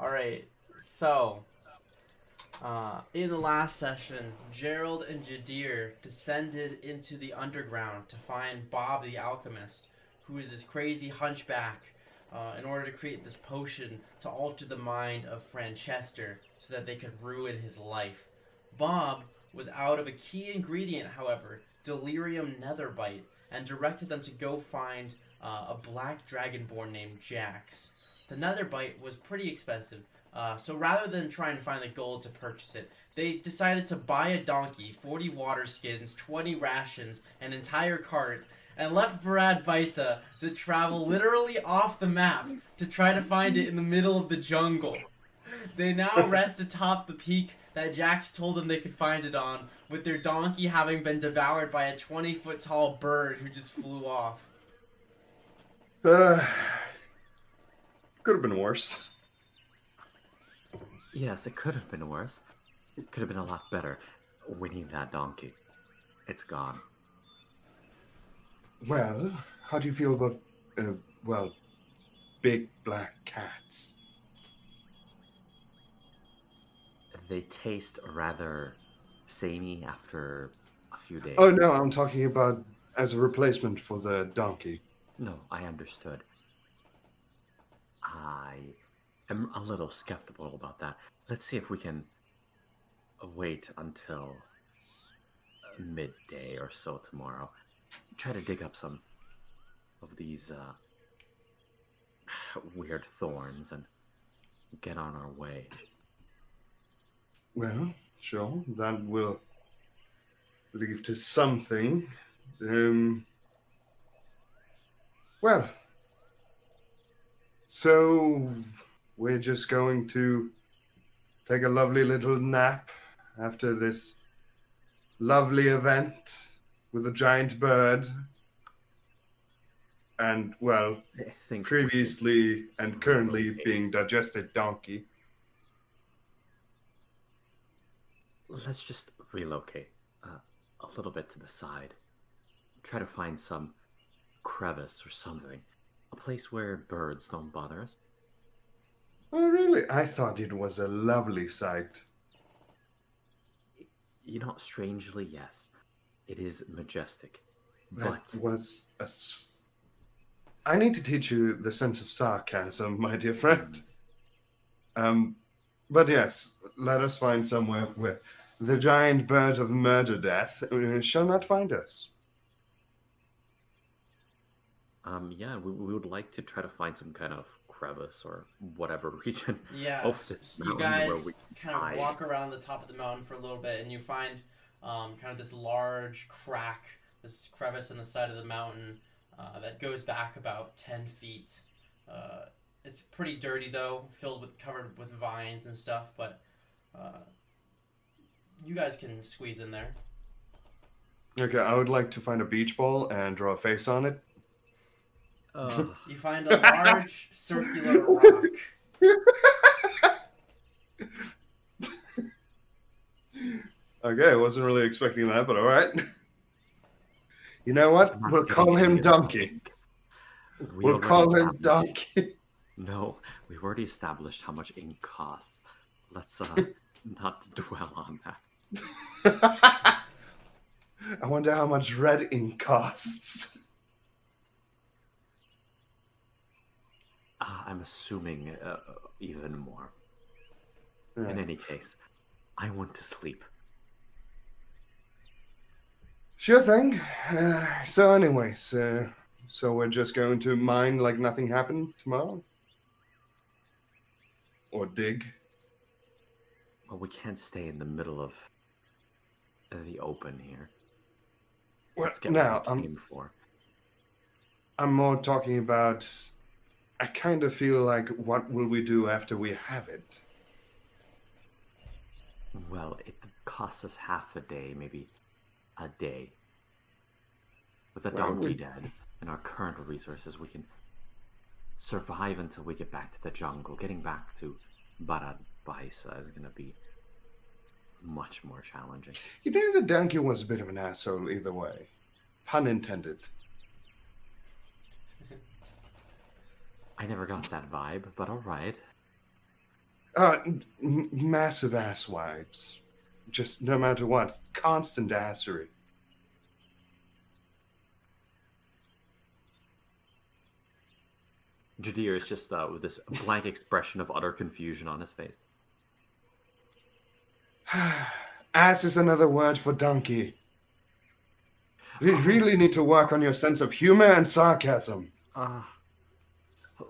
Alright, so, in the last session, Gerald and Jadir descended into the underground to find Bob the Alchemist, who is this crazy hunchback, in order to create this potion to alter the mind of Franchester so that they could ruin his life. Bob was out of a key ingredient, however, delirium netherbite, and directed them to go find a black dragonborn named Jax. The netherbite was pretty expensive, so rather than trying to find the gold to purchase it, they decided to buy a donkey, 40 water skins, 20 rations, an entire cart, and left Barad Baisa to travel literally off the map to try to find it in the middle of the jungle. They now rest atop the peak that Jax told them they could find it on, with their donkey having been devoured by a 20-foot tall bird who just flew off. Could have been worse. Yes, it could have been worse. It could have been a lot better. We need that donkey. It's gone. Well, how do you feel about, big black cats? They taste rather samey after a few days. Oh, no, I'm talking about as a replacement for the donkey. No, I understood. I am a little skeptical about that. Let's see if we can wait until midday or so tomorrow. Try to dig up some of these weird thorns and get on our way. Well, sure, that will lead to something. Well, so we're just going to take a lovely little nap after this lovely event with a giant bird and, well, I think previously and currently being digested donkey. let's just relocate a little bit to the side. Try to find some crevice or something. A place where birds don't bother us. Oh, really? I thought it was a lovely sight. You know, strangely, yes. It is majestic. That But was I need to teach you the sense of sarcasm, my dear friend. But yes, let us find somewhere where the giant bird of murder death shall not find us. yeah, we would like to try to find some kind of crevice or whatever region. Yeah, of this you mountain where guys we kind of hide. walk around the top of the mountain for a little bit, and you find kind of this large crack, this crevice in the side of the mountain that goes back about 10 feet. It's pretty dirty though, covered with vines and stuff, but you guys can squeeze in there. Okay, I would like to find a beach ball and draw a face on it. You find a large circular rock. Okay, I wasn't really expecting that, but all right. You know what? I'm not We'll giving call him you Donkey. We We'll already call him established- Donkey. No, we've already established how much ink costs. Let's not dwell on that. I wonder how much red ink costs. I'm assuming even more. Yeah. In any case, I want to sleep. Sure thing. So anyways, so we're just going to mine like nothing happened tomorrow? Or dig? Well, we can't stay in the middle of the open here. Well, Let's get now, what we came for. I'm more talking about... I kind of feel like, what will we do after we have it? Well, it costs us half a day, maybe a day. With the Well, donkey we- dead and our current resources, we can survive until we get back to the jungle. Getting back to Barad Baisa is going to be much more challenging. You know, the donkey was a bit of an asshole either way. Pun intended. I never got that vibe, but alright. Massive asswipes. Just no matter what, constant assery. Jadir is just with this blank expression of utter confusion on his face. Ass is another word for donkey. You really need to work on your sense of humor and sarcasm.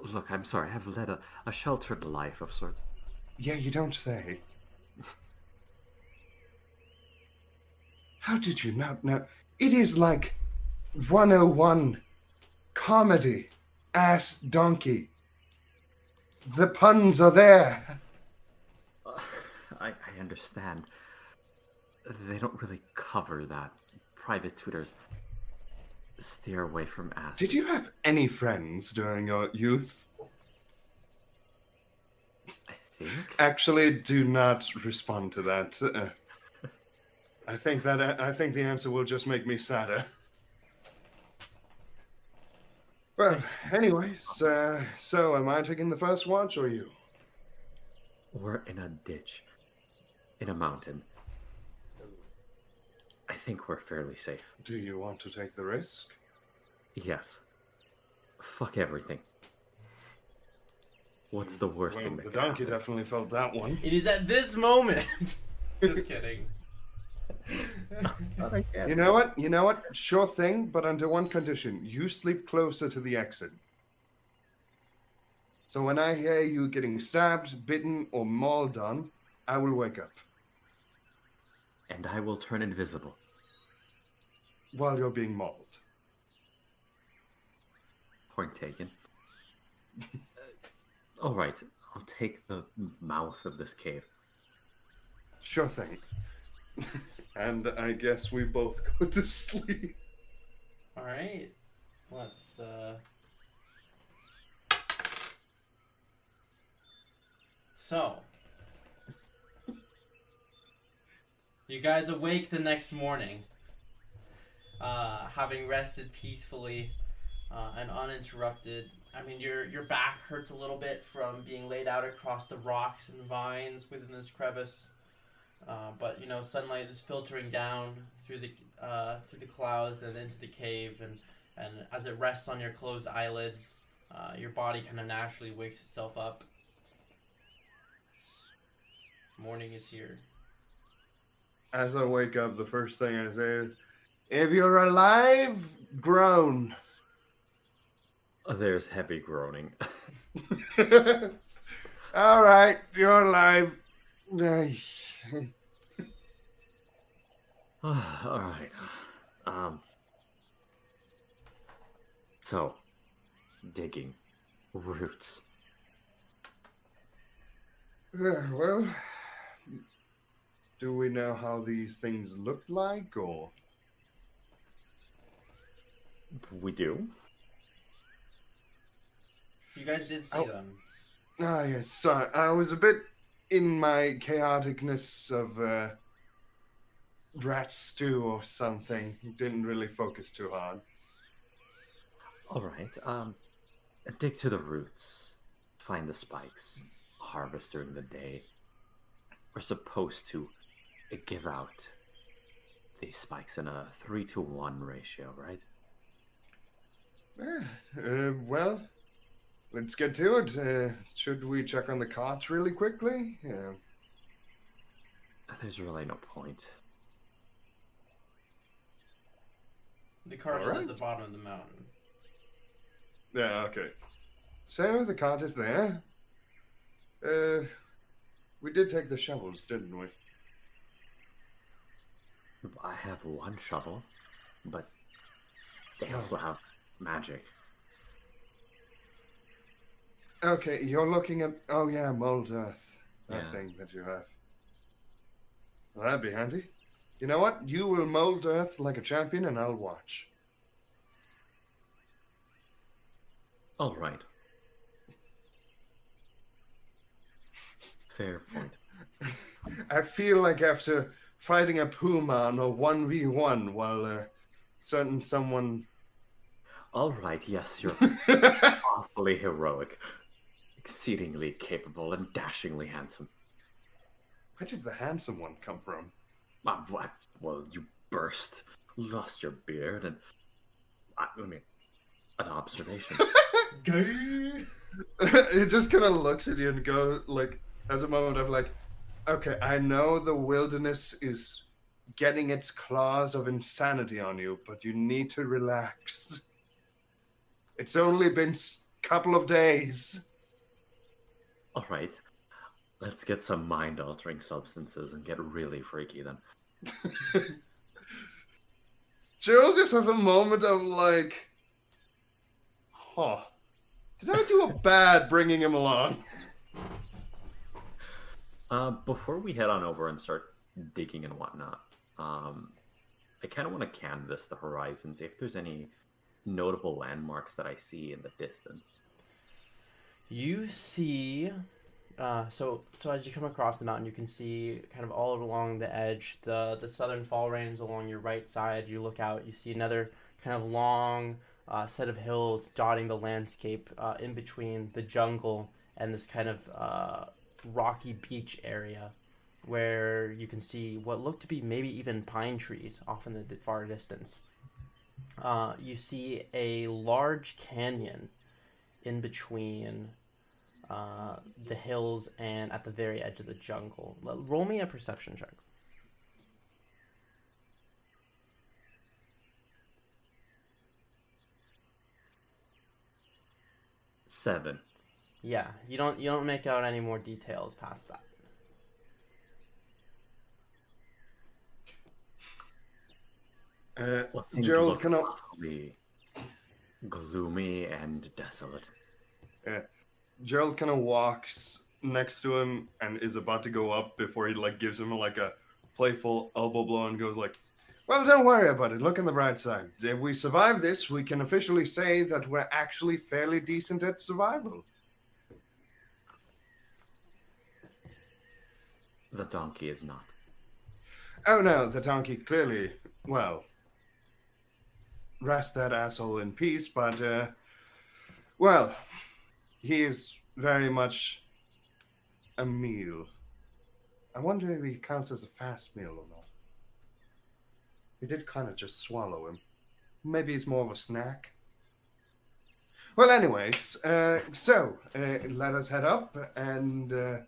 Look, I'm sorry. I've led a sheltered life of sorts. Yeah, you don't say. How did you not know? It is like 101 comedy. Ass donkey. The puns are there. I understand. They don't really cover that. Private tutors steer away from ass. Did you have any friends during your youth? I think. Actually, do not respond to that. I think the answer will just make me sadder. Well, anyways, so am I taking the first watch or you? We're in a ditch. In a mountain. I think we're fairly safe. Do you want to take the risk? Yes. Fuck everything. What's the worst Well, thing that the can donkey happen? definitely felt that one. It is at this moment. Just kidding. You know what? You know what? Sure thing, but under one condition. You sleep closer to the exit. So when I hear you getting stabbed, bitten, or mauled on, I will wake up. And I will turn invisible. While you're being mauled. Point taken. All right, I'll take the mouth of this cave. Sure thing. And I guess we both go to sleep. All right. Let's. So. You guys awake the next morning, having rested peacefully and uninterrupted. I mean, your back hurts a little bit from being laid out across the rocks and vines within this crevice, but you know, sunlight is filtering down through the clouds and into the cave, and as it rests on your closed eyelids, your body kind of naturally wakes itself up. Morning is here. As I wake up, the first thing I say is, if you're alive, groan. There's heavy groaning. All right, you're alive. All right. So, digging. Roots. Well, do we know how these things look like, or? We do. You guys did see them. Ah, yes, sorry. I was a bit in my chaoticness of rat stew or something. Didn't really focus too hard. All right. Dig to the roots. Find the spikes. Harvest during the day. We're supposed to give out these spikes in a 3-to-1 ratio, right? Well, let's get to it. Should we check on the carts really quickly? Yeah. There's really no point. The cart is Alright. at the bottom of the mountain. Yeah, okay. So the cart is there. We did take the shovels, didn't we? I have one shovel, but they also have magic. Okay, you're looking at... Oh, yeah, mold earth. That Yeah. thing that you have. Well, that'd be handy. You know what? You will mold earth like a champion, and I'll watch. All right. Fair point. I feel like after fighting a puma on a 1v1 while someone... All right, yes, you're awfully heroic. exceedingly capable and dashingly handsome. Where did the handsome one come from? What? Well, you burst, lost your beard, and I mean, an observation. Gay. It just kind of looks at you and goes, like, as a moment of like, okay, I know the wilderness is getting its claws of insanity on you, but you need to relax. It's only been a couple of days. All right, let's get some mind-altering substances and get really freaky then. Gerald just has a moment of like, huh, did I do a bad bringing him along? Before we head on over and start digging and whatnot, I kind of want to canvass the horizon, see if there's any notable landmarks that I see in the distance. You see, so as you come across the mountain, you can see kind of all along the edge, the southern fall range along your right side. You look out, you see another kind of long set of hills dotting the landscape in between the jungle and this kind of rocky beach area, where you can see what look to be maybe even pine trees off in the far distance. You see a large canyon in between the hills and at the very edge of the jungle. Roll me a perception check. Seven. Yeah, you don't make out any more details past that. Well, things Gerald, look can I... awfully gloomy and desolate. Gerald kind of walks next to him and is about to go up before he like gives him like a playful elbow blow and goes like, well, don't worry about it. Look on the bright side. If we survive this, we can officially say that we're actually fairly decent at survival. The donkey is not. Oh no, the donkey clearly, well, rest that asshole in peace, but, well, he is very much a meal. I wonder if he counts as a fast meal or not. We did kind of just swallow him. Maybe he's more of a snack. Well, anyways, so let us head up and...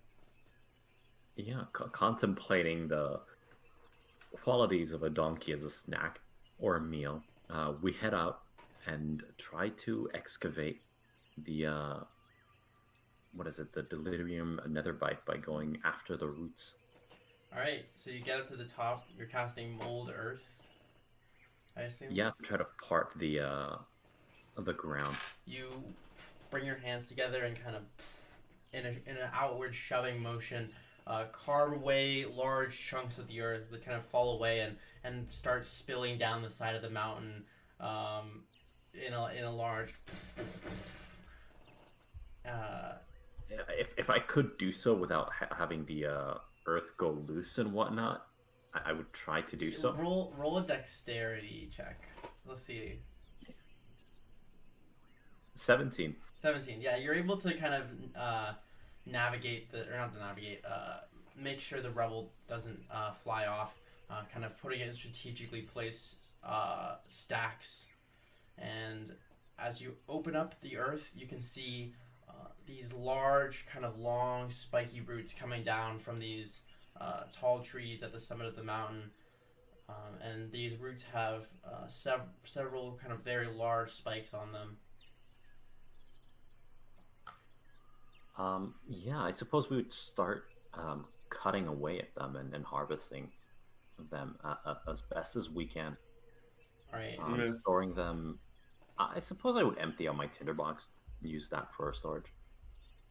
Yeah, contemplating the qualities of a donkey as a snack or a meal, we head out and try to excavate the, what is it, the Delirium Netherbite by going after the roots. Alright, so you get up to the top, you're casting Mold Earth, I assume? Yeah, try to part the ground. You bring your hands together and kind of, in an outward shoving motion, carve away large chunks of the earth that kind of fall away and start spilling down the side of the mountain in a large... If I could do so without having the earth go loose and whatnot, I would try to do so. Roll a dexterity check. Let's see. 17. 17. Yeah, you're able to kind of make sure the rubble doesn't fly off. Kind of putting it in strategically placed stacks. And as you open up the earth, you can see these large, kind of long, spiky roots coming down from these tall trees at the summit of the mountain. And these roots have several kind of very large spikes on them. Yeah, I suppose we would start cutting away at them and harvesting them as best as we can. All right. Storing them. I suppose I would empty out my tinderbox and use that for storage.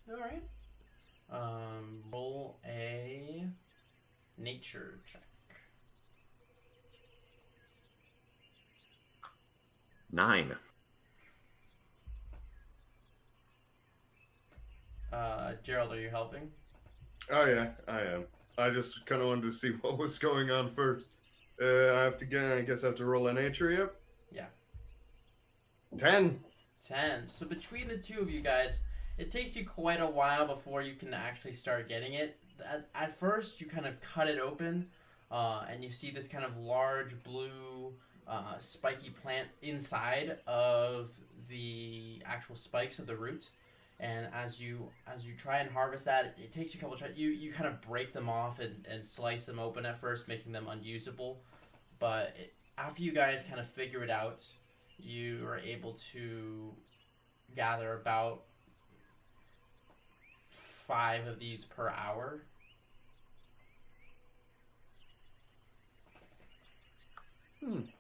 All right. Roll a nature check. 9. Gerald, are you helping? Oh yeah, I am. I just kind of wanted to see what was going on first. I guess I have to roll a nature, yep? Yeah. 10. 10. So between the two of you guys, it takes you quite a while before you can actually start getting it. At first, you kind of cut it open, and you see this kind of large blue, spiky plant inside of the actual spikes of the root. And as you try and harvest that, it takes you a couple tries. You kind of break them off and slice them open at first, making them unusable. But after you guys kind of figure it out, you are able to gather about 5 of these per hour.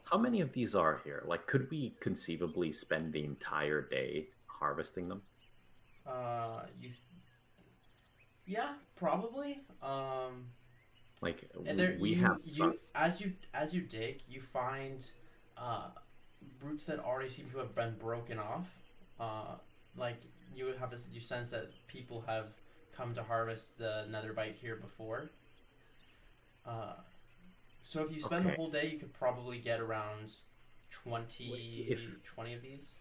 How many of these are here? Like, could we conceivably spend the entire day harvesting them? You, yeah, probably. Like, And there, we you have you some. as you dig, you find roots that already seem to have been broken off. Like you sense that people have come to harvest the netherite here before. So if you spend the Okay. whole day, you could probably get around 20, If 20 of these.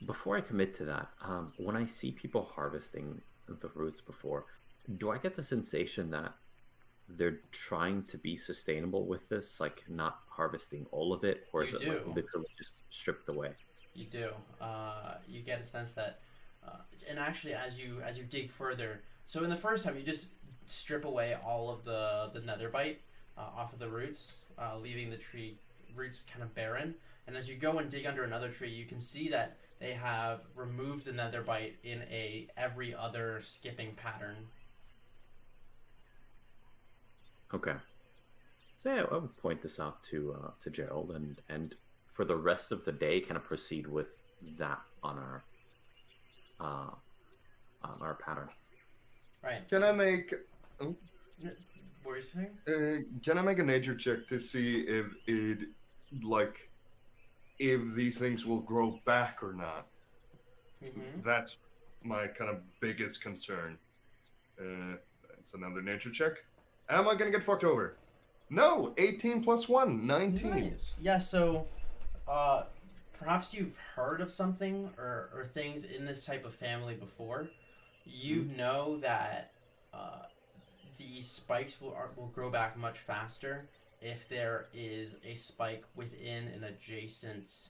Before I commit to that, when I see people harvesting the roots before, do I get the sensation that they're trying to be sustainable with this, like not harvesting all of it, or is You it like do. literally just stripped away? You do. You get a sense that, and actually, as you dig further, so in the first time, you just strip away all of the netherite off of the roots, leaving the tree roots kind of barren. And as you go and dig under another tree, you can see that they have removed the netherite in a every other skipping pattern. Okay. So yeah, I would point this out to Gerald, and for the rest of the day, kind of proceed with that uh, on our pattern. Right. Can I make What were you saying? can I make a nature check to see if these things will grow back or not? Mm-hmm. That's my kind of biggest concern. That's another nature check. Am I gonna get fucked over? No, 18 plus 1, 19. Nice. Yeah, so perhaps you've heard of something or things in this type of family before. You know that these spikes will grow back much faster if there is a spike within an adjacent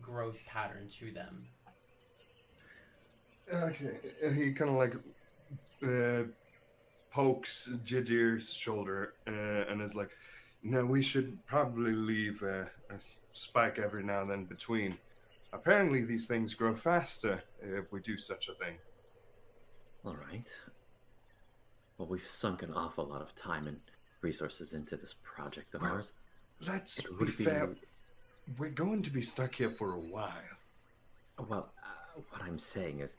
growth pattern to them. Okay, he kind of like pokes Jadir's shoulder and is like, "No, we should probably leave a spike every now and then between. Apparently, these things grow faster if we do such a thing." All right. Well, we've sunk an awful lot of time and resources into this project of Well, ours. Let's It be would be fair. We're going to be stuck here for a while. well. What I'm saying is,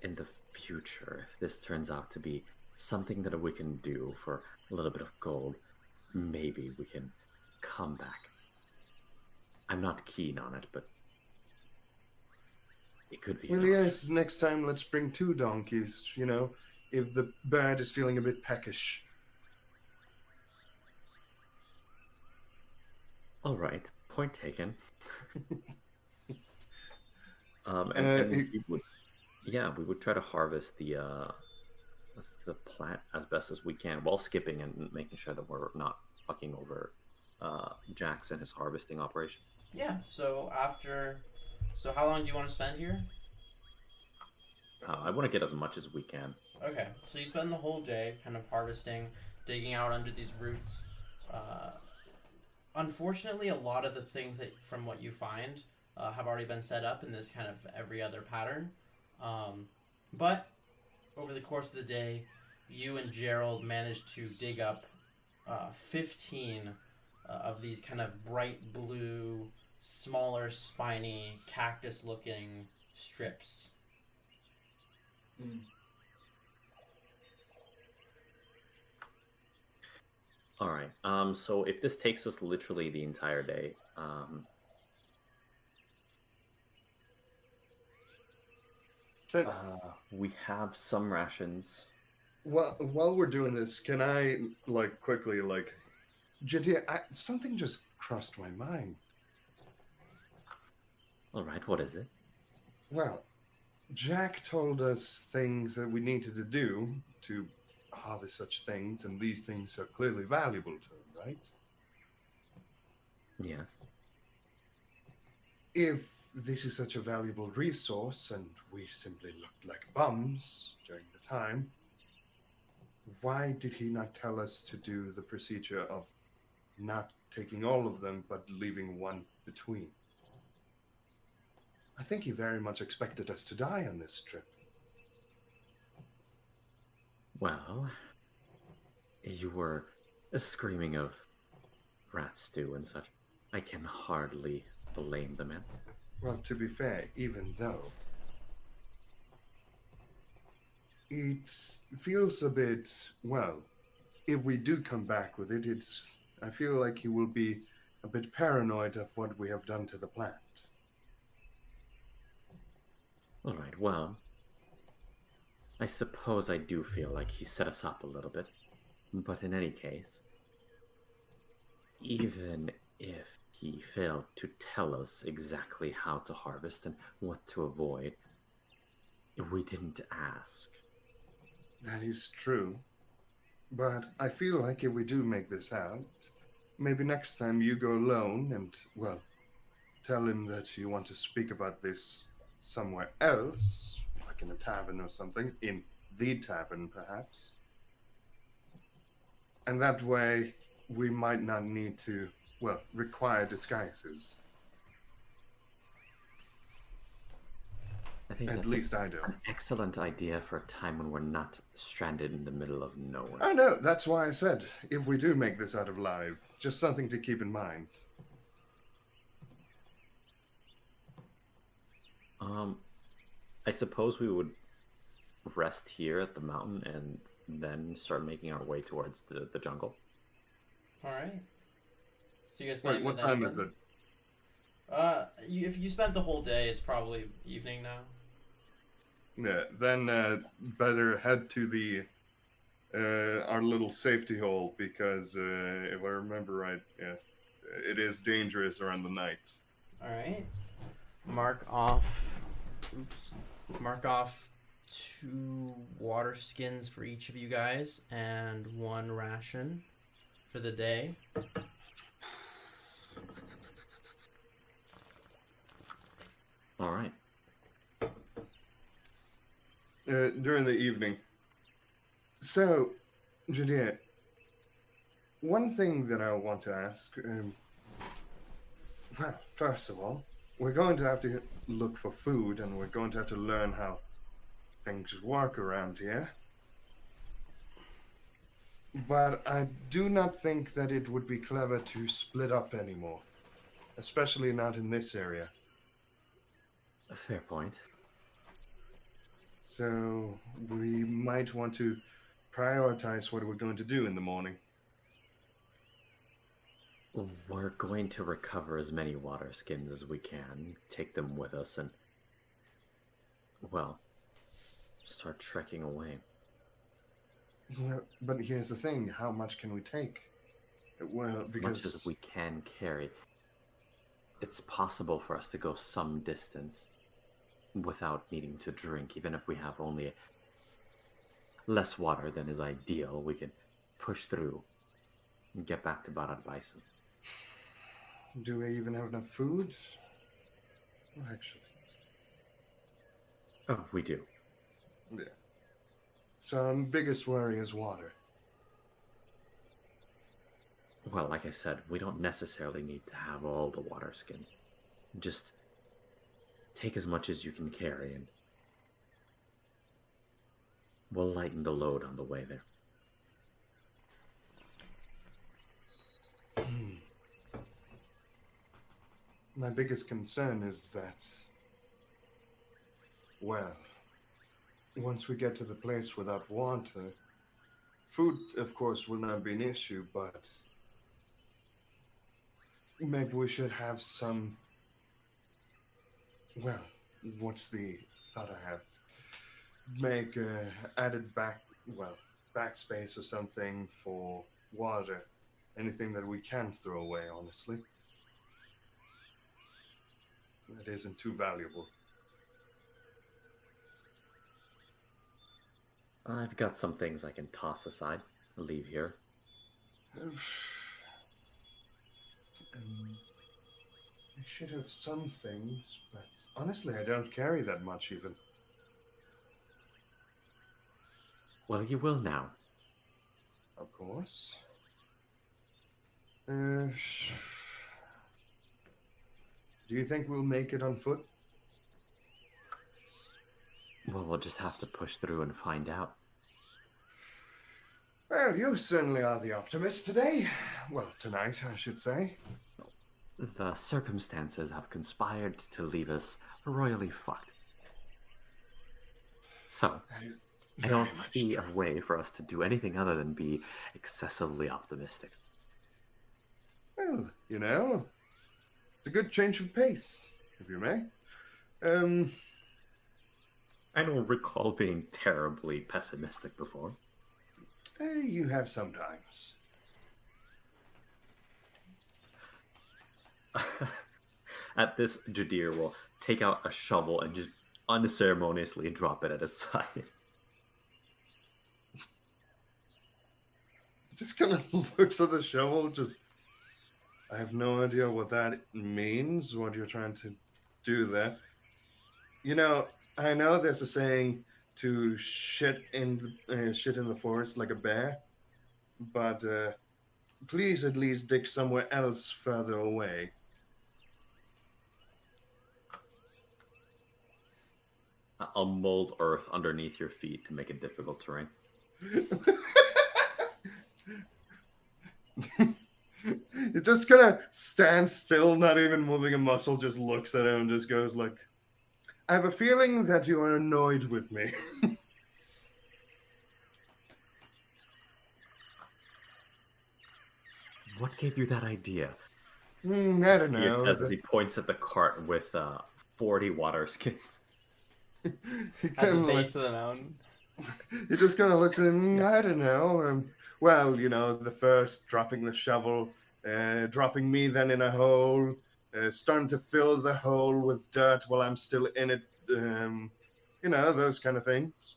in the future, if this turns out to be something that we can do for a little bit of gold, maybe we can come back. I'm not keen on it, but it could be. Well, an option. yes, next time let's bring 2 donkeys, if the bird is feeling a bit peckish. All right, point taken. And we would, yeah, we would try to harvest the plant as best as we can while skipping and making sure that we're not fucking over Jax and his harvesting operation. Yeah. So how long do you want to spend here? I want to get as much as we can. Okay, so you spend the whole day kind of harvesting, digging out under these roots. Unfortunately, a lot of the things that from what you find have already been set up in this kind of every other pattern. But over the course of the day, you and Gerald managed to dig up 15 of these kind of bright blue, smaller, spiny, cactus-looking strips. All right. So if this takes us literally the entire day, Can, we have some rations. while we're doing this, can I, quickly, Jadir, something just crossed my mind. All right. What is it? Well, Jack told us things that we needed to do to harvest such things, and these things are clearly valuable to him, right? Yes. If this is such a valuable resource and we simply looked like bums during the time, why did he not tell us to do the procedure of not taking all of them but leaving one between? I think he very much expected us to die on this trip. Well, you were screaming of rat stew and such. I can hardly blame the man. Well, to be fair, even though it feels a bit, well, if we do come back with it, I feel like he will be a bit paranoid of what we have done to the plant. Alright, well, I suppose I do feel like he set us up a little bit. But in any case, even if he failed to tell us exactly how to harvest and what to avoid, we didn't ask. That is true. But I feel like if we do make this out, maybe next time you go alone and, well, tell him that you want to speak about this somewhere else, like in a tavern or something, in the tavern perhaps. And that way we might not need to, well, require disguises. I think At that's least I do. an excellent idea for a time when we're not stranded in the middle of nowhere. I know, that's why I said, if we do make this out of live, just something to keep in mind. I suppose we would rest here at the mountain and then start making our way towards the jungle. Alright. So you guys Wait, what time is it? If you spent the whole day, it's probably evening now. Yeah, then better head to the our little safety hole because if I remember right, yeah, it is dangerous around the night. Alright. Mark off. Oops. Mark off 2 water skins for each of you guys and 1 ration for the day. All right. During the evening. So, Judea, one thing that I want to ask, well, first of all, we're going to have to look for food and we're going to have to learn how things work around here. But I do not think that it would be clever to split up anymore, especially not in this area. A fair point. So we might want to prioritize what we're going to do in the morning. We're going to recover as many water skins as we can, take them with us, and, well, start trekking away. Well, but here's the thing, how much can we take? Well, As because... much as we can carry. It's possible for us to go some distance without needing to drink, even if we have only less water than is ideal. We can push through and get back to Barad Bison. Do we even have enough food? Well, actually, Oh, we do. yeah. So our biggest worry is water. Well, like I said, we don't necessarily need to have all the water skins. Just take as much as you can carry, and we'll lighten the load on the way there. My biggest concern is that, well, once we get to the place without water, food, of course, will not be an issue, but maybe we should have some, well, what's the thought I have? Make added backspace or something for water. Anything that we can throw away, honestly. That isn't too valuable. I've got some things I can toss aside, leave here. I should have some things, but honestly, I don't carry that much even. Well, you will now. Of course. Do you think we'll make it on foot? Well, we'll just have to push through and find out. Well, you certainly are the optimist today. Well, tonight, I should say. The circumstances have conspired to leave us royally fucked. So, I don't see a way for us to do anything other than be excessively optimistic. Well, you know, it's a good change of pace, if you may. I don't recall being terribly pessimistic before. You have sometimes. At this, Jadir will take out a shovel and just unceremoniously drop it at his side. Just kind of looks at the shovel, just... I have no idea what that means, what you're trying to do there. You know, I know there's a saying to shit in the forest like a bear, but please at least dig somewhere else further away. I'll mold earth underneath your feet to make it difficult terrain. It just kind of stands still, not even moving a muscle, just looks at him and just goes like, I have a feeling that you are annoyed with me. What gave you that idea? I don't know. As he points at the cart with 40 water skins. At the base of the mountain. He just kind of looks at him, I don't know. Well, you know, the first dropping the shovel, dropping me then in a hole, starting to fill the hole with dirt while I'm still in it. You know, those kind of things.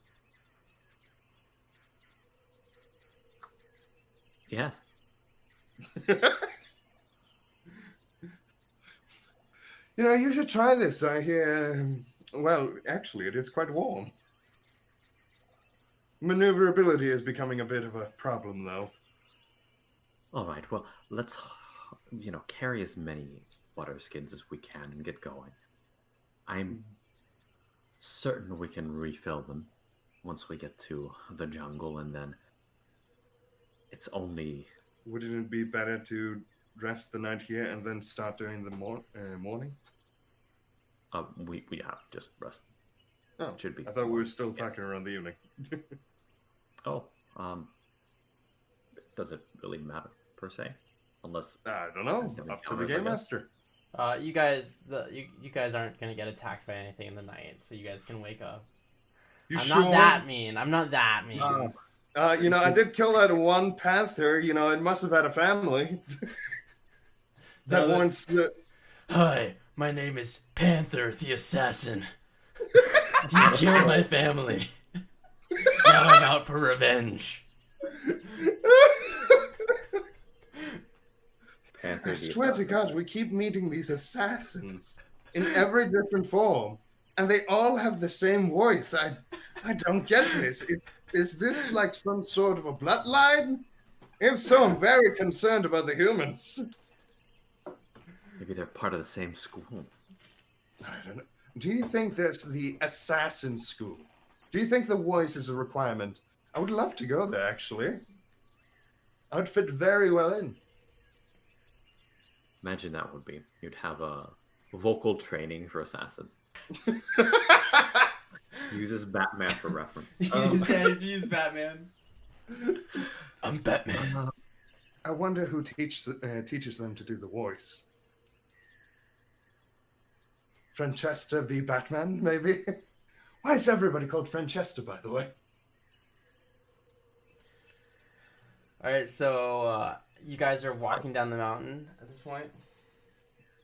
Yes. You know, you should try this. I hear, well, actually, it is quite warm. Maneuverability is becoming a bit of a problem, though. All right, well, let's, carry as many water skins as we can and get going. I'm certain we can refill them once we get to the jungle, and then it's only... Wouldn't it be better to rest the night here and then start during the morning? We just rest. Oh, should be. I thought we were still talking around the evening. Does it really matter per se? Unless I don't know. Up to the game master. You guys aren't gonna get attacked by anything in the night, so you guys can wake up. I'm not that mean. You know, I did kill that one panther. You know, it must have had a family. Hi, my name is Panther the Assassin. You killed my family. Now I'm out for revenge. Panther I swear to God, we keep meeting these assassins in every different form, and they all have the same voice. I don't get this. Is this like some sort of a bloodline? If so, I'm very concerned about the humans. Maybe they're part of the same school. I don't know. Do you think there's the assassin school? Do you think the voice is a requirement? I would love to go there, actually. I would fit very well in. Imagine that would be. You'd have a vocal training for assassins. Uses Batman for reference. Use Batman. I'm Batman. I wonder who teaches them to do the voice. Francesca v. Batman, maybe? Why is everybody called Francesca, by the way? Alright, so you guys are walking down the mountain at this point?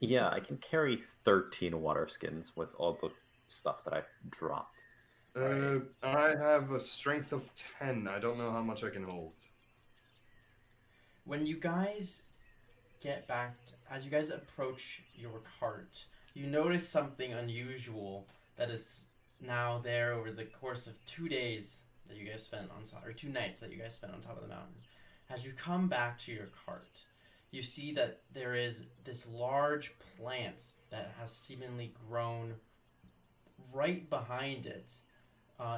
Yeah, I can carry 13 water skins with all the stuff that I've dropped. I have a strength of 10. I don't know how much I can hold. When you guys get back, as you guys approach your cart, you notice something unusual that is now there over the course of 2 days that you guys spent on top, or 2 nights that you guys spent on top of the mountain. As you come back to your cart, you see that there is this large plant that has seemingly grown right behind it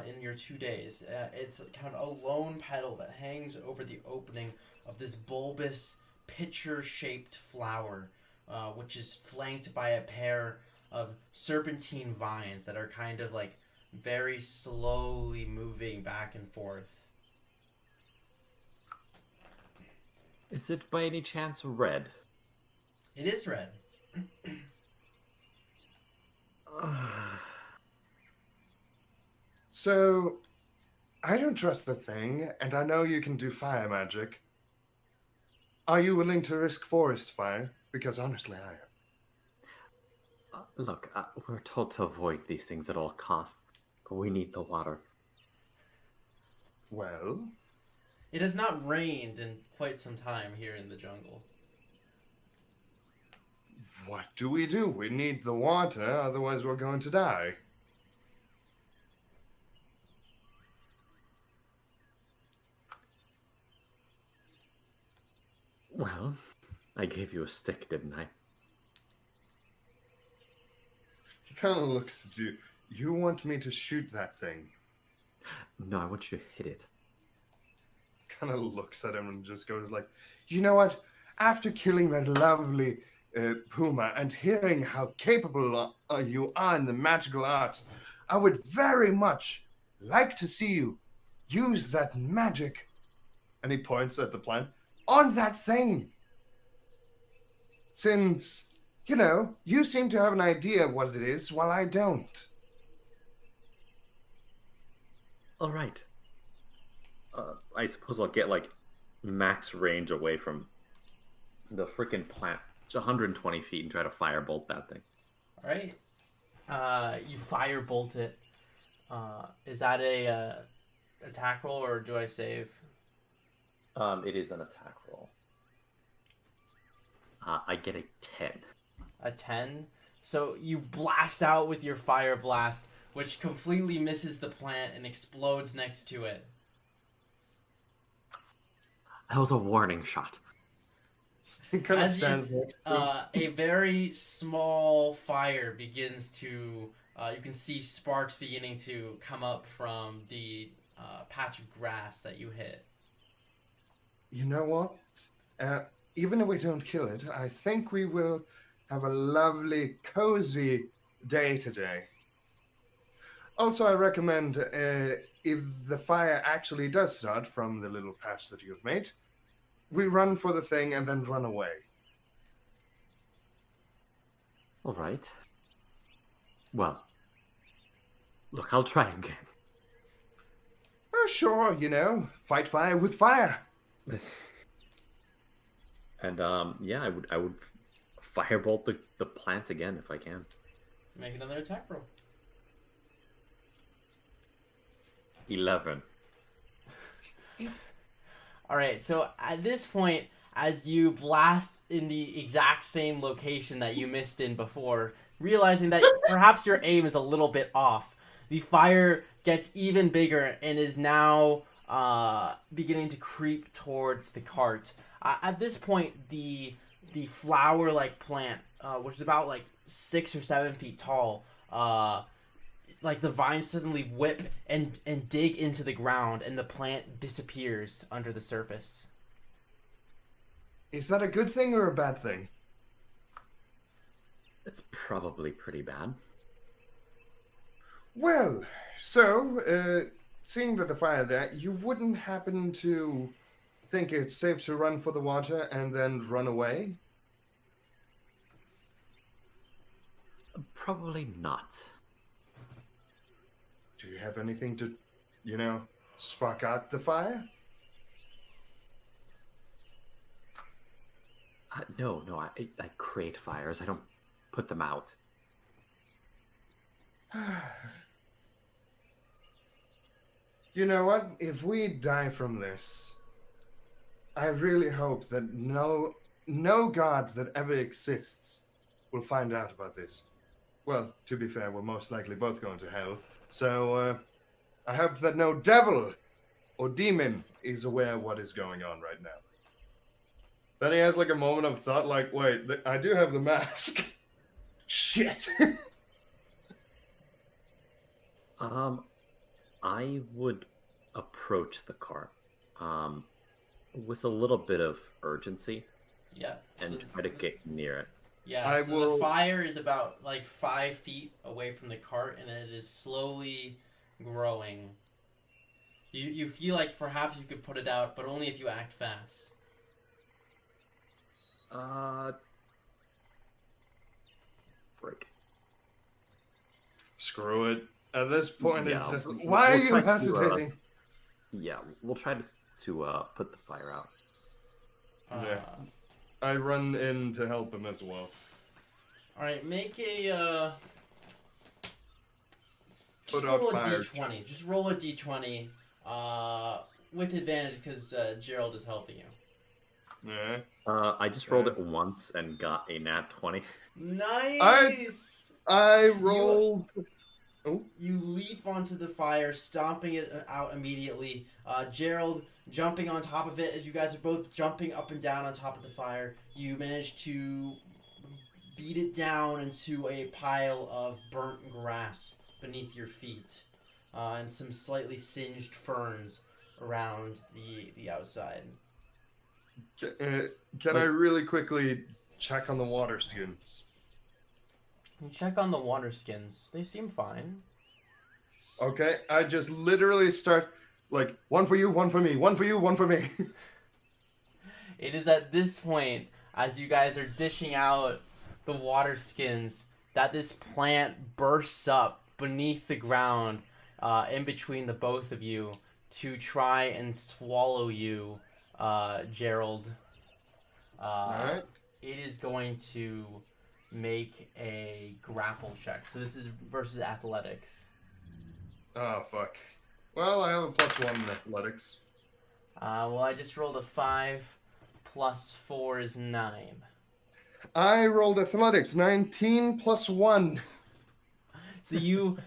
in your 2 days. It's kind of a lone petal that hangs over the opening of this bulbous, pitcher-shaped flower, which is flanked by a pair of serpentine vines that are kind of like very slowly moving back and forth. Is it by any chance red? It is red. So, I don't trust the thing, and I know you can do fire magic. Are you willing to risk forest fire? Because honestly, I am. Look, we're told to avoid these things at all costs, but we need the water. Well, It has not rained in quite some time here in the jungle. what do? We need the water, otherwise we're going to die. Well, I gave you a stick, didn't I? He kind of looks at you. You want me to shoot that thing? No, I want you to hit it. Kind of looks at him and just goes like, you know what? After killing that lovely puma and hearing how capable you are in the magical arts, I would very much like to see you use that magic. And he points at the plant on that thing. Since, you know, you seem to have an idea of what it is, while I don't. All right. I suppose I'll get like max range away from the freaking plant. It's 120 feet and try to firebolt that thing. All right. You firebolt it. Is that a attack roll or do I save? It is an attack roll. I get a 10. A 10. So you blast out with your fire blast, which completely misses the plant and explodes next to it. That was a warning shot. He kind of As stands you, next to him. a very small fire begins to, you can see sparks beginning to come up from the patch of grass that you hit. You know what? Even if we don't kill it, I think we will have a lovely, cozy day today. Also, I recommend if the fire actually does start from the little patch that you've made, we run for the thing and then run away. All right. Well, look, I'll try again. Oh, sure, you know, fight fire with fire. And yeah, I would firebolt the plant again if I can. Make another attack roll. 11. All right, so at this point, as you blast in the exact same location that you missed in before, realizing that perhaps your aim is a little bit off, the fire gets even bigger and is now beginning to creep towards the cart. At this point, the flower-like plant, which is about like 6 or 7 feet tall, like the vines suddenly whip and dig into the ground, and the plant disappears under the surface. Is that a good thing or a bad thing? It's probably pretty bad. Well, so, seeing that the fire there, you wouldn't happen to think it's safe to run for the water and then run away? Probably not. Do you have anything to, you know, spark out the fire? No, I create fires. I don't put them out. You know what? If we die from this, I really hope that no god that ever exists will find out about this. Well, to be fair, we're most likely both going to hell. So, I hope that no devil or demon is aware of what is going on right now. Then he has like a moment of thought, like, wait, I do have the mask. Shit. I would approach the car, with a little bit of urgency Yeah. and So, try to get near it. yeah. I So will- the fire is about like 5 feet away from the cart, and it is slowly growing. You feel like perhaps you could put it out, but only if you act fast. Frick. Screw it. At this point, it's Yeah, just, we'll why are you try to, hesitating? Yeah, we'll try to put the fire out. Yeah. I run in to help him as well. All right, make a. Put Just out roll a fire d20. Just roll a d20. With advantage because Gerald is helping you. Yeah. I just rolled it once and got a nat 20. Nice. I rolled. You leap onto the fire, stomping it out immediately. Gerald jumping on top of it as you guys are both jumping up and down on top of the fire. You manage to beat it down into a pile of burnt grass beneath your feet, and some slightly singed ferns around the outside. Can I really quickly check on the water skins? You check on the water skins. They seem fine. Okay, I just literally start like one for you, one for me, one for you, one for me. It is at this point, as you guys are dishing out the water skins, that this plant bursts up beneath the ground, in between the both of you, to try and swallow you, Gerald. Alright. It is going to make a grapple check. So this is versus athletics. Oh, fuck. Well, I have a +1 in athletics. Well, I just rolled a 5 plus 4 is 9. I rolled athletics, 19 +1. So you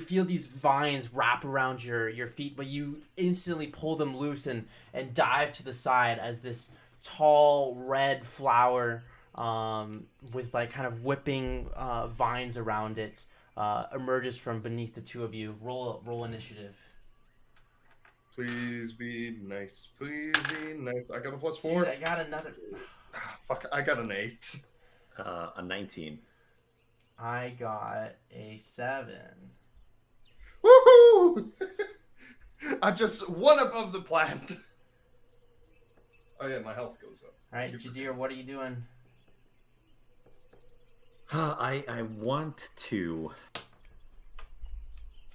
feel these vines wrap around your feet, but you instantly pull them loose and dive to the side as this tall red flower, with like kind of whipping vines around it, emerges from beneath the two of you. Roll initiative. Please be nice. Please be nice. I got a +4. Dude, I got another. Fuck, I got an 8. A 19. I got a 7. Woohoo! I'm just one above the plant. Oh yeah, my health goes up. All right, Jadir, what are you doing? I want to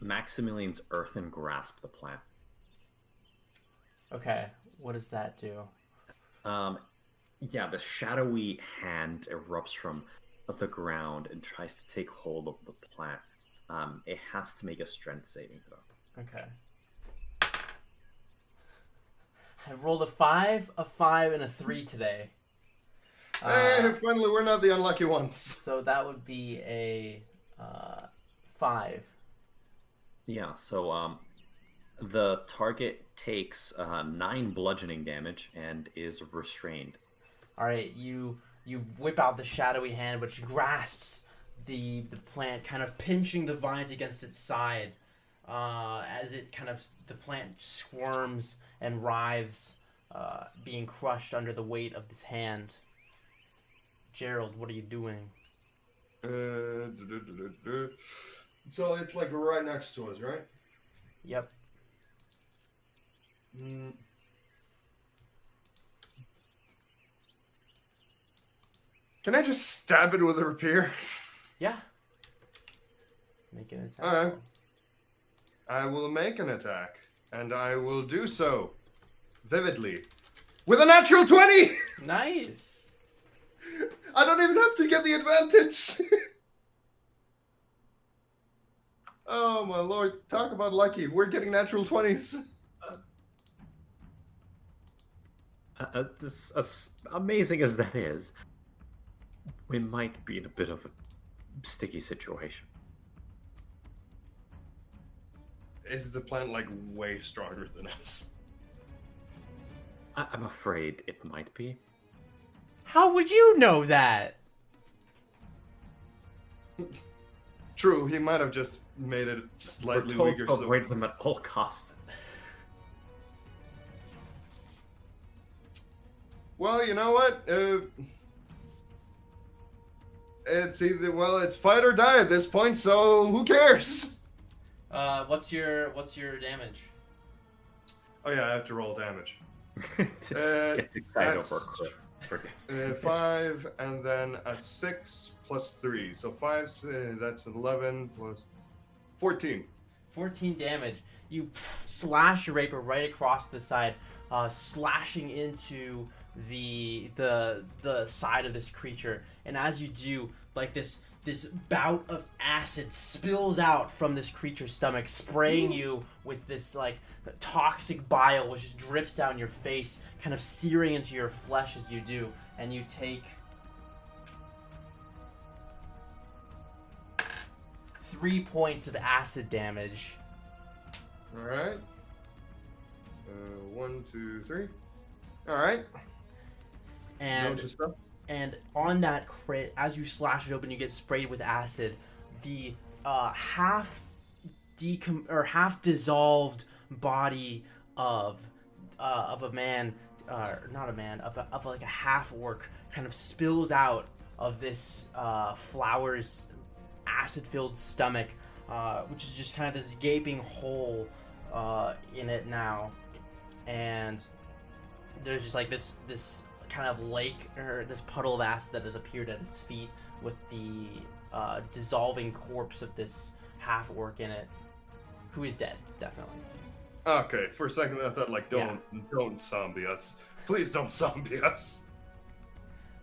Maximilian's earthen grasp the plant. Okay, what does that do? Yeah, the shadowy hand erupts from the ground and tries to take hold of the plant. It has to make a strength saving throw. Okay. I've rolled a 5, a 5, and a 3 today. Hey, finally, we're not the unlucky ones. So that would be a 5. Yeah, so the target takes 9 bludgeoning damage and is restrained. All right, you whip out the shadowy hand, which grasps the plant, kind of pinching the vines against its side, as it the plant squirms and writhes, being crushed under the weight of this hand. Gerald, what are you doing? So it's like right next to us, right? Yep. Can I just stab it with a rapier? Yeah. Make an attack. Alright. I will make an attack, and I will do so vividly with a natural 20. Nice. I don't even have to get the advantage. Oh my lord! Talk about lucky. We're getting natural 20s. Amazing as that is, we might be in a bit of a sticky situation. Is the plant like way stronger than us? I'm afraid it might be. How would you know that? True, he might have just made it We're slightly told weaker. to So avoid them at all costs. well, you know what? It's fight or die at this point. So who cares? What's your damage? Oh yeah, I have to roll damage. Gets excited that's- over a crit. Forgets. 5 and then a 6 plus 3. So 5, that's 11 plus 14. 14 damage. You slash your rapier right across the side, slashing into the side of this creature. And as you do, like this bout of acid spills out from this creature's stomach, spraying you with this like toxic bile, which just drips down your face, kind of searing into your flesh as you do. And you take 3 points of acid damage. All right. 1, 2, 3. All right. And Notice stuff. and on that crit, as you slash it open, you get sprayed with acid. The half dissolved body of a man, not a man, of like a half orc, kind of spills out of this flower's acid-filled stomach, which is just kind of this gaping hole in it now, and there's just like this kind of lake or this puddle of acid that has appeared at its feet with the dissolving corpse of this half orc in it, who is dead, definitely. Okay, for a second I thought like don't zombie us. Please don't zombie us.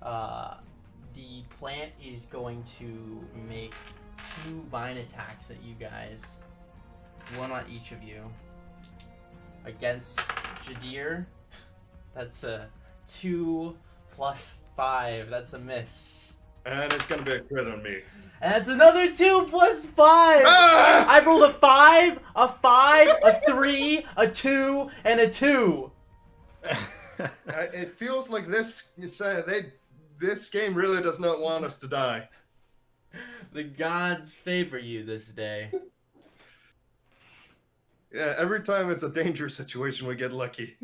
The plant is going to make 2 vine attacks at you guys, one on each of you. Against Jadir, that's a 2 plus 5. That's a miss. And it's gonna be a crit on me. And that's another 2 plus 5. Ah! I rolled a 5, a 3, a 2, and a 2. It feels like this game really does not want us to die. The gods favor you this day. Yeah, every time it's a dangerous situation, we get lucky.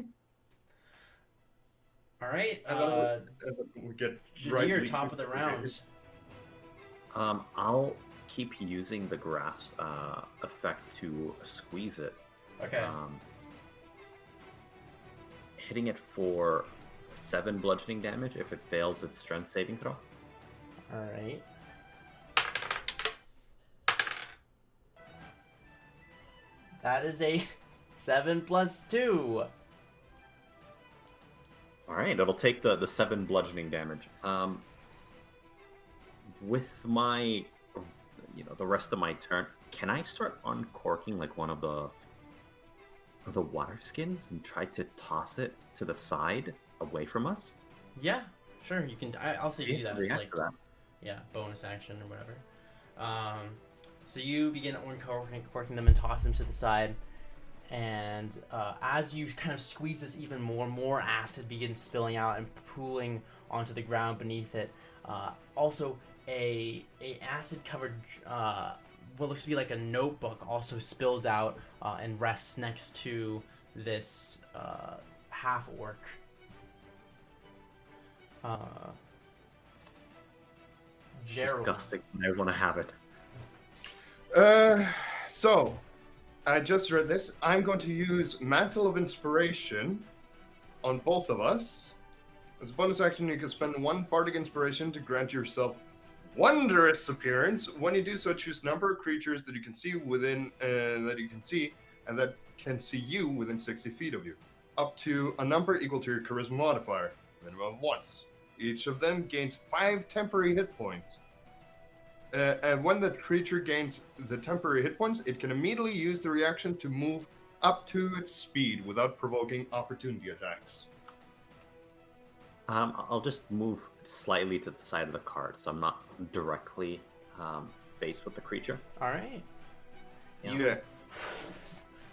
All right, And then we get Jadir, top of the round. I'll keep using the grasp effect to squeeze it. Okay. Hitting it for 7 bludgeoning damage if it fails its strength saving throw. All right. That is a 7 plus 2. All right, it'll take the 7 bludgeoning damage. With my, the rest of my turn, can I start uncorking like one of the water skins and try to toss it to the side away from us? Yeah, sure. You can. I'll say you do that. It's React like, to that. yeah, bonus action or whatever. So you begin uncorking them and toss them to the side. And as you kind of squeeze this even more acid begins spilling out and pooling onto the ground beneath it. Also, a acid covered what looks to be like a notebook also spills out and rests next to this half orc. It's Gerald. disgusting. I want to have it. So, I just read this. I'm going to use Mantle of Inspiration on both of us. As a bonus action, you can spend 1 bardic inspiration to grant yourself wondrous appearance. When you do so, choose a number of creatures that you can see and that can see you within 60 feet of you, up to a number equal to your charisma modifier, minimum of once. Each of them gains 5 temporary hit points. And when the creature gains the temporary hit points, it can immediately use the reaction to move up to its speed without provoking opportunity attacks. I'll just move slightly to the side of the card, so I'm not directly faced with the creature. All right. Yeah. You Yeah.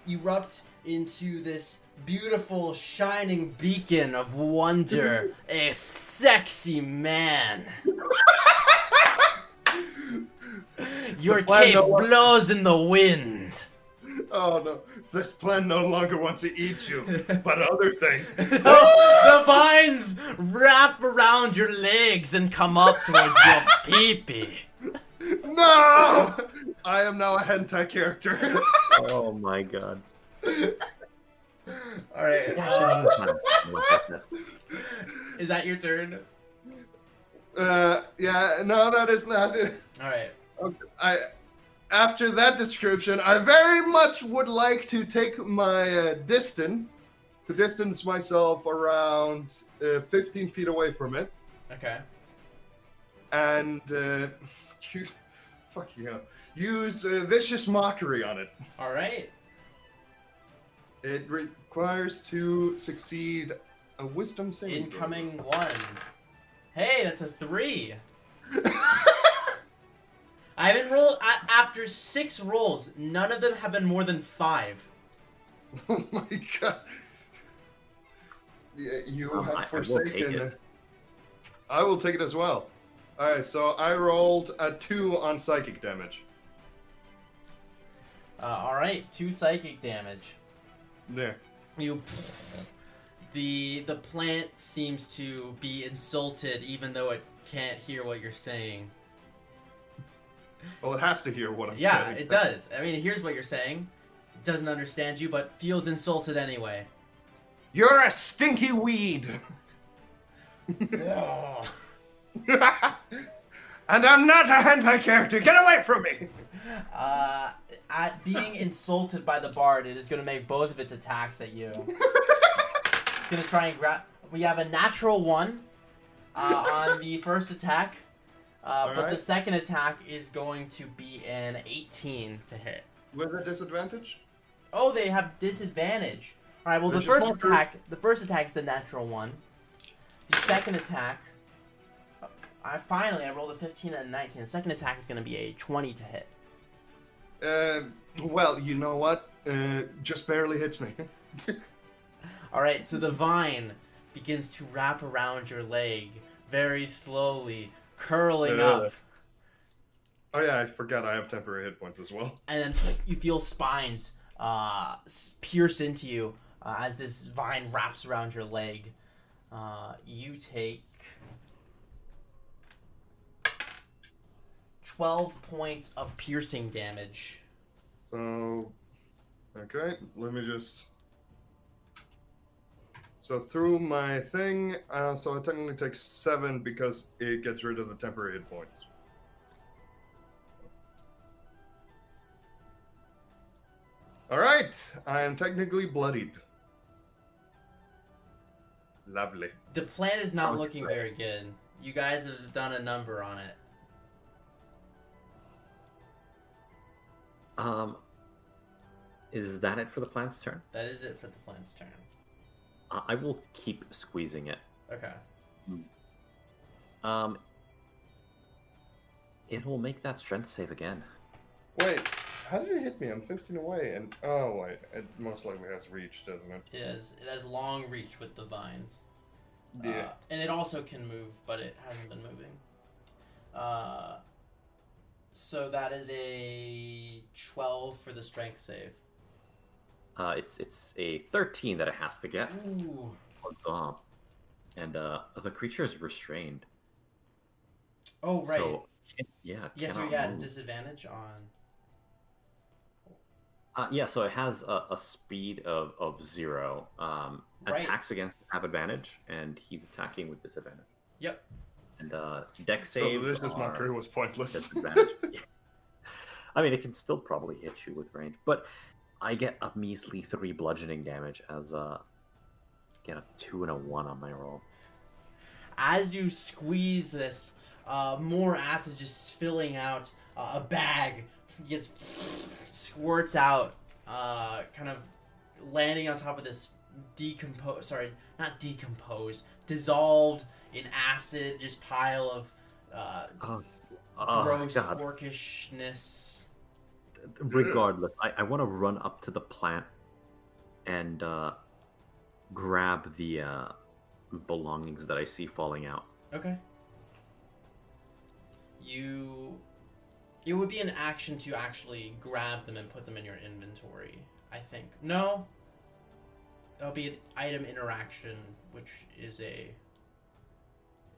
erupt into this beautiful, shining beacon of wonder. A sexy man. Your plan cape no longer- blows in the wind. Oh no, this plan no longer wants to eat you, but other things. The vines wrap around your legs and come up towards your peepee. No! I am now a hentai character. Oh my god. All right. Yeah, Is that your turn? Yeah, no, that is not it. All right. After that description, I very much would like to take my distance, to distance myself around 15 feet away from it, Okay. and use vicious mockery on it. All right. It requires to succeed a wisdom saving throw. Incoming 1. Hey, that's a 3. I haven't rolled after 6 rolls. None of them have been more than 5. Oh my god. Yeah, you have I will take forsaken. it. I will take it as well. Alright, so I rolled a 2 on psychic damage. All right, 2 psychic damage. There. You. The plant seems to be insulted, even though it can't hear what you're saying. Well, it has to hear what I'm Yeah, saying. it does. I mean, it hears what you're saying. It doesn't understand you, but feels insulted anyway. You're a stinky weed! Ugh. And I'm not a hentai character! Get away from me! At being insulted by the bard, it is going to make both of its attacks at you. It's going to try and grab. We have a natural 1 on the first attack, but the Alright. second attack is going to be an 18 to hit. With a disadvantage? Oh, they have disadvantage. All right. Well, the Vicious first mockery. attack. The first attack is a natural 1. The second attack. I rolled a 15 and a 19. The second attack is going to be a 20 to hit. Well, you know what? Just barely hits me. All right. So the vine begins to wrap around your leg very slowly, curling up, Oh yeah, I forgot I have temporary hit points as well. and then you feel spines pierce into you as this vine wraps around your leg. You take 12 points of piercing damage. So, okay, let me just. So through my thing, so I technically take 7 because it gets rid of the temporary hit points. All right, I am technically bloodied. Lovely. The plan is not Sounds looking great. very good. You guys have done a number on it. Is that it for the plan's turn? That is it for the plan's turn. I will keep squeezing it. Okay. It will make that strength save again. Wait, how did it hit me? I'm 15 away, and oh wait, it most likely has reach, doesn't it? It has long reach with the vines. Yeah. And it also can move, but it hasn't been moving. So that is a 12 for the strength save. It's a 13 that it has to get. Ooh. And the creature is restrained. Oh, right. So, yeah. Yes, so cannot yeah, move. disadvantage on. Yeah, so it has a speed of 0. Right. Attacks against have advantage, and he's attacking with disadvantage. Yep. And dex So saves this are mockery was pointless. disadvantage. I mean, it can still probably hit you with range, but I get a measly 3 bludgeoning damage as get a 2 and a 1 on my roll. As you squeeze this, more acid just spilling out. A bag just squirts out, kind of landing on top of this dissolved in acid, just pile of gross God. orcishness. Regardless, I want to run up to the plant and grab the belongings that I see falling out. Okay. It would be an action to actually grab them and put them in your inventory, I think. No? That'll be an item interaction, which is a...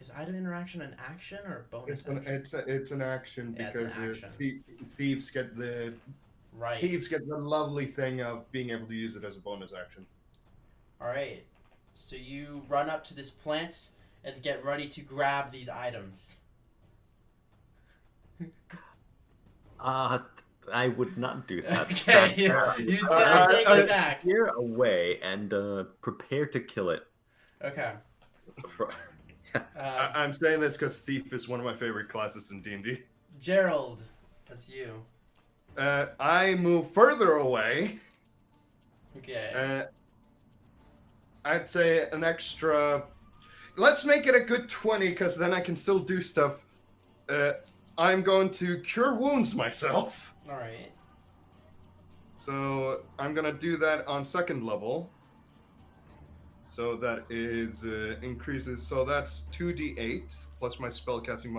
Is item interaction an action or a bonus action? It's an action Yeah, it's because an action. thieves get the Right. lovely thing of being able to use it as a bonus action. Alright. So you run up to this plant and get ready to grab these items. I would not do that. Okay, I take it back. Clear away and prepare to kill it. Okay. I'm saying this because thief is one of my favorite classes in D&D. Gerald, that's you. I move further away. Okay. I'd say an extra. Let's make it a good 20, because then I can still do stuff. I'm going to cure wounds myself. Alright. So I'm gonna do that on second level. So that is increases. So that's 2d8 plus my spellcasting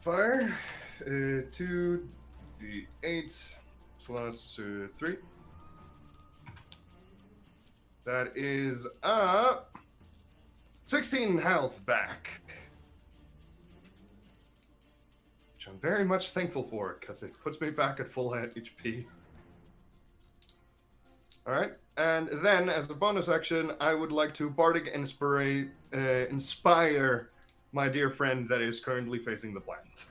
modifier. 2d8 plus 3. That is 16 health back. Which I'm very much thankful for, because it puts me back at full HP. Alright, and then as a bonus action, I would like to Bardic inspire my dear friend that is currently facing the plant.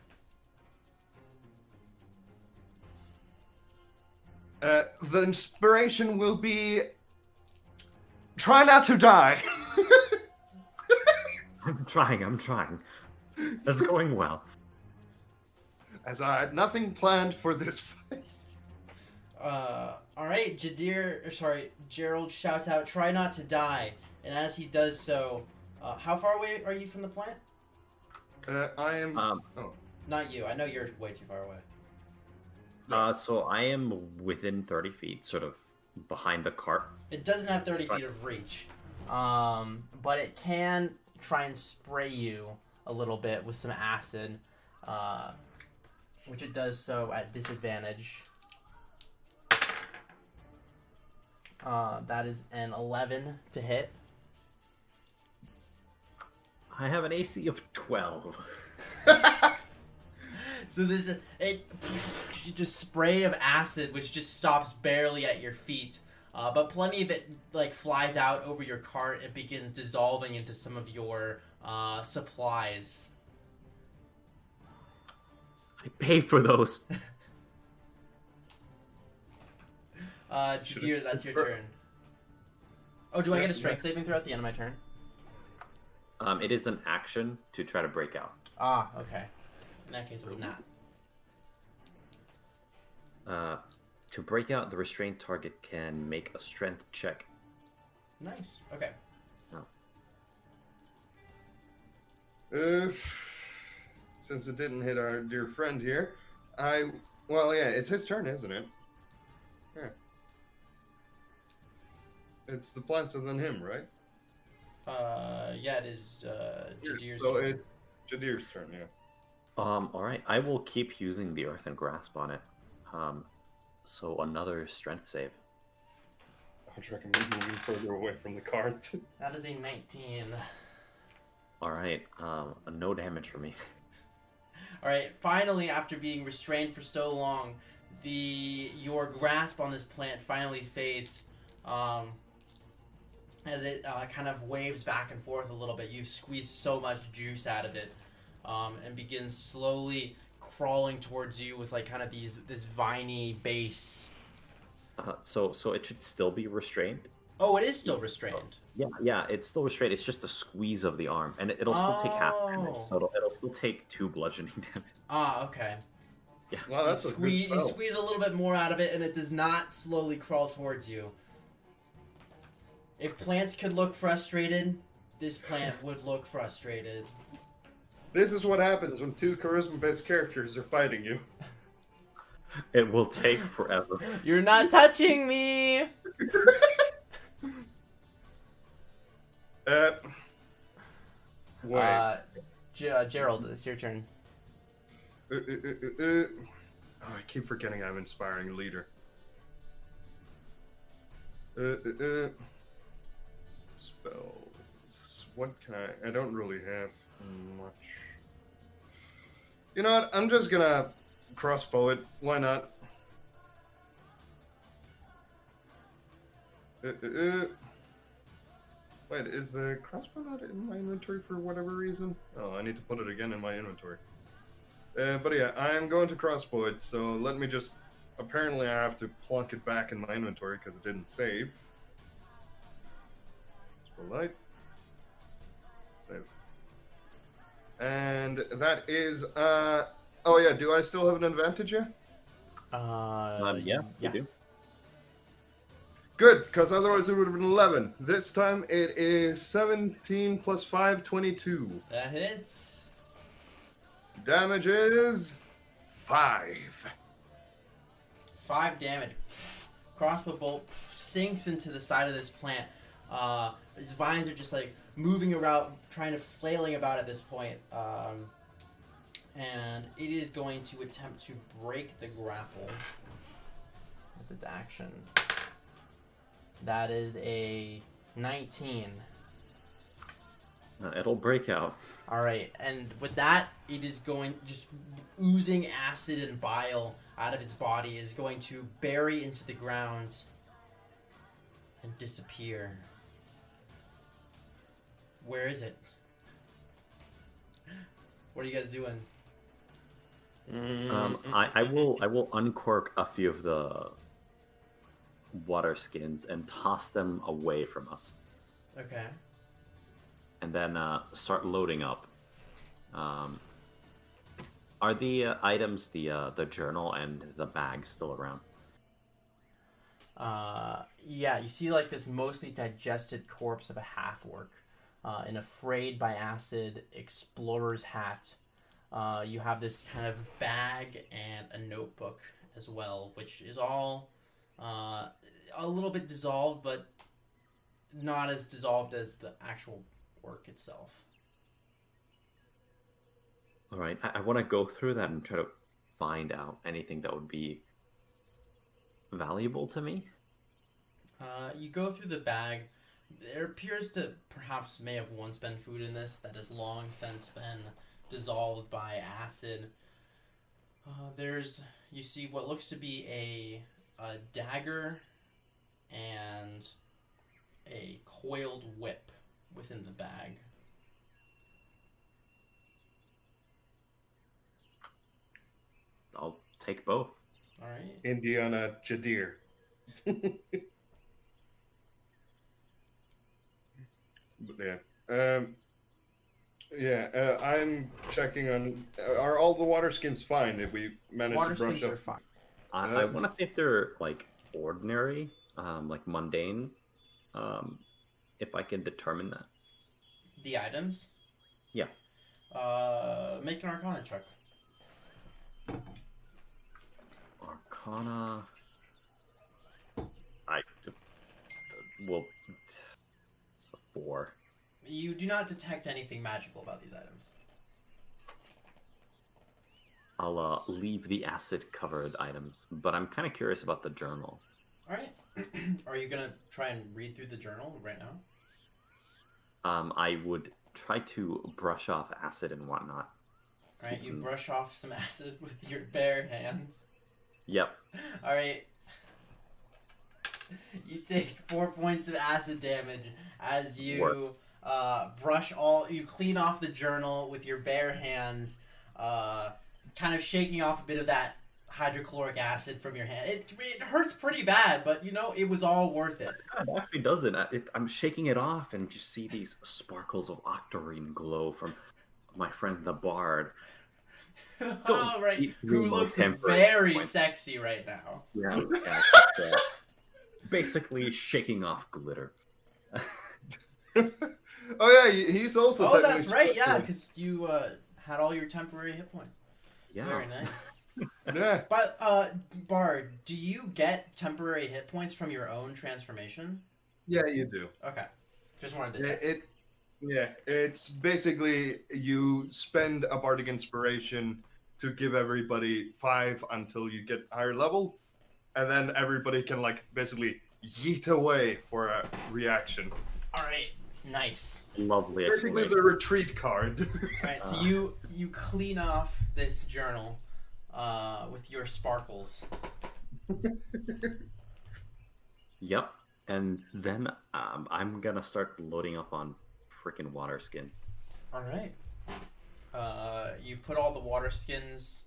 The inspiration will be... Try not to die! I'm trying. That's going well. As I had nothing planned for this fight. Alright, Gerald shouts out, "Try not to die." And as he does so, how far away are you from the plant? I am... Not you. I know you're way too far away. So I am within 30 feet, sort of behind the cart. It doesn't have 30 feet of reach. But it can try and spray you a little bit with some acid, which it does so at disadvantage. That is an 11 to hit. I have an AC of 12. So this just spray of acid, which just stops barely at your feet, but plenty of it like flies out over your cart and begins dissolving into some of your supplies. I pay for those. Jadir, that's your turn. Oh, do I get a strength saving throw at the end of my turn? It is an action to try to break out. Ah, okay. In that case, it would not. To break out, the restrained target can make a strength check. Nice. Okay. Since it didn't hit our dear friend here, well, yeah, it's his turn, isn't it? Yeah. It's the plants and then him, right? Yeah, it is Jadir's So turn. it's Jadir's turn, yeah. Alright, I will keep using the earthen grasp on it. So another strength save. I would recommend moving further away from the cart. That is a 19. Alright, no damage for me. Alright, finally, after being restrained for so long, your grasp on this plant finally fades. As it kind of waves back and forth a little bit. You've squeezed so much juice out of it, and begins slowly crawling towards you with like kind of this viney base. So it should still be restrained? Oh, it is still restrained. Yeah, it's still restrained. It's just the squeeze of the arm, and it'll still take half damage. Oh. So it'll still take 2 bludgeoning damage. Ah, okay. Yeah. Wow, that's a good You spell. squeeze a little bit more out of it, and it does not slowly crawl towards you. If plants could look frustrated, this plant would look frustrated. This is what happens when 2 charisma-based characters are fighting you. It will take forever. You're not touching me! Wait. Gerald, it's your turn. Oh, I keep forgetting I'm inspiring leader. Spells. What can I don't really have much. You know what? I'm just gonna crossbow it. Why not? Wait, is the crossbow not in my inventory for whatever reason? Oh, I need to put it again in my inventory. But yeah, I am going to crossbow it, so let me just... Apparently I have to plunk it back in my inventory because it didn't save. Light. Save. And that is, oh yeah, do I still have an advantage yet? Yeah, yeah. you do. Good, because otherwise it would have been 11. This time it is 17 plus 5, 22. That hits. Damage is 5. 5 damage. Crossbow bolt sinks into the side of this plant. Its vines are just like moving around, flailing about at this point. And it is going to attempt to break the grapple with its action. That is a 19. It'll break out. Alright, and with that, it is going, just oozing acid and bile out of its body, is going to bury into the ground and disappear. Where is it? What are you guys doing? I will uncork a few of the water skins and toss them away from us, Okay. and then start loading up. Are the items, the journal and the bag, still around? Yeah, you see like this mostly digested corpse of a half-orc in a frayed by acid explorer's hat. You have this kind of bag and a notebook as well, which is all a little bit dissolved, but not as dissolved as the actual work itself. All right, I want to go through that and try to find out anything that would be valuable to me. You go through the bag. There appears to perhaps may have once been food in this that has long since been dissolved by acid. You see what looks to be a dagger and a coiled whip within the bag. I'll take both. All right. Indiana Jadir. But yeah. I'm checking on. Are all the water skins fine? If we manage Water to brush skins up, are fine. I want to see if they're like ordinary, like mundane. If I can determine that. The items. Yeah. Make an Arcana check. Arcana. Well, it's a 4. You do not detect anything magical about these items. I'll leave the acid-covered items, but I'm kind of curious about the journal. All right. Are you gonna try and read through the journal right now? I would try to brush off acid and whatnot. All right. You brush off some acid with your bare hands. Yep. All right. You take 4 points of acid damage as you you clean off the journal with your bare hands, kind of shaking off a bit of that hydrochloric acid from your hand. It hurts pretty bad, but you know it was all worth it. It actually doesn't. I'm shaking it off and just see these sparkles of octarine glow from my friend the Bard. All right, eat who through my looks temporary very points. sexy right now. Yeah, basically shaking off glitter. Oh yeah, he's also. Oh, technically that's right. Yeah, sparkling. because you had all your temporary hit points. Yeah. Very nice. Yeah. But Bard, do you get temporary hit points from your own transformation? Yeah, you do. Okay, just wanted to check. It's basically you spend a bardic inspiration to give everybody 5 until you get higher level, and then everybody can like basically yeet away for a reaction. All right, nice. Lovely Basically, explanation. the retreat card. All right, so you clean off this journal with your sparkles. Yep. And then I'm gonna start loading up on freaking water skins. All right. You put all the water skins.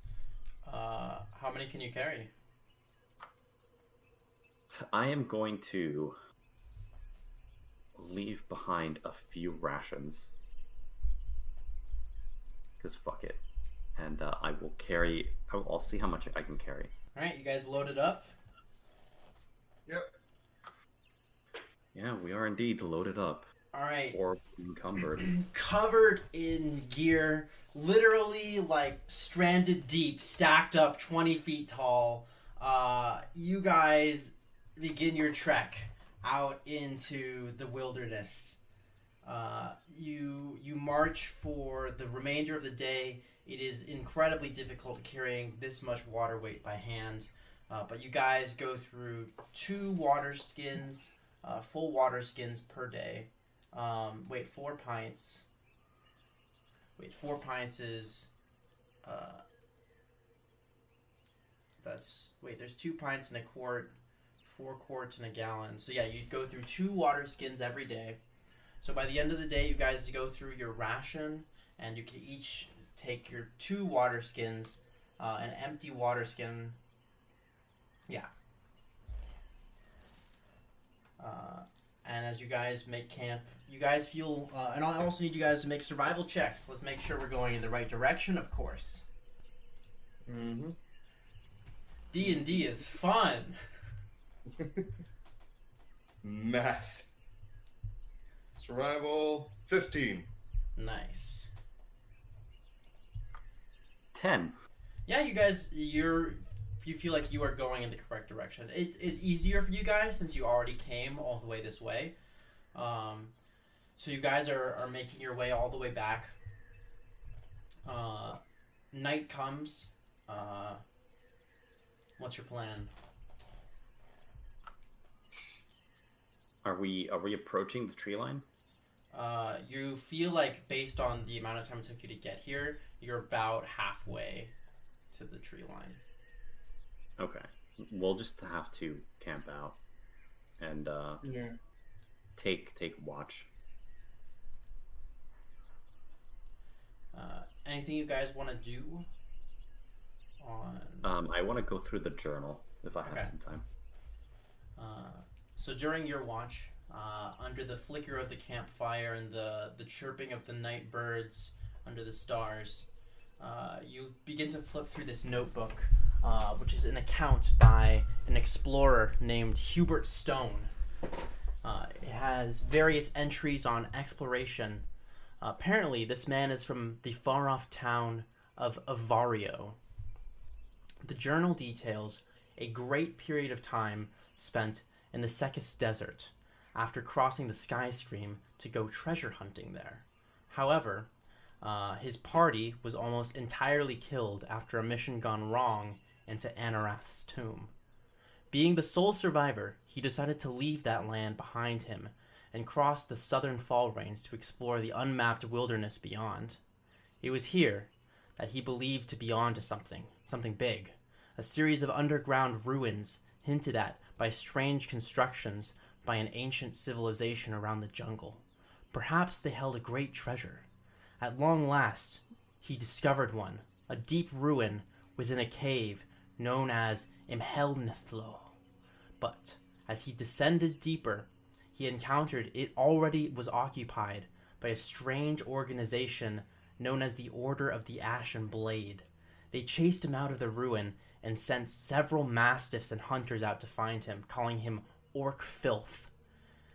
How many can you carry? I am going to leave behind a few rations. Because fuck it. And I will carry. I'll see how much I can carry. All right, you guys loaded up. Yep. Yeah, we are indeed loaded up. All right. Or encumbered. Covered in gear, literally like stranded deep, stacked up 20 feet tall. You guys begin your trek out into the wilderness. You march for the remainder of the day. It is incredibly difficult carrying this much water weight by hand, but you guys go through 2 water skins, full water skins per day. 4 pints. 4 pints is there's 2 pints in a quart, 4 quarts in a gallon. So yeah, you'd go through 2 water skins every day. So by the end of the day, you guys go through your ration, and you can each take your 2 water skins, an empty water skin. Yeah. And as you guys make camp, you guys feel, and I also need you guys to make survival checks. Let's make sure we're going in the right direction, of course. Mm-hmm. D&D is fun. Math. Survival 15. Nice. 10. Yeah, you guys, you feel like you are going in the correct direction. It's easier for you guys since you already came all the way this way. So you guys are making your way all the way back. Night comes. What's your plan? Are we approaching the tree line? You feel like based on the amount of time it took you to get here, you're about halfway to the tree line. Okay. We'll just have to camp out and Yeah. take watch. Anything you guys want to do on... I want to go through the journal if I have Okay. some time. So during your watch, under the flicker of the campfire and the chirping of the night birds under the stars, you begin to flip through this notebook, which is an account by an explorer named Hubert Stone. It has various entries on exploration. Apparently, this man is from the far-off town of Avario. The journal details a great period of time spent in the Sekis Desert after crossing the Sky Stream to go treasure hunting there. However, his party was almost entirely killed after a mission gone wrong into Anarath's tomb. Being the sole survivor, he decided to leave that land behind him and cross the southern fall range to explore the unmapped wilderness beyond. It was here that he believed to be on to something big, a series of underground ruins hinted at by strange constructions by an ancient civilization around the jungle. Perhaps they held a great treasure. At long last, he discovered one, a deep ruin within a cave known as Imhelnithlo. But as he descended deeper, he encountered it already was occupied by a strange organization known as the Order of the Ashen Blade. They chased him out of the ruin and sent several mastiffs and hunters out to find him, calling him Orc Filth.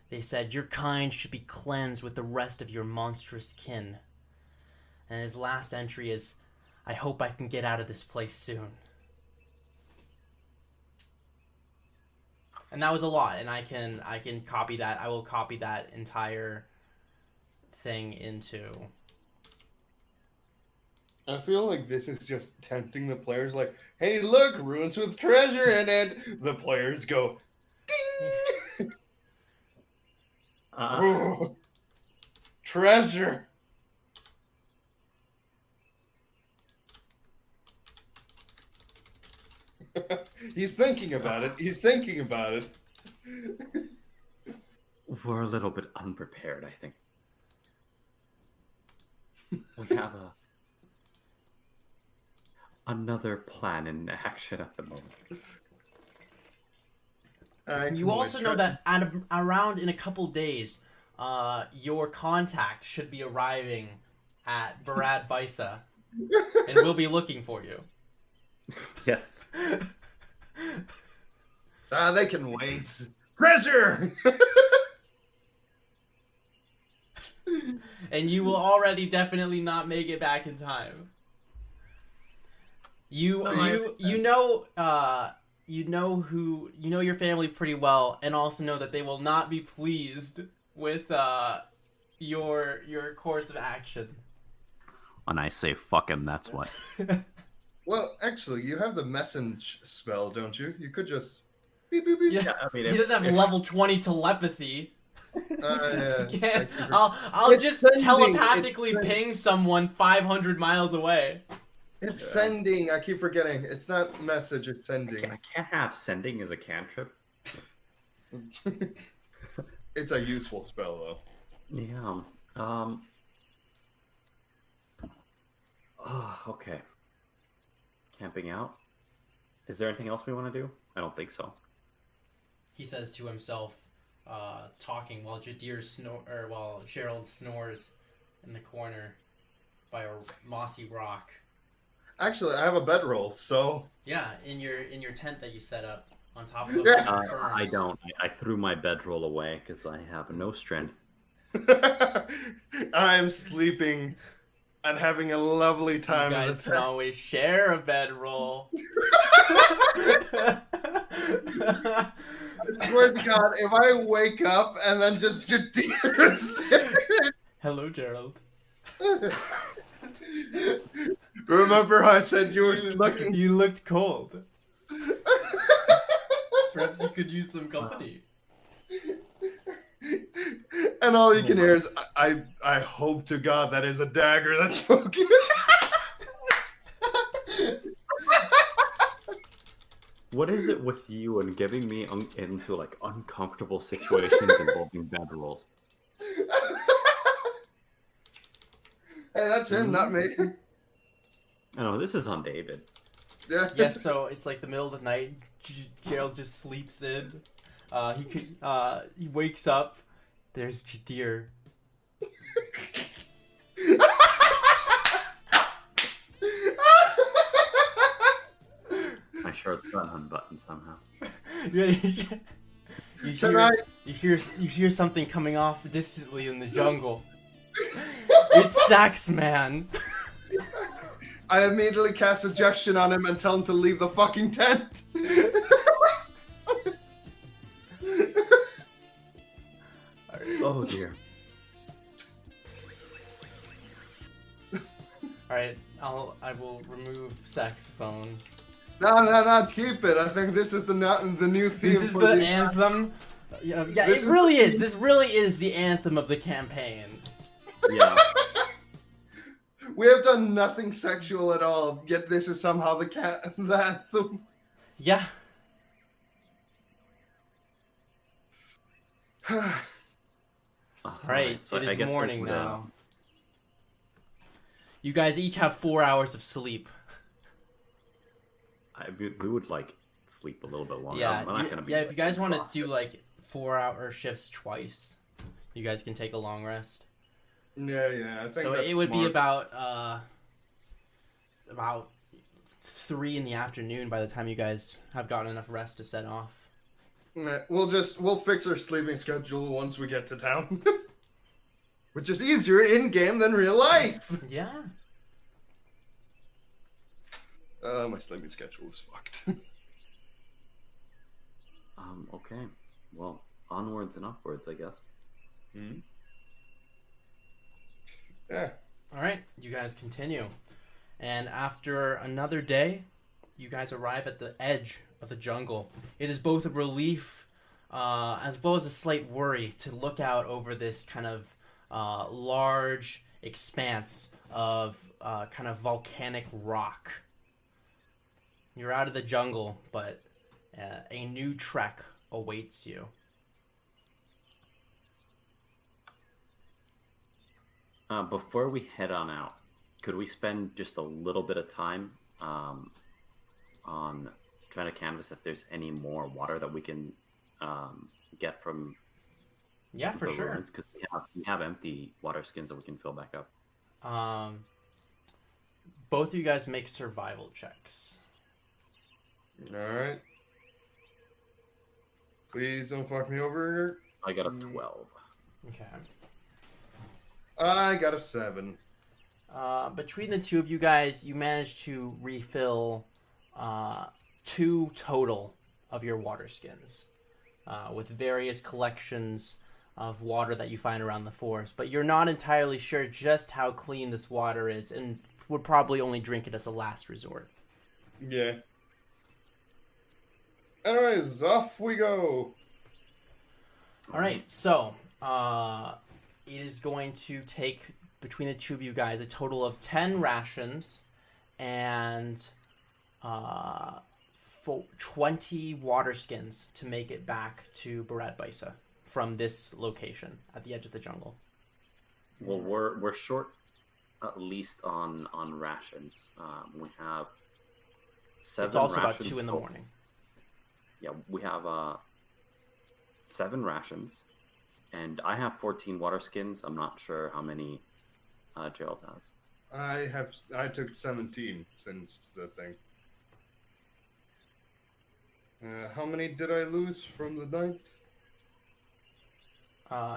They said, "Your kind should be cleansed with the rest of your monstrous kin." And his last entry is, "I hope I can get out of this place soon." And that was a lot, and I can copy that. I will copy that entire thing into... I feel like this is just tempting the players, like, hey, look, ruins with treasure in it. The players go, ding! Ooh, treasure! He's thinking about it. He's thinking about it. We're a little bit unprepared, I think. We have another plan in action at the moment. You also know that around in a couple days, your contact should be arriving at Barad Baisa, and we'll be looking for you. Yes. They can wait. Treasure! And you will already definitely not make it back in time. You know your family pretty well, and also know that they will not be pleased with your course of action. When I say fuck him, that's what. Well, actually, you have the message spell, don't you? You could just beep, beep, beep. Yeah, I mean, he doesn't have level 20 telepathy. Yeah. I'll It's just sending, telepathically it's ping someone 500 miles away. It's sending. I keep forgetting. It's not message, it's sending. I can't have sending as a cantrip. It's a useful spell, though. Yeah. Oh, okay. Camping out. Is there anything else we want to do? I don't think so. He says to himself, talking while while Gerald snores in the corner by a mossy rock. Actually, I have a bedroll, so Yeah, in your tent that you set up on top of I don't. I threw my bedroll away because I have no strength. I'm sleeping and having a lovely time. You in guys the can always share a bedroll. I swear to God, if I wake up and then just Jadir is there. Hello, Gerald. Remember how I said you were looking? You looked cold. Perhaps you could use some company. And all you can hear is, I hope to God that is a dagger that's spoken. What is it with you and getting me into like uncomfortable situations involving bedrolls? Hey, that's him, not me. I know this is on David. Yeah. Yeah, so it's like the middle of the night. Gerald just sleeps in. He wakes up. There's Jadir. My shirt's not unbuttoned somehow. You hear something coming off distantly in the jungle. It's Sax Man. I immediately cast suggestion on him and tell him to leave the fucking tent. Oh dear. Alright, I will remove saxophone. No, keep it. I think this is the new theme. This is for the anthem. Yeah, it really is. This really is the anthem of the campaign. Yeah. We have done nothing sexual at all, yet this is somehow the anthem. Yeah. Right, so it I is guess morning would, now. You guys each have 4 hours of sleep. we would like sleep a little bit longer. Yeah, I'm not gonna be. yeah. If you guys want to exhausted. do like 4-hour shifts twice, you guys can take a long rest. Yeah. I think So that's it would be smart. about 3 in the afternoon by the time you guys have gotten enough rest to set off. Nah, we'll fix our sleeping schedule once we get to town. Which is easier in game than real life. Yeah. My sleeping schedule is fucked. Okay. Well, onwards and upwards, I guess. Yeah. All right, you guys continue. And after another day, you guys arrive at the edge of the jungle. It is both a relief as well as a slight worry to look out over this kind of large expanse of kind of volcanic rock. You're out of the jungle, but a new trek awaits you. Before we head on out, could we spend just a little bit of time on trying to canvass if there's any more water that we can get from Yeah, for the sure. ruins? Because we have empty water skins that we can fill back up. Both of you guys make survival checks. Alright. Please don't fuck me over here. I got a 12. Okay. I got a 7. Between the two of you guys, you managed to refill 2 total of your water skins with various collections of water that you find around the forest. But you're not entirely sure just how clean this water is and would probably only drink it as a last resort. Yeah. Anyways, off we go. All right, so it is going to take between the two of you guys a total of 10 rations and 20 water skins to make it back to Barad Baisa from this location at the edge of the jungle. Well, we're short at least on rations. We have 7 It's also about rations 2 in the total. morning. Yeah, we have 7 rations, and I have 14 water skins. I'm not sure how many Gerald has. I took 17 since the thing. How many did I lose from the night?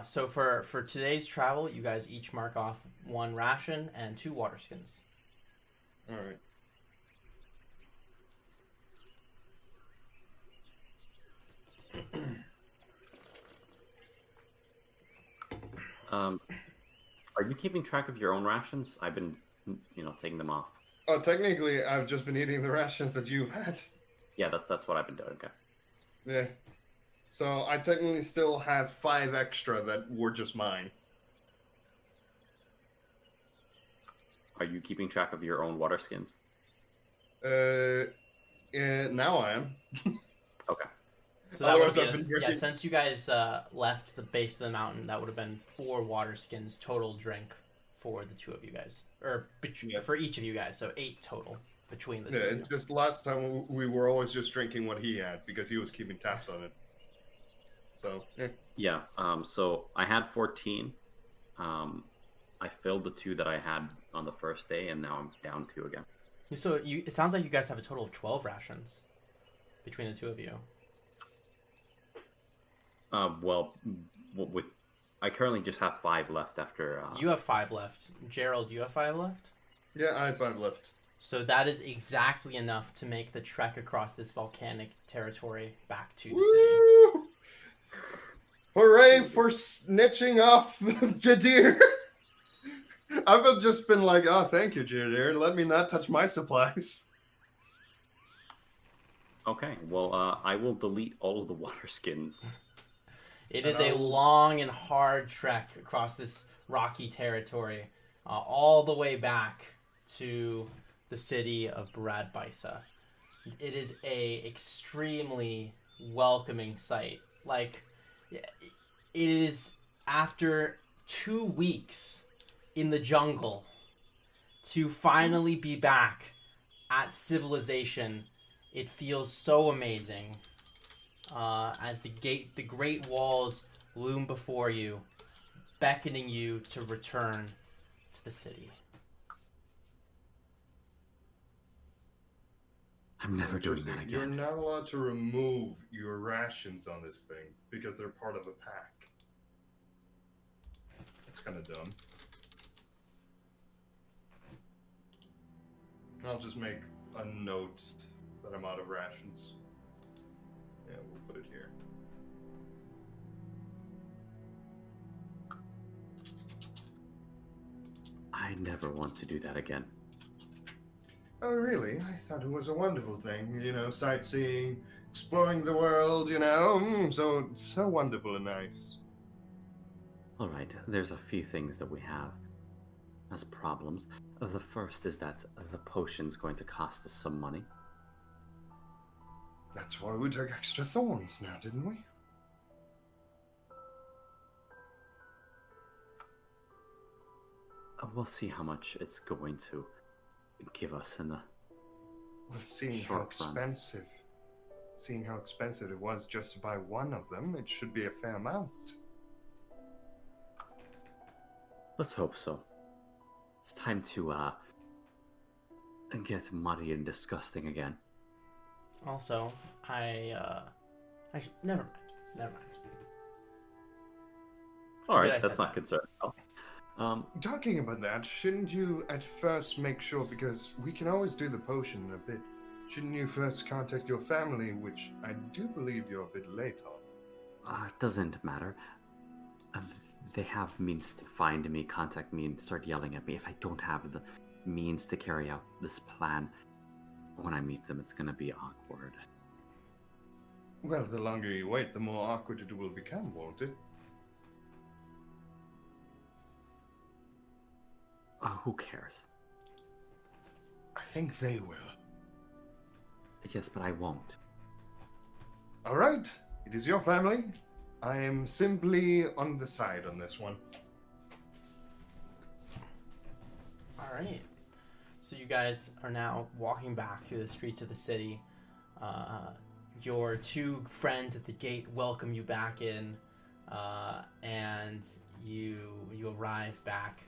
So for today's travel, you guys each mark off 1 ration and 2 water skins. Alright. Are you keeping track of your own rations? I've been, taking them off. Oh, technically, I've just been eating the rations that you've had. Yeah, that's what I've been doing. Okay. Yeah. So I technically still have 5 extra that were just mine. Are you keeping track of your own water skins? Now I am. Okay. So that would Otherwise, I've be been drinking. yeah. Since you guys left the base of the mountain, that would have been 4 water skins total drink for the 2 of you guys, or Yeah. for each of you guys. So 8 total between the Yeah, 2 of you. it's just last time we were always just drinking what he had because he was keeping tabs on it. So, Yeah. So I had 14. I filled the 2 that I had on the first day, and now I'm down 2 again. So it sounds like you guys have a total of 12 rations between the 2 of you. Well, I currently just have 5 left after. You have 5 left. Gerald, you have 5 left. yeah, I have 5 left. So that is exactly enough to make the trek across this volcanic territory back to the city. Woo! Hooray for snitching off Jadir! I've just been like, oh, thank you, Jadir. Let me not touch my supplies. Okay. Well, I will delete all of the water skins. It is a long and hard trek across this rocky territory, all the way back to the city of Barad Baisa. It is a extremely welcoming sight. Like, it is after 2 weeks in the jungle to finally be back at civilization It feels so amazing as the great walls loom before you, beckoning you to return to the city. I'm never doing that Interesting. You're again. not allowed to remove your rations on this thing because they're part of a pack. That's kind of dumb. I'll just make a note that I'm out of rations. Yeah, we'll put it here. I never want to do that again. Oh, really? I thought it was a wonderful thing. You know, sightseeing, exploring the world, you know. So wonderful and nice. Alright, there's a few things that we have as problems. The first is that the potion's going to cost us some money. That's why we took extra thorns now, didn't we? We'll see how much it's going to give us in the Well, seeing short run. seeing how expensive it was just to buy one of them, it should be a fair amount. Let's hope so. It's time to get muddy and disgusting again. Also, never mind. Never mind. Alright, I that's said not that. concerning. Talking about that, shouldn't you at first make sure, because we can always do the potion in a bit, shouldn't you first contact your family, which I do believe you're a bit late on? It doesn't matter. They have means to find me, contact me, and start yelling at me. If I don't have the means to carry out this plan, when I meet them, it's gonna be awkward. Well, the longer you wait, the more awkward it will become, won't it? Who cares? I think they will. Yes, but I won't. All right, it is your family. I am simply on the side on this one. All right. So you guys are now walking back through the streets of the city. Your two friends at the gate welcome you back in, and you arrive back,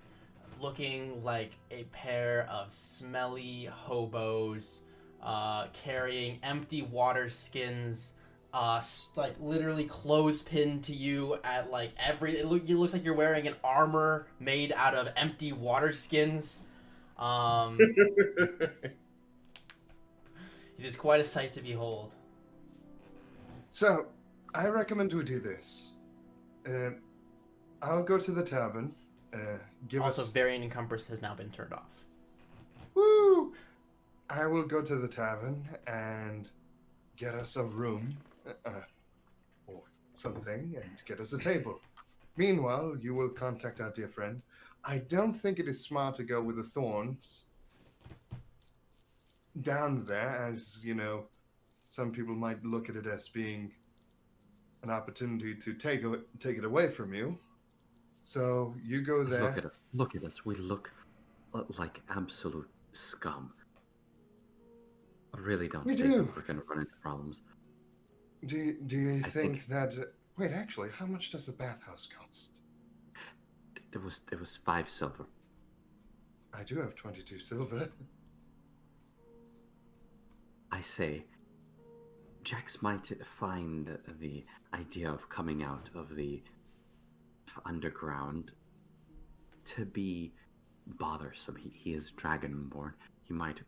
looking like a pair of smelly hobos, carrying empty water skins. Like literally clothespin to you at like it looks like you're wearing an armor made out of empty water skins. It is quite a sight to behold. So, I recommend we do this. I'll go to the tavern. Give Also, us. Varian and Compass has now been turned off. Woo! I will go to the tavern and get us a room, or something, and get us a table. Meanwhile, you will contact our dear friend. I don't think it is smart to go with the thorns down there, as you know, some people might look at it as being an opportunity to take it away from you. So you go there. Look at us. Look at us. We look like absolute scum. I really don't We think do. we're going to run into problems. Do you I think that? Wait, actually, how much does the bathhouse cost? There was 5 silver. I do have 22 silver. I say, Jax might find the idea of coming out of the underground to be bothersome. He is dragonborn. He might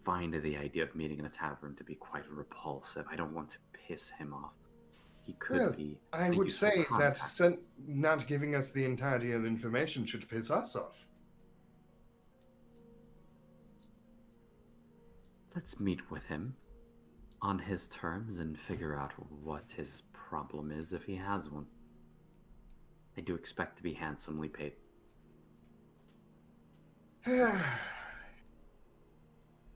find the idea of meeting in a tavern to be quite repulsive. I don't want to piss him off. He could Well, be. I a would useful say that contact. not giving us the entirety of the information should piss us off. Let's meet with him on his terms and figure out what his problem is if he has one. I do expect to be handsomely paid.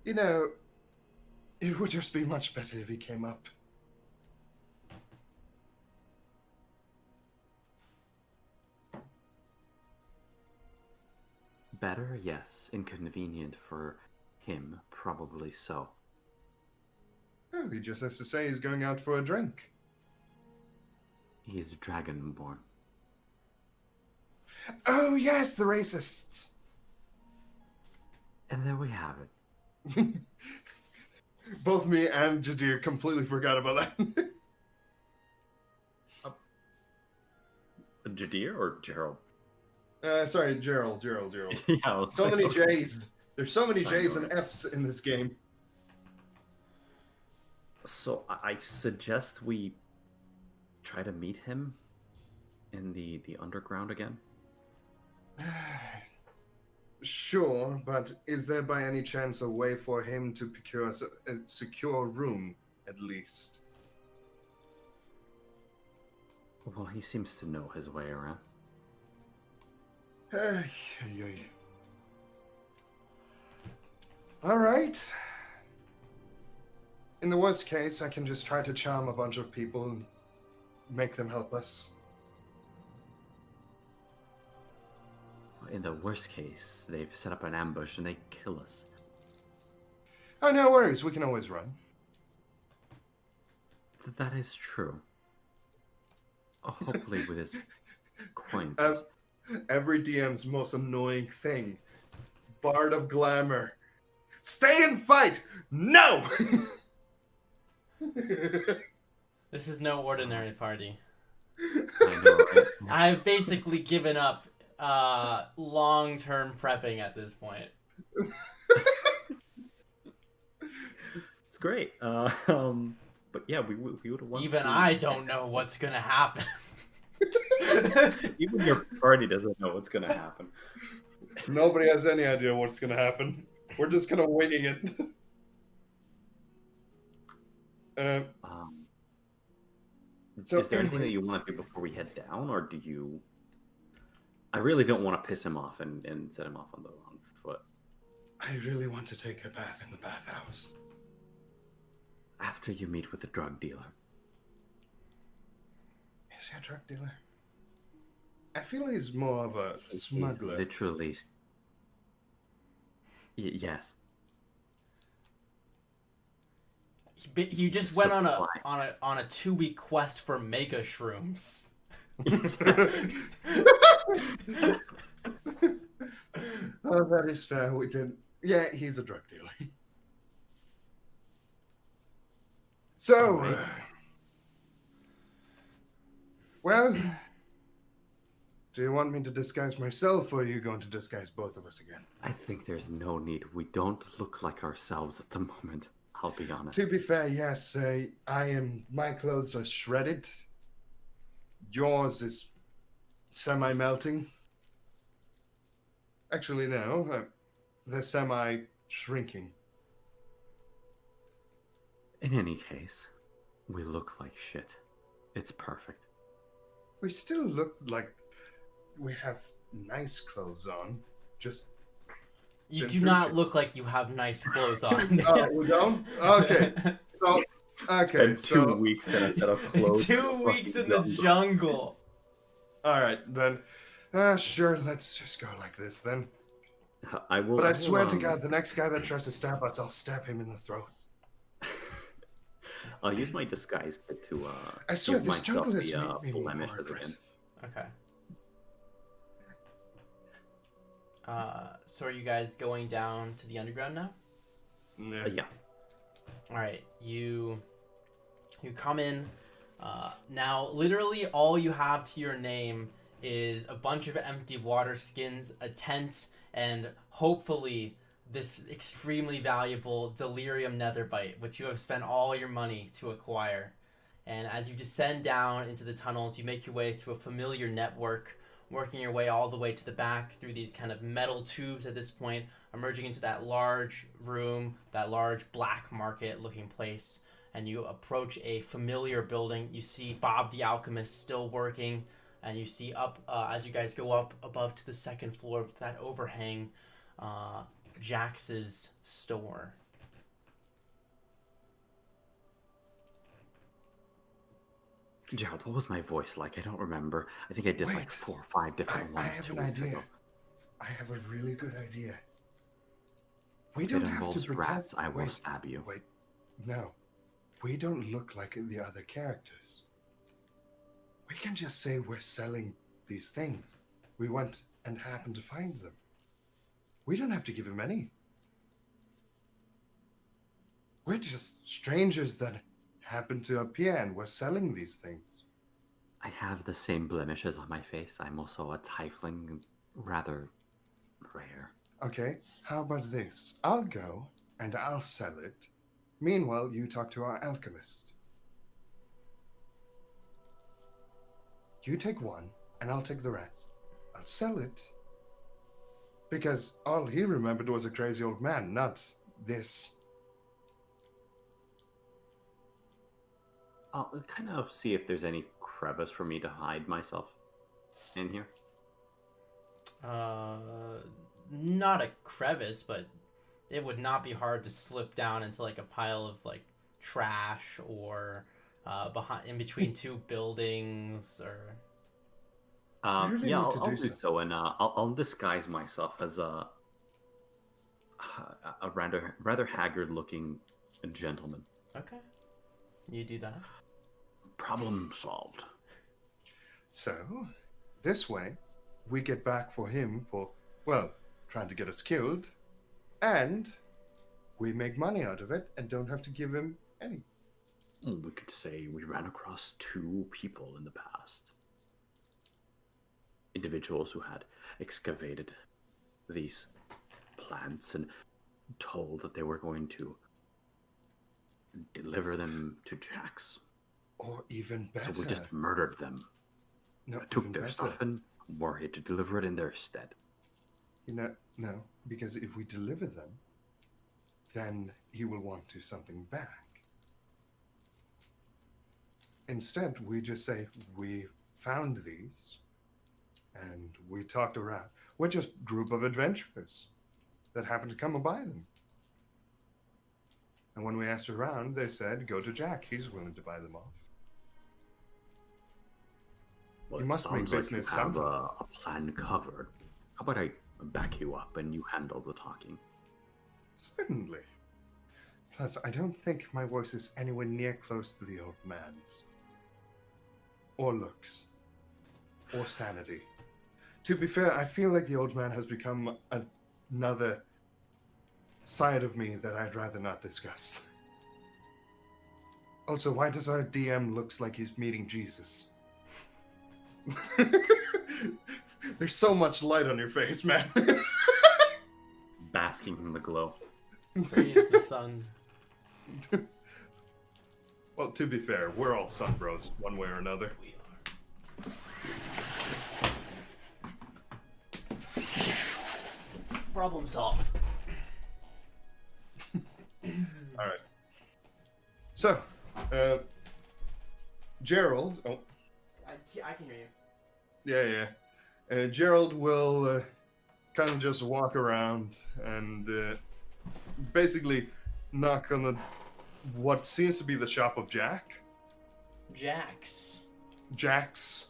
You know, it would just be much better if he came up. Better, yes. Inconvenient for him, probably so. Oh, he just has to say he's going out for a drink. He's dragonborn. Oh, yes, the racists. And there we have it. Both me and Jadir completely forgot about that. Jadir or Gerald? Sorry, Gerald. Yeah, I was So like, many okay. J's. There's so many I J's know, and right? F's in this game. So I suggest we try to meet him in the underground again. Sure, but is there by any chance a way for him to procure us a secure room, at least? Well, he seems to know his way around. All right. In the worst case, I can just try to charm a bunch of people and make them help us. In the worst case, they've set up an ambush and they kill us. Oh, no worries. We can always run. That is true. Hopefully with his coin. Every DM's most annoying thing. Bard of Glamour. Stay and fight! No! This is no ordinary party. I know, right? I've basically given up long-term prepping at this point. It's great. But yeah, we would want Even to... I don't know what's gonna happen. Even your party doesn't know what's gonna happen. Nobody has any idea what's gonna happen. We're just gonna winging it. So Is there anything anyway- that you want to do before we head down, or do you... I really don't want to piss him off and set him off on the wrong foot. I really want to take a bath in the bathhouse. After you meet with the drug dealer. Is he a drug dealer? I feel he's more of a He's smuggler. literally... yes. You just went on a Supply. on a 2-week quest for mega shrooms. Oh, that is fair. We did. Yeah, he's a drug dealer. So, Alright. Well, do you want me to disguise myself, or are you going to disguise both of us again? I think there's no need. We don't look like ourselves at the moment. I'll be honest. To be fair, yes, my clothes are shredded. Yours is semi-melting. Actually, no, they're semi-shrinking. In any case, we look like shit. It's perfect. We still look like we have nice clothes on. Just You Been do through not shit. look like you have nice clothes on. oh, we don't. Okay, so Spend 2 weeks in a set of clothes. 2 weeks in the jungle. all right then. Sure, let's just go like this then. I will. But I will, swear to God, the next guy that tries to stab us, I'll stab him in the throat. I'll use my disguise kit to I swear, give this myself jungle has the made me more blemishes again. aggressive. Okay. So are you guys going down to the underground now? Yeah. All right, you come in. Now, literally, all you have to your name is a bunch of empty water skins, a tent, and hopefully this extremely valuable delirium netherbite, which you have spent all your money to acquire. And as you descend down into the tunnels, you make your way through a familiar network, working your way all the way to the back through these kind of metal tubes at this point, emerging into that large room, that large black market looking place. And you approach a familiar building. You see Bob the Alchemist still working, and you see up, as you guys go up above to the second floor of that overhang, Jax's store. Gerald, what was my voice like? I don't remember. I think I did like Wait. 4 or 5 different I ones have 2 an weeks idea. ago. I have a really good idea. We If it don't have to involves pretend. rats, I will Wait, stab you. Wait, no. we don't look like the other characters. We can just say we're selling these things. We went and happened to find them. We don't have to give him any. We're just strangers that happen to appear and we're selling these things. I have the same blemishes on my face. I'm also a tiefling, rather rare. Okay, how about this? I'll go and I'll sell it. Meanwhile, you talk to our alchemist. You take one, and I'll take the rest. I'll sell it. Because all he remembered was a crazy old man, not this. I'll kind of see if there's any crevice for me to hide myself in here. Not a crevice, but it would not be hard to slip down into like a pile of like trash or behind in between two buildings or. really Yeah, need to I'll do do so. so, and I'll disguise myself as a rather haggard-looking gentleman. Okay, you do that. Problem solved. So, this way, we get back for him for, well, trying to get us killed, and we make money out of it and don't have to give him any. We could say we ran across two people in the past. Individuals who had excavated these plants and told that they were going to deliver them to Jax. Or even better. So we just murdered them. No, Took even their better. stuff and were here to deliver it in their stead. No, because if we deliver them, then he will want to something back. Instead, we just say, we found these, and we talked around. We're just a group of adventurers that happened to come and buy them. And when we asked around, they said, go to Jack. He's willing to buy them off. Well, You it must make sounds like you business have somehow. a plan covered. How about I back you up and you handle the talking? Certainly. Plus, I don't think my voice is anywhere near close to the old man's. Or looks. Or sanity. To be fair, I feel like the old man has become another side of me that I'd rather not discuss. Also, why does our DM looks like he's meeting Jesus? There's so much light on your face, man. Basking in the glow. Praise the sun. Well, to be fair, we're all sun bros, one way or another. We are. Problem solved. All right. So, Gerald. Oh, I can hear you. yeah. Gerald will kind of just walk around and basically knock on the what seems to be the shop of Jack. Jax. Jack's.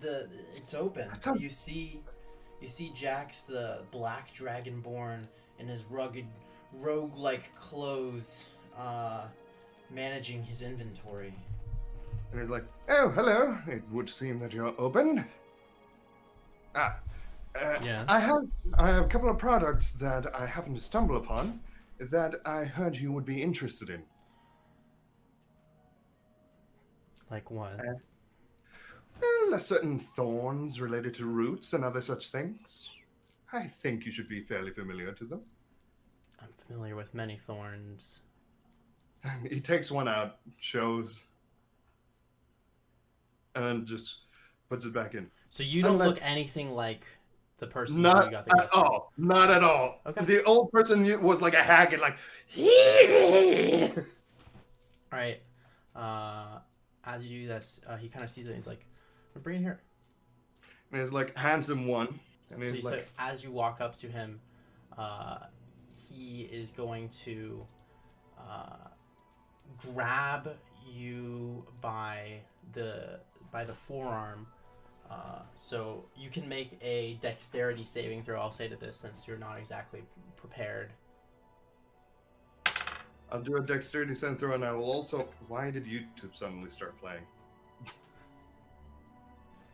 It's open. That's a- You see Jax the Black Dragonborn in his rugged rogue-like clothes, managing his inventory. And he's like, "Oh, hello. It would seem that you're open. Yes. I have a couple of products that I happened to stumble upon that I heard you would be interested in. Like what? Well, certain thorns related to roots and other such things. I think you should be fairly familiar to them." I'm familiar with many thorns. He takes one out, shows, and just puts it back in. So you don't Unless- look anything like the person who Not you got the at question. all. Not at all. Okay. The old person was like a hag and like. All right. As you do that, he kind of sees it. And he's like, "Bring it here." And he's like hands him one, and So, he's so like, as you walk up to him, he is going to grab you by the forearm. So you can make a dexterity saving throw. I'll say to this since you're not exactly prepared. I'll do a dexterity saving throw, and I will also. Why did YouTube suddenly start playing?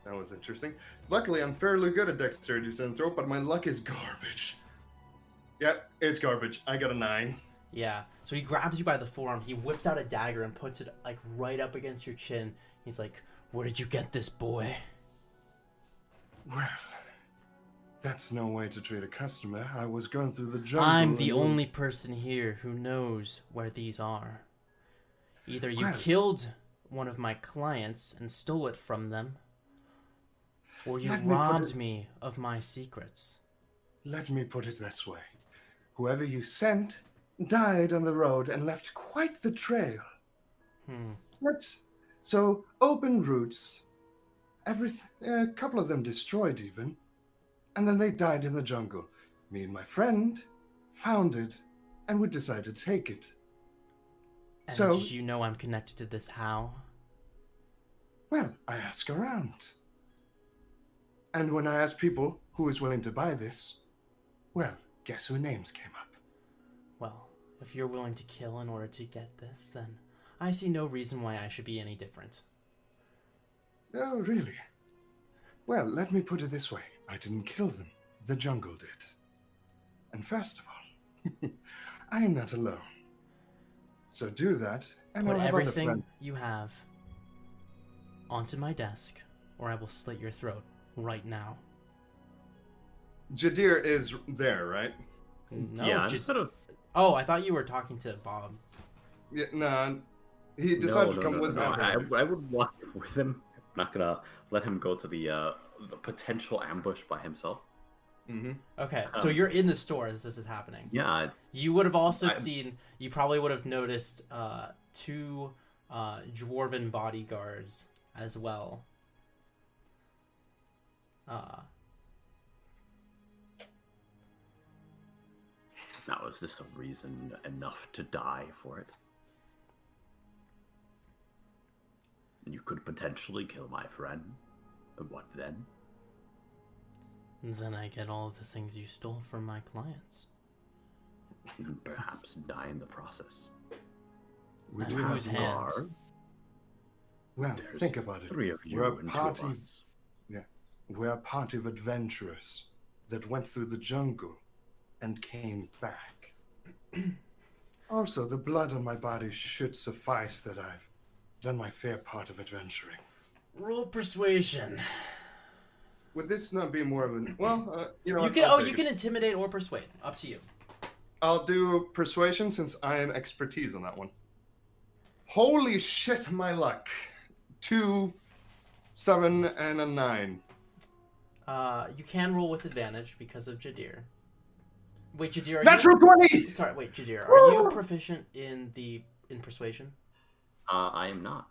That was interesting. Luckily, I'm fairly good at dexterity saving throw, but my luck is garbage. Yep, it's garbage. I got a 9. Yeah. So he grabs you by the forearm. He whips out a dagger and puts it like right up against your chin. He's like, "Where did you get this, boy?" Well, that's no way to treat a customer. I was going through the jungle. I'm the and- only person here who knows where these are. Either you Well- killed one of my clients and stole it from them, or you Let me put robbed it- me of my secrets. Let me put it this way. Whoever you sent died on the road and left quite the trail. So, open routes. A couple of them destroyed even. And then they died in the jungle. Me and my friend found it, and we decided to take it. And So, you know I'm connected to this how? well, I ask around. And when I ask people who is willing to buy this, well, guess who names came up? Well, if you're willing to kill in order to get this, then I see no reason why I should be any different. Oh, really? Well, let me put it this way. I didn't kill them. The jungle did. And first of all, I am not alone. So do that, and Put I'll have other everything friends. you have onto my desk, or I will slit your throat right now. Jadir is there, right? No, yeah, I'm just... sort of. Oh, I thought you were talking to Bob. Yeah, no, he decided to come with me. I would walk with him. I'm not gonna let him go to the potential ambush by himself. Mm-hmm. Okay, so you're in the store as this is happening. Yeah, You would have also seen, you probably would have noticed 2 dwarven bodyguards as well. now is this a reason enough to die for it? You could potentially kill my friend. And what then? Then I get all of the things you stole from my clients. And perhaps die in the process. We And do whose have hand? guards. Well, There's think about it. 3 of you We're a and 2 party. of us. We're a party of adventurers that went through the jungle and came back. Also, the blood on my body should suffice that I've done my fair part of adventuring. Roll persuasion. Would this not be more of an... Well, you know You what, can. I'll Oh, take you it. can intimidate or persuade. Up to you. I'll do persuasion since I am expertise on that one. Holy shit, my luck. 2, 7, and a 9. You can roll with advantage because of Jadir. Wait, Jadir, are Natural 20! you... Sorry, wait, Jadir, are you proficient in persuasion? I am not.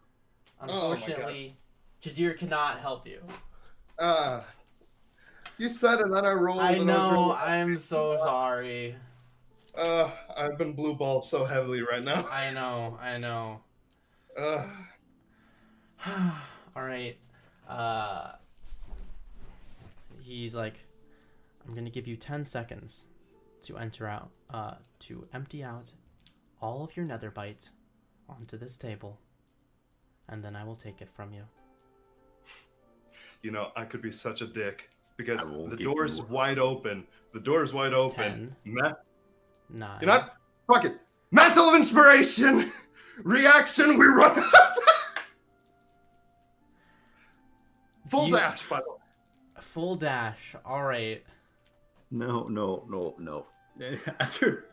Unfortunately, Jadir cannot help you. You said it, and then I rolled. I and know, was I'm so sorry. really, I've been blue balled so heavily right now. I know. Alright. He's like, I'm gonna give you 10 seconds to empty out all of your netherite onto this table, and then I will take it from you. You know, I could be such a dick because I will the give door's you- wide open. The door's wide open. 10. 9. You know what? Fuck it. Mantle of inspiration! Reaction, we run out! Full Do you- dash, by the way. Full dash. Alright. No. As you're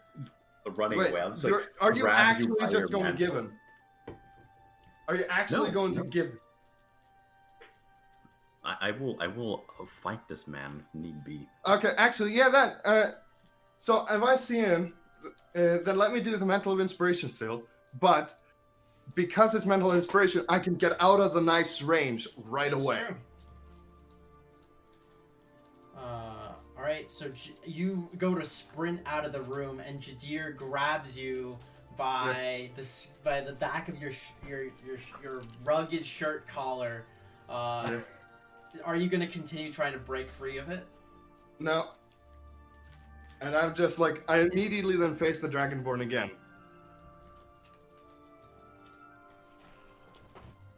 running Wait, away, I'm just like, are you grab actually by just your going to give mantle. him? Are you actually No, going to no. give him? I will fight this man if need be. Okay, actually, yeah, that. So if I see him, then let me do the mental of inspiration still. But because it's mental inspiration, I can get out of the knife's range right That's away. true. Alright, so you go to sprint out of the room, and Jadir grabs you by the back of your rugged shirt collar. Are you gonna continue trying to break free of it? No. And I'm just like, I immediately then face the Dragonborn again.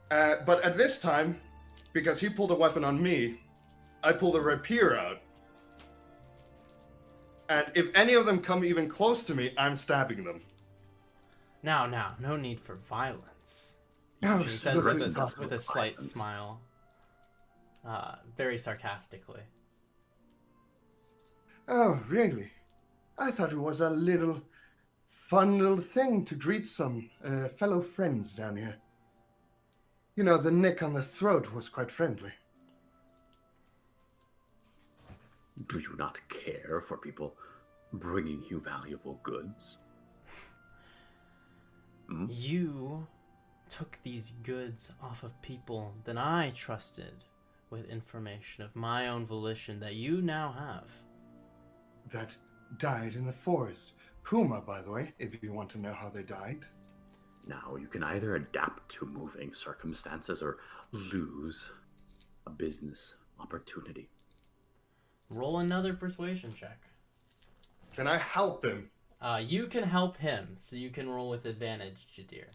But at this time, because he pulled a weapon on me, I pulled a rapier out. And if any of them come even close to me, I'm stabbing them. Now, no need for violence. No, He says look, with it's a slight smile, very sarcastically. Oh, really? I thought it was a little fun little thing to greet some fellow friends down here. You know, the nick on the throat was quite friendly. Do you not care for people bringing you valuable goods? Hmm? You took these goods off of people that I trusted with information of my own volition that you now have. That died in the forest. Puma, by the way, if you want to know how they died. Now, you can either adapt to moving circumstances or lose a business opportunity. Roll another persuasion check. Can I help him? You can help him, so you can roll with advantage, Jadir.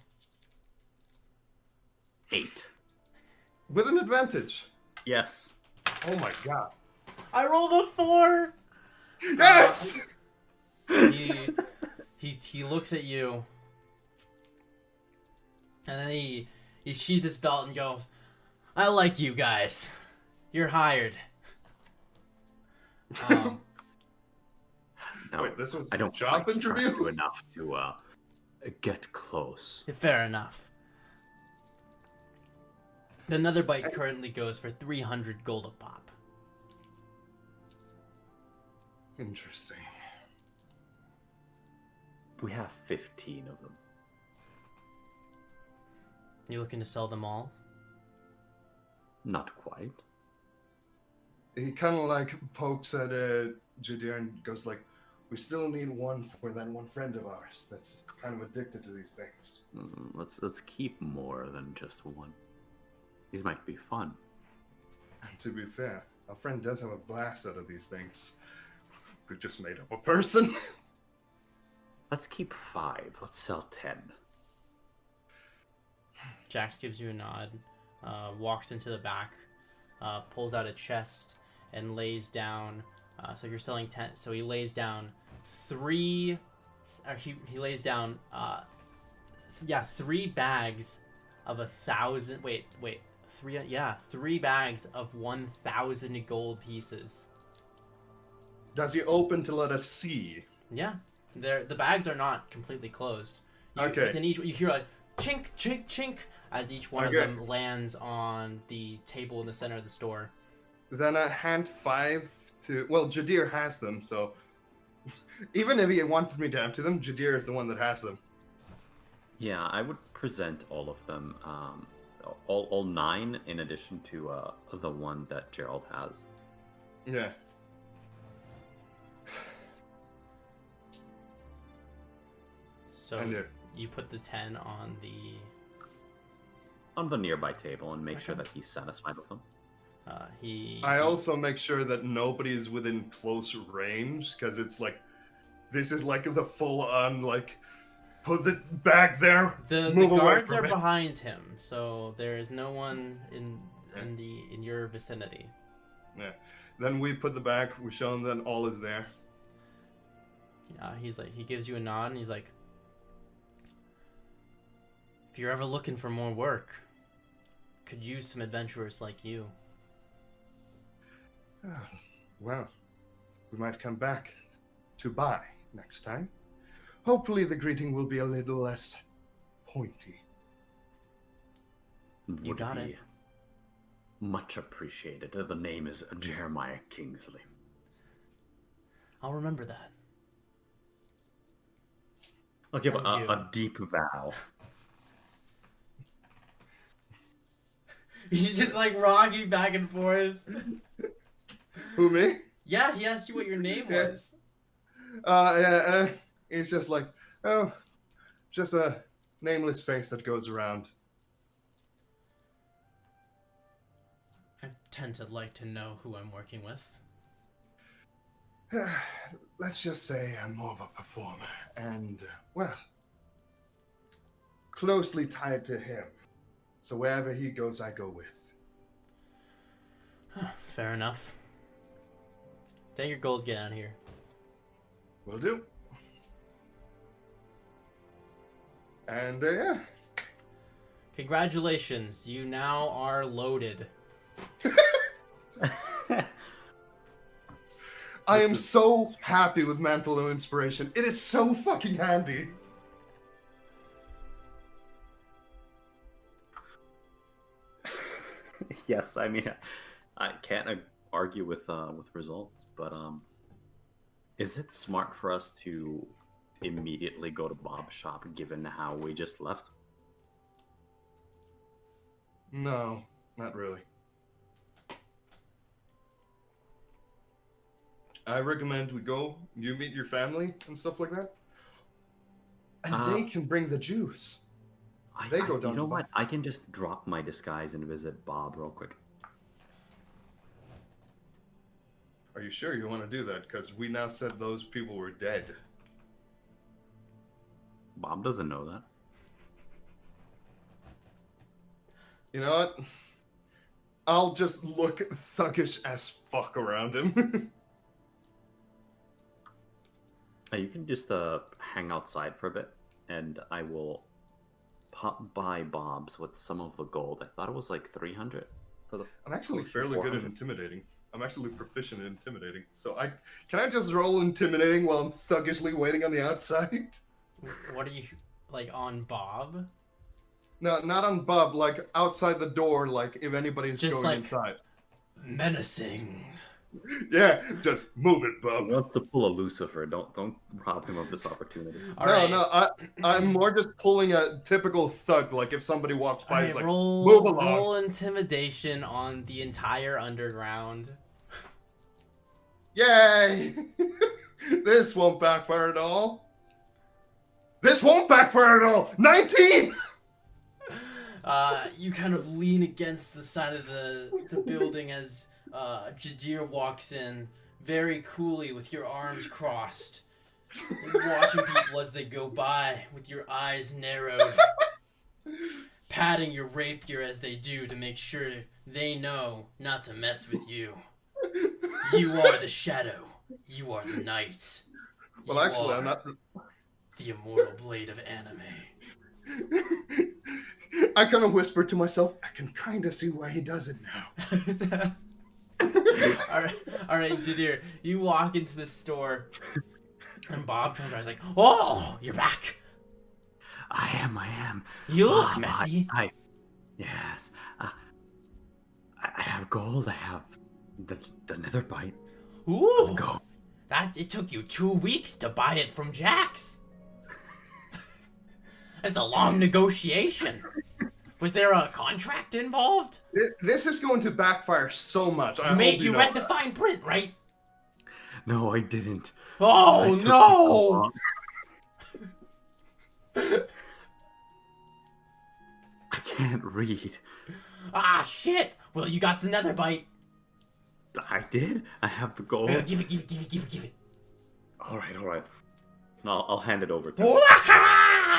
8. With an advantage. Yes. Oh my god. I rolled a 4! Yes! He looks at you, and then he sheathes his belt and goes, "I like you guys. You're hired." Now, Wait, this was I a don't job quite trust interview? you enough to get close. Fair enough. Another bite currently goes for 300 gold a pop. Interesting. We have 15 of them. You looking to sell them all? Not quite. He kind of like pokes at Jadir and goes like, "We still need one for that one friend of ours that's kind of addicted to these things." Let's keep more than just one. These might be fun. And to be fair, our friend does have a blast out of these things. We've just made up a person. Let's keep 5. Let's sell 10. Jax gives you a nod, walks into the back, pulls out a chest, and lays down. So you're selling 10. So he lays down 3. He lays down 3 bags of 1,000. Wait. 3 bags of 1,000 gold pieces. Does he open to let us see? Yeah, the bags are not completely closed. Okay. Within each, you hear a chink, chink, chink as each one of them lands on the table in the center of the store. Then I hand 5 to... Well, Jadir has them, so... Even if he wanted me to empty them, Jadir is the one that has them. Yeah, I would present all of them. All 9 in addition to the one that Gerald has. Yeah. So you put the 10 on the nearby table and make sure that he's satisfied with them. I also make sure that nobody is within close range, because it's like, this is like the full-on, like, put the bag there. The guards are behind him, so there is no one in your vicinity. Yeah. Then we put the bag. We show him that all is there. He's like, he gives you a nod, and he's like, "If you're ever looking for more work, could use some adventurers like you." Well, we might come back to buy next time. Hopefully the greeting will be a little less pointy. You got it. Much appreciated. The name is Jeremiah Kingsley. I'll remember that. I'll give a deep bow. He's just like rocking back and forth. Who, me? Yeah, he asked you what your name was. It's just like, oh, just a nameless face that goes around. I tend to like to know who I'm working with. Let's just say I'm more of a performer, and, well, closely tied to him. So wherever he goes, I go with. Fair enough. Take your gold, get out of here. Will do. And yeah. Congratulations, you now are loaded. I am so happy with Mantle of Inspiration. It is so fucking handy. Yes, I mean, I can't argue with results, but is it smart for us to immediately go to Bob's shop given how we just left? No, not really. I recommend we go, you meet your family and stuff like that. And they can bring the juice. They go down You know to what? Bob. I can just drop my disguise and visit Bob real quick. Are you sure you want to do that? Because we now said those people were dead. Bob doesn't know that. You know what? I'll just look thuggish as fuck around him. You can just hang outside for a bit, and I will pop by Bob's with some of the gold. I thought it was like 300 for the. I'm actually for fairly good at 400. intimidating. I'm actually proficient in intimidating. So can I just roll intimidating while I'm thuggishly waiting on the outside? What are you, like, on Bob? No, not on Bob, like outside the door, like if anybody's Just going like- inside. Menacing. Yeah, just move it, Bob. He wants to pull a Lucifer. Don't rob him of this opportunity. I'm more just pulling a typical thug, like if somebody walks by, he's like, roll, move along. roll intimidation on the entire underground. Yay! This won't backfire at all. This won't backfire at all! 19! You kind of lean against the side of the building as Jadir walks in very coolly with your arms crossed, watching people as they go by with your eyes narrowed, patting your rapier as they do to make sure they know not to mess with you. You are the shadow. You are the night. Well, You actually, are I'm not. the immortal blade of anime. I kind of whisper to myself, I can kind of see why he does it now. all right, Jadir. You walk into the store, and Bob turns around. He's like, "Oh, you're back. I am. You look Bob, messy." Yes. I have gold. I have the nether bite. Ooh, Let's go. That it took you 2 weeks to buy it from Jax. That's a long negotiation. Was there a contract involved? This is going to backfire so much. You read the fine print, right? No, I didn't. Oh It took me so no! long. I can't read. Ah shit! Well, you got the nether bite. I did. I have the gold. Give it. All right. I'll hand it over to him.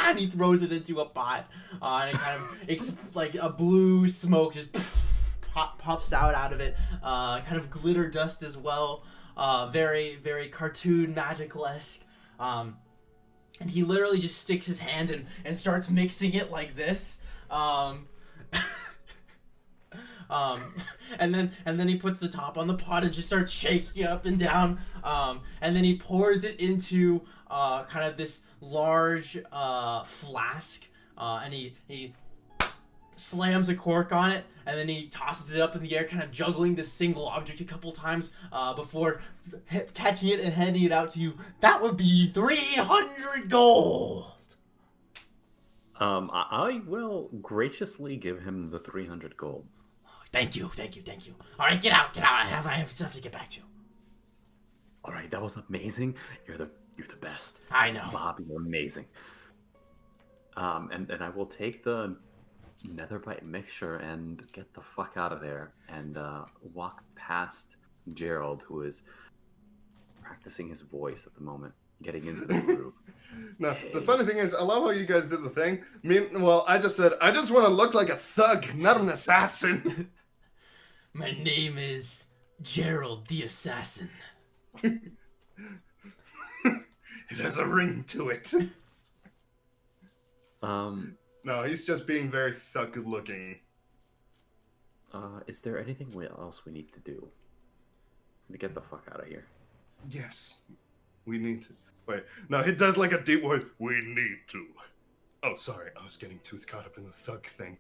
And he throws it into a pot, and it kind of like a blue smoke just puffs out of it. Kind of glitter dust as well. Very, very cartoon magical-esque. And he literally just sticks his hand and starts mixing it like this. And then he puts the top on the pot and just starts shaking it up and down. And then he pours it into kind of this large flask, and he slams a cork on it, and then he tosses it up in the air, kind of juggling this single object a couple times before catching it and handing it out to you. That would be 300 gold. I will graciously give him the 300 gold. Thank you. All right, get out. I have stuff to get back to. All right, that was amazing. You're the best. I know. Bob, you're amazing. And I will take the Netherbite mixture and get the fuck out of there and walk past Gerald, who is practicing his voice at the moment. getting into the groove. No, Hey. the funny thing is, I love how you guys did the thing. Well, I just said, I just want to look like a thug, not an assassin. My name is Gerald the Assassin. It has a ring to it. No, he's just being very thug looking. Is there anything else we need to do to get the fuck out of here? Yes, we need to. Wait, no, he does like a deep voice. We need to. Oh, sorry, I was getting too caught up in the thug thing.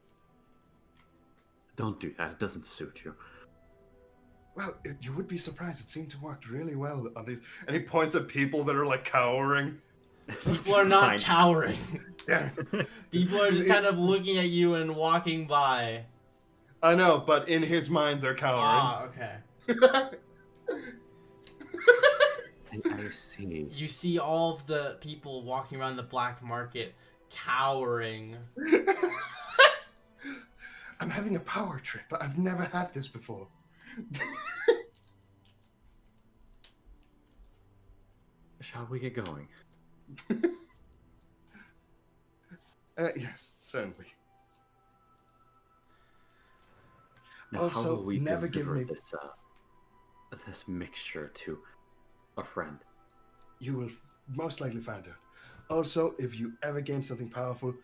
Don't do that. It doesn't suit you. Well, you would be surprised. It seemed to work really well on these. And he points at people that are like cowering. People are not cowering. Yeah, People are just kind of looking at you and walking by. I know, but in his mind, they're cowering. Ah, okay. I see. You see all of the people walking around the black market cowering. I'm having a power trip. I've never had this before. Shall we get going? Yes, certainly. Now, how Also, will we never give deliver me- this mixture to a friend? You will most likely find out. Also, if you ever gain something powerful,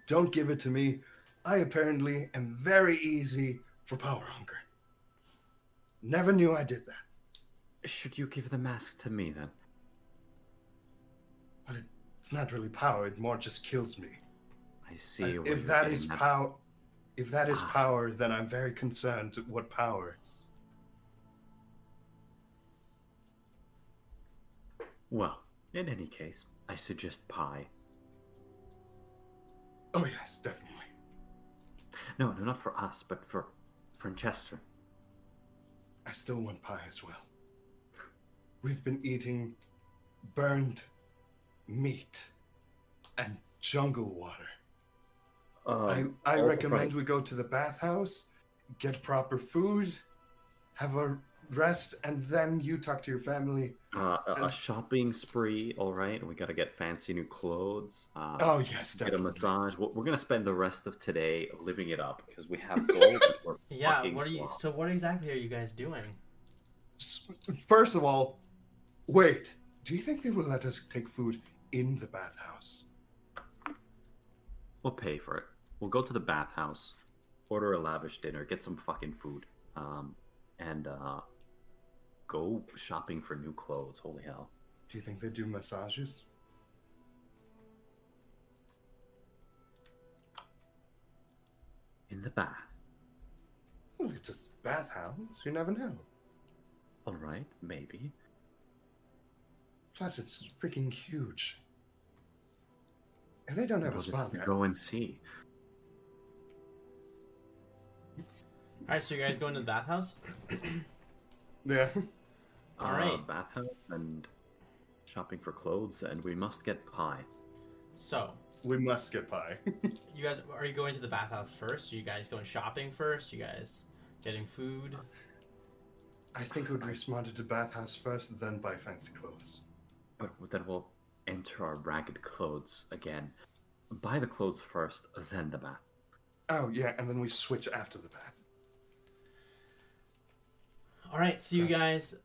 don't give it to me. I apparently am very easy for power hunger. Never knew I did that. Should you give the mask to me then? But it's not really power, it more just kills me. I see. where If you're that getting is at. power, if that is Ah. power, then I'm very concerned what power it's. Well, in any case, I suggest pie. Oh yes, definitely. No, not for us, but for Francesca. I still want pie as well. We've been eating burned meat and jungle water. I recommend we go to the bathhouse, get proper food, have a rest, and then you talk to your family. A shopping spree, all right. We gotta get fancy new clothes. Oh yes, Get a definitely. massage. We're gonna spend the rest of today living it up because we have gold. And we're Yeah, fucking what are you? slobs. So what exactly are you guys doing? First of all, wait. Do you think they will let us take food in the bathhouse? We'll pay for it. We'll go to the bathhouse, order a lavish dinner, get some fucking food, and go shopping for new clothes. Holy hell! Do you think they do massages? In the bath. Well, it's a bathhouse. You never know. All right, maybe. Plus, it's freaking huge. If they don't have a We'll just spa have to there, go and see. All right, so you guys going to the bathhouse? yeah. All right. Bathhouse and shopping for clothes, and we must get pie. So We must get pie. you guys, are you going to the bathhouse first? Are you guys going shopping first? You guys getting food? I think we'd respond to the bathhouse first, then buy fancy clothes. But then we'll enter our ragged clothes again. Buy the clothes first, then the bath. Oh, yeah, and then we switch after the bath. All right, so you guys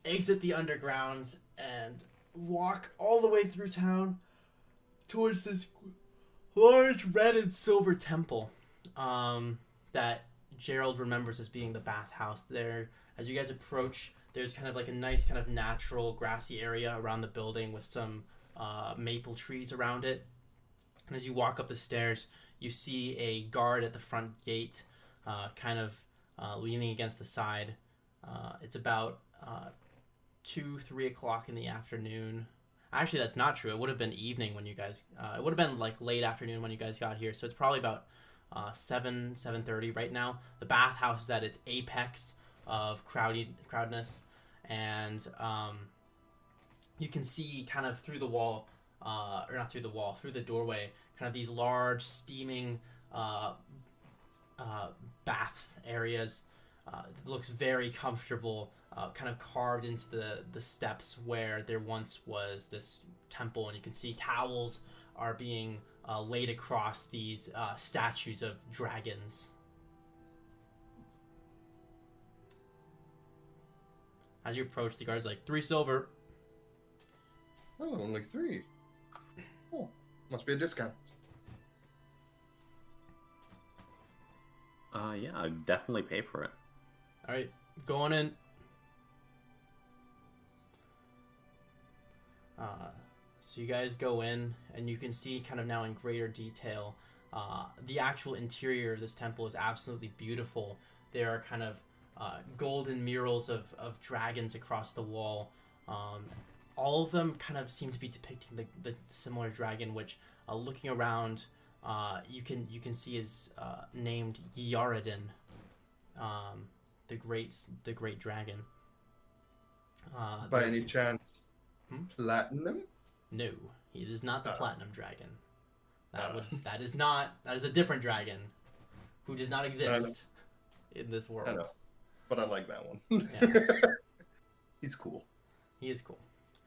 exit the underground and walk all the way through town towards this large red and silver temple that Gerald remembers as being the bathhouse. There, as you guys approach, there's kind of like a nice kind of natural grassy area around the building with some maple trees around it. And as you walk up the stairs, you see a guard at the front gate, kind of leaning against the side. It's about 2-3 o'clock in the afternoon. Actually, that's not true. It would have been evening when you guys. It would have been like late afternoon when you guys got here. So it's probably about 7:30 right now. The bathhouse is at its apex of crowdness, and you can see kind of through the wall, or not through the wall, through the doorway, kind of these large steaming bath areas. It looks very comfortable, kind of carved into the steps where there once was this temple, and you can see towels are being laid across these statues of dragons. As you approach, the guard's like, 3 silver. Oh, only 3. Oh, must be a discount. Yeah, I'd definitely pay for it. All right, go on in. So you guys go in, and you can see kind of now in greater detail the actual interior of this temple is absolutely beautiful. There are kind of golden murals of dragons across the wall. All of them kind of seem to be depicting the similar dragon, which looking around you can see is named Yaradin, the great dragon. By any chance, platinum? No, he is not the platinum dragon. That is a different dragon who does not exist in this world. I know, but I like that one. Yeah. He's cool. He is cool.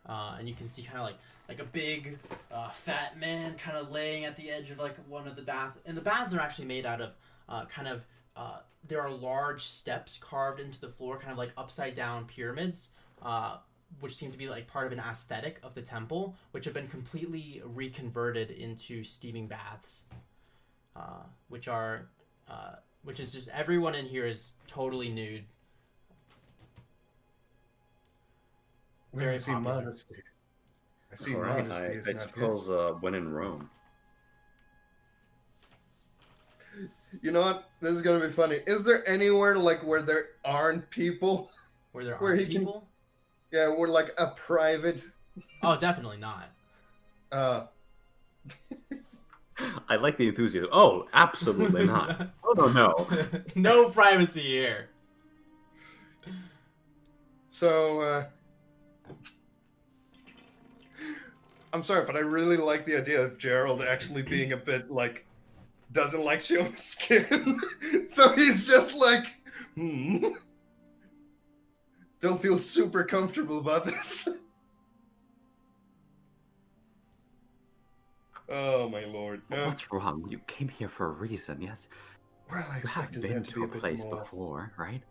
And you can see kind of like a big fat man kind of laying at the edge of like one of the baths. And the baths are actually made out of there are large steps carved into the floor, kind of like upside down pyramids, which seem to be like part of an aesthetic of the temple, which have been completely reconverted into steaming baths, which is just everyone in here is totally nude. Where Very I see popular. modesty. I see Alright, modesty I is not suppose when in Rome. good. You know what? This is gonna be funny. Is there anywhere like where there aren't people? Where there Where aren't he can- people? Yeah, we're like a private. Oh, definitely not. I like the enthusiasm. Oh, absolutely not. Oh, no. No privacy here. So, I'm sorry, but I really like the idea of Gerald actually being a bit like doesn't like showing skin. So he's just like, don't feel super comfortable about this. Oh my lord. What's wrong? You came here for a reason, yes? Well, I You have expected been there to to be a a bit place more. before, right?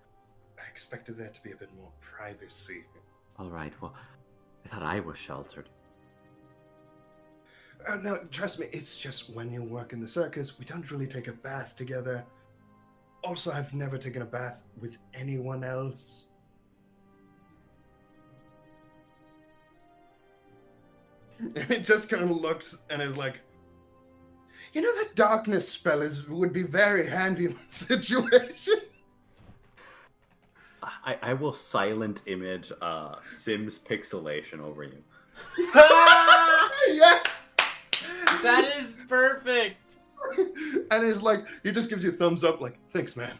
I expected there to be a bit more privacy. Alright, well, I thought I was sheltered. No, trust me, it's just when you work in the circus, we don't really take a bath together. Also, I've never taken a bath with anyone else. And it just kind of looks and is like, you know, that darkness spell would be very handy in that situation. I will silent image Sims pixelation over you. Yeah. That is perfect. And it's like, he just gives you a thumbs up, like, thanks, man.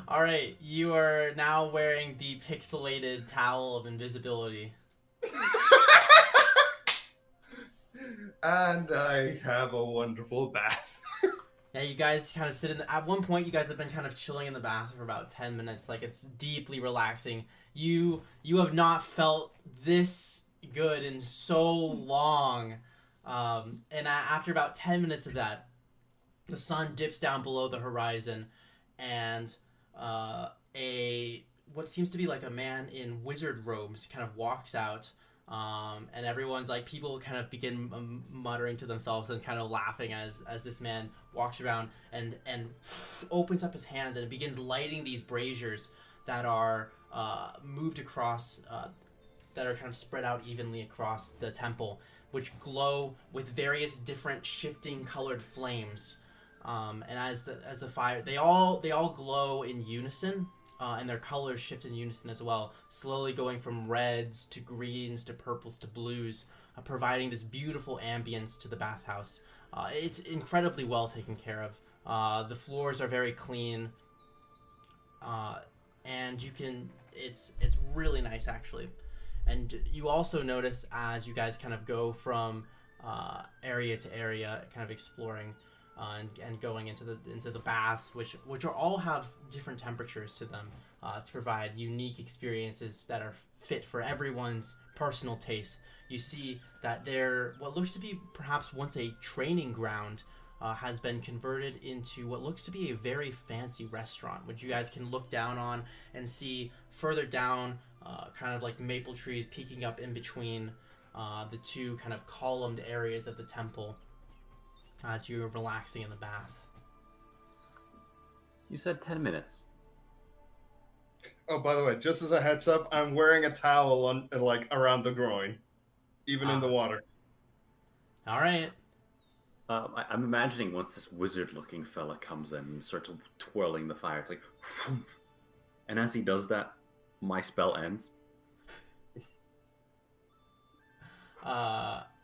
All right, you are now wearing the pixelated towel of invisibility. And I have a wonderful bath. Yeah, you guys kind of sit in at one point you guys have been kind of chilling in the bath for about 10 minutes. Like, it's deeply relaxing. You have not felt this good in so long. And after about 10 minutes of that, the sun dips down below the horizon, and what seems to be like a man in wizard robes kind of walks out. And everyone's like, people kind of begin muttering to themselves and kind of laughing as this man walks around and opens up his hands and begins lighting these braziers that are moved across, that are kind of spread out evenly across the temple, which glow with various different shifting colored flames. And as the fire, they all glow in unison. And their colors shift in unison as well, slowly going from reds to greens to purples to blues, providing this beautiful ambience to the bathhouse. It's incredibly well taken care of. The floors are very clean, and it's really nice actually. And you also notice as you guys kind of go from area to area, kind of exploring, and going into the baths, which are all have different temperatures to them to provide unique experiences that are fit for everyone's personal taste. You see that what looks to be perhaps once a training ground has been converted into what looks to be a very fancy restaurant, which you guys can look down on and see further down, kind of like maple trees peeking up in between the two kind of columned areas of the temple as you're relaxing in the bath. You said 10 minutes. Oh, by the way, just as a heads up, I'm wearing a towel on like around the groin, even in the water. All right. I'm imagining once this wizard-looking fella comes in and starts twirling the fire, it's like, and as he does that, my spell ends.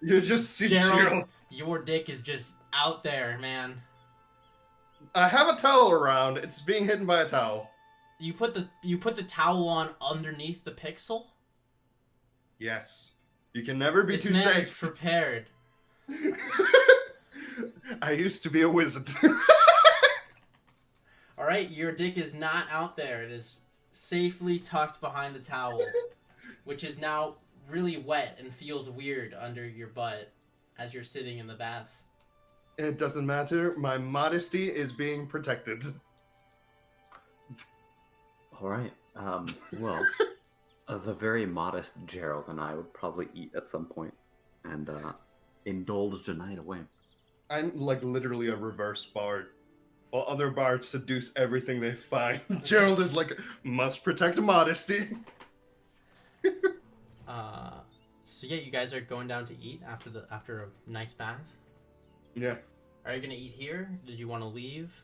You just see Gerald, Gerald. your dick is just out there, man. I have a towel around. It's being hidden by a towel. You put the towel on underneath the pixel? Yes. You can never be This too man is safe. prepared. I used to be a wizard. All right, your dick is not out there. It is safely tucked behind the towel, which is now really wet and feels weird under your butt as you're sitting in the bath. It doesn't matter. My modesty is being protected. All right. Well, the very modest Gerald and I would probably eat at some point and indulge the night away. I'm like literally a reverse bard. While other bards seduce everything they find, Gerald is like, must protect modesty. So yeah, you guys are going down to eat after a nice bath. Yeah. Are you gonna eat here? Did you want to leave?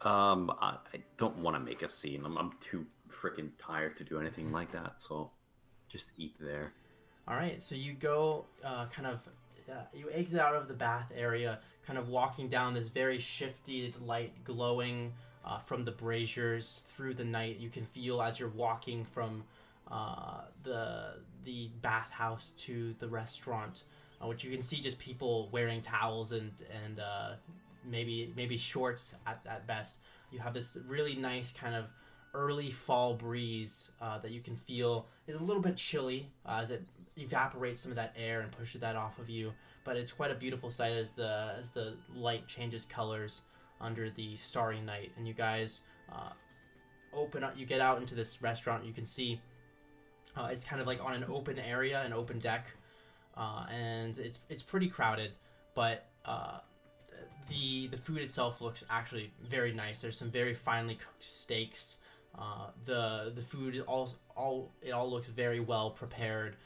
I don't want to make a scene. I'm too freaking tired to do anything like that, so just eat there. All right, so you go you exit out of the bath area, kind of walking down this very shifted light glowing from the braziers through the night. You can feel as you're walking from the bathhouse to the restaurant, which you can see just people wearing towels and maybe shorts at best. You have this really nice kind of early fall breeze that you can feel is a little bit chilly as it evaporates some of that air and pushes that off of you. But it's quite a beautiful sight as the light changes colors under the starry night. And you guys open up. You get out into this restaurant. You can see it's kind of like on an open area, an open deck, and it's pretty crowded. But the food itself looks actually very nice. There's some very finely cooked steaks. The food all looks very well prepared,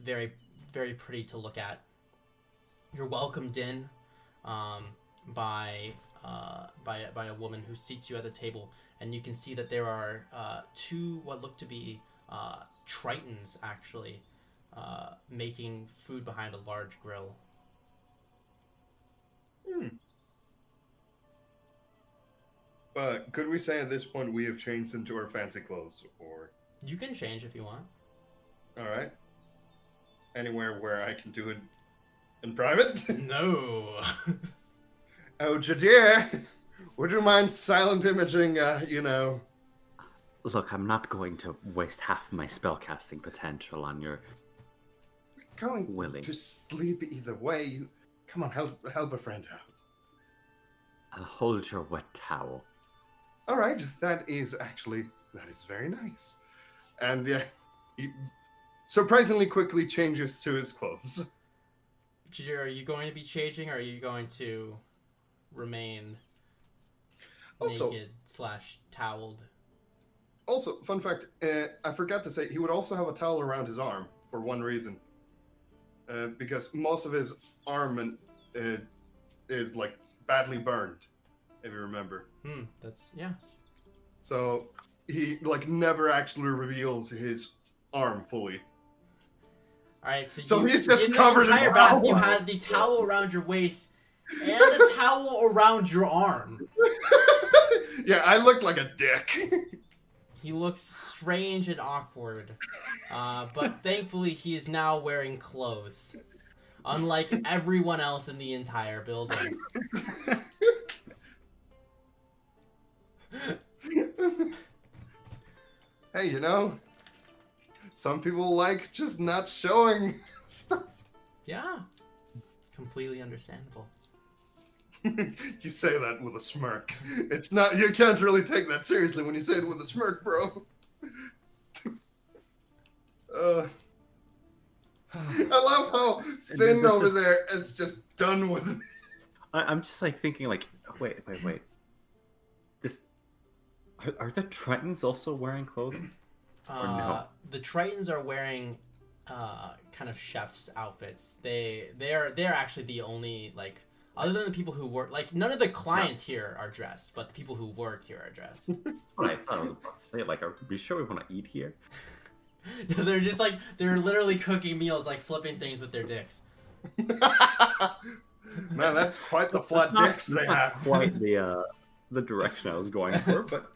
very very pretty to look at. You're welcomed in by a woman who seats you at the table, and you can see that there are two what look to be tritons actually making food behind a large grill. But could we say at this point we have changed into our fancy clothes, or? You can change if you want. All right. Anywhere where I can do it in private? No. Oh, Jadir, would you mind silent imaging, Look, I'm not going to waste half my spellcasting potential on your going willing. to sleep either way. Come on, help a friend out. I'll hold your wet towel. All right, that is very nice. And yeah, he surprisingly quickly changes to his clothes. Jadir, are you going to be changing, or are you going to remain Also- naked / toweled? Also, fun fact, I forgot to say, he would also have a towel around his arm for one reason. Because most of his arm is like badly burned, if you remember. That's yeah. So he like never actually reveals his arm fully. All right, so He's just in the covered in entire bath, you towel. had the towel around your waist and a towel around your arm. Yeah, I looked like a dick. He looks strange and awkward, but thankfully he is now wearing clothes. unlike everyone else in the entire building. Hey, you know, some people like just not showing stuff. Yeah, completely understandable. You say that with a smirk. It's not. You can't really take that seriously when you say it with a smirk, bro. I love how Finn this over is- there is just done with me. I'm just like thinking, like, wait. This are the Tritons also wearing clothing? Or no? The Tritons are wearing kind of chef's outfits. They're actually the only, like, other than the people who work, like, none of the clients here are dressed, but the people who work here are dressed. What I thought I was about to say, like, are we sure we want to eat here? They're just like, they're literally cooking meals, like flipping things with their dicks. Man, that's quite the flat dicks they have. Quite the direction I was going for, but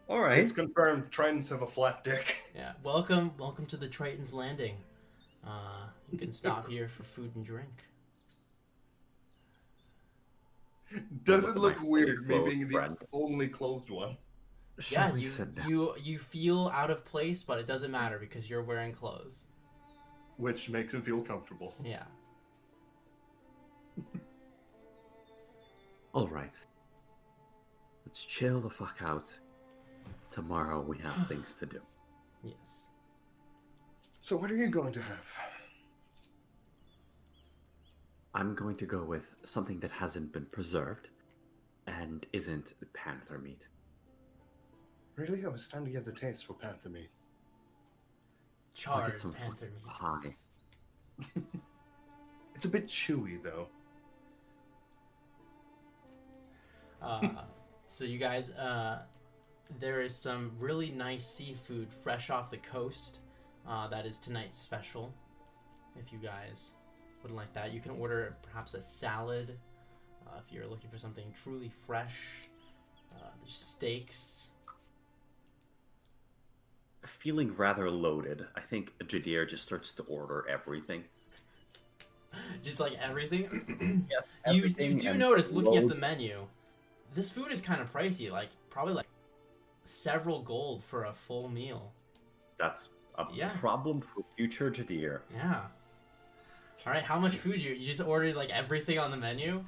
all right. It's confirmed. Tritons have a flat dick. Yeah, welcome to the Triton's Landing. You can stop here for food and drink. Does Look it at look my weird me clothes, being the friend. only closed one? Yeah, Shall we sit down? you feel out of place, but it doesn't matter because you're wearing clothes. Which makes him feel comfortable. Yeah. All right. Let's chill the fuck out. Tomorrow we have things to do. Yes. So what are you going to have? I'm going to go with something that hasn't been preserved and isn't panther meat. Really? I was starting to get the taste for panther meat. I'll Charred get some panther fucking meat. pie. It's a bit chewy, though. So you guys, there is some really nice seafood fresh off the coast. That is tonight's special. If you guys would like that, you can order perhaps a salad. If you're looking for something truly fresh, there's steaks. Feeling rather loaded, I think Jadir just starts to order everything. Just like everything. Yes, You do notice looking at the menu, this food is kind of pricey. Like probably like several gold for a full meal. That's a Yeah. problem for future Jadir. Yeah. All right, how much food you just ordered? Like everything on the menu?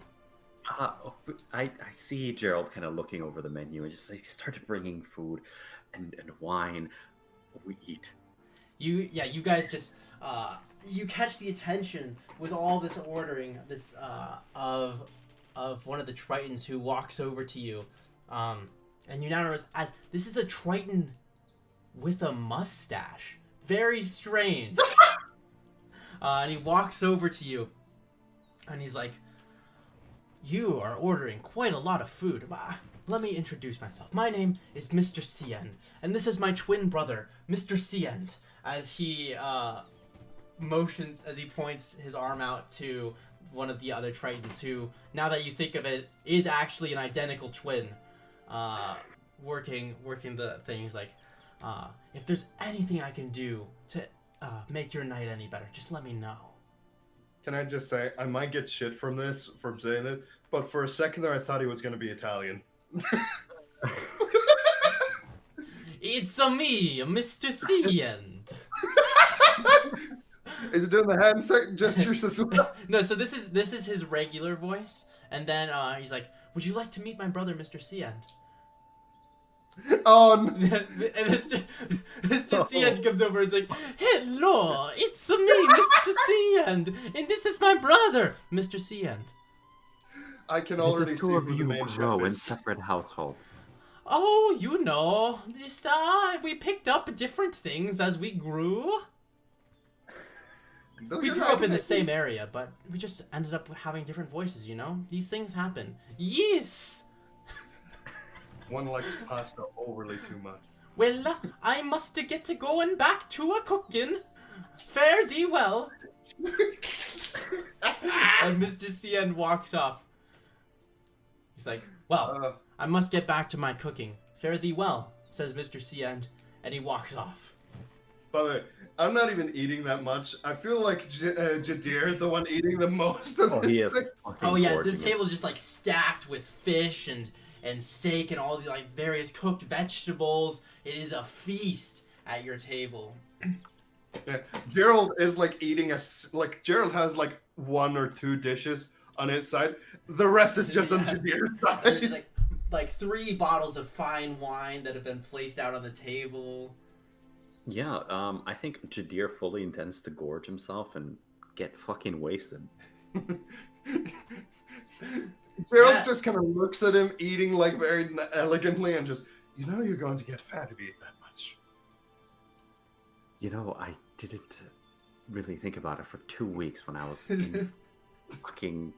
I see Gerald kind of looking over the menu and just like started bringing food and wine. We eat. You guys just you catch the attention with all this ordering this of one of the Tritons who walks over to you, and you now notice as this is a Triton with a mustache. Very strange. And he walks over to you, and he's like, "You are ordering quite a lot of food. Let me introduce myself. My name is Mr. Ciend, and this is my twin brother, Mr. Ciend." As he motions, as he points his arm out to one of the other Tritons, who, now that you think of it, is actually an identical twin, working the thing. He's like, "If there's anything I can do to make your night any better, just let me know." Can I just say, I might get shit from saying this, but for a second there I thought he was going to be Italian. It's me, Mr. Ciend. Is it doing the hand gestures as well? No, so this is his regular voice, and then he's like, "Would you like to meet my brother, Mr. Ciend?" Oh, And Mr. Ciend comes over and is like, "Hello, it's me, Mr. Ciend, and this is my brother, Mr. Ciend." I can The already see two who of the you main grow chef in is. separate households. Oh, you know, just we picked up different things as we grew. No, We you're grew right, up in the maybe. same area, but we just ended up having different voices, you know? These things happen. Yes! One likes pasta overly too much. Well, I must get going back to a cooking. Fare thee well. And Mr. Ciend walks off. He's like, "Well, I must get back to my cooking. Fare thee well," says Mr. Ciend, and he walks off. By the way, I'm not even eating that much. I feel like Jadir is the one eating the most of Oh, this he is. thing. fucking Oh yeah, gorging this us. table is just like stacked with fish and steak and all the like various cooked vegetables. It is a feast at your table. Yeah. Gerald is like eating like Gerald has like 1 or 2 dishes on his side. The rest is just on Yeah. Jadir's And there's just side. like 3 bottles of fine wine that have been placed out on the table. Yeah, I think Jadir fully intends to gorge himself and get fucking wasted. Gerald Yeah. just kind of looks at him eating like very elegantly and just, you know, you're going to get fat if you eat that much. You know, I didn't really think about it for 2 weeks when I was in fucking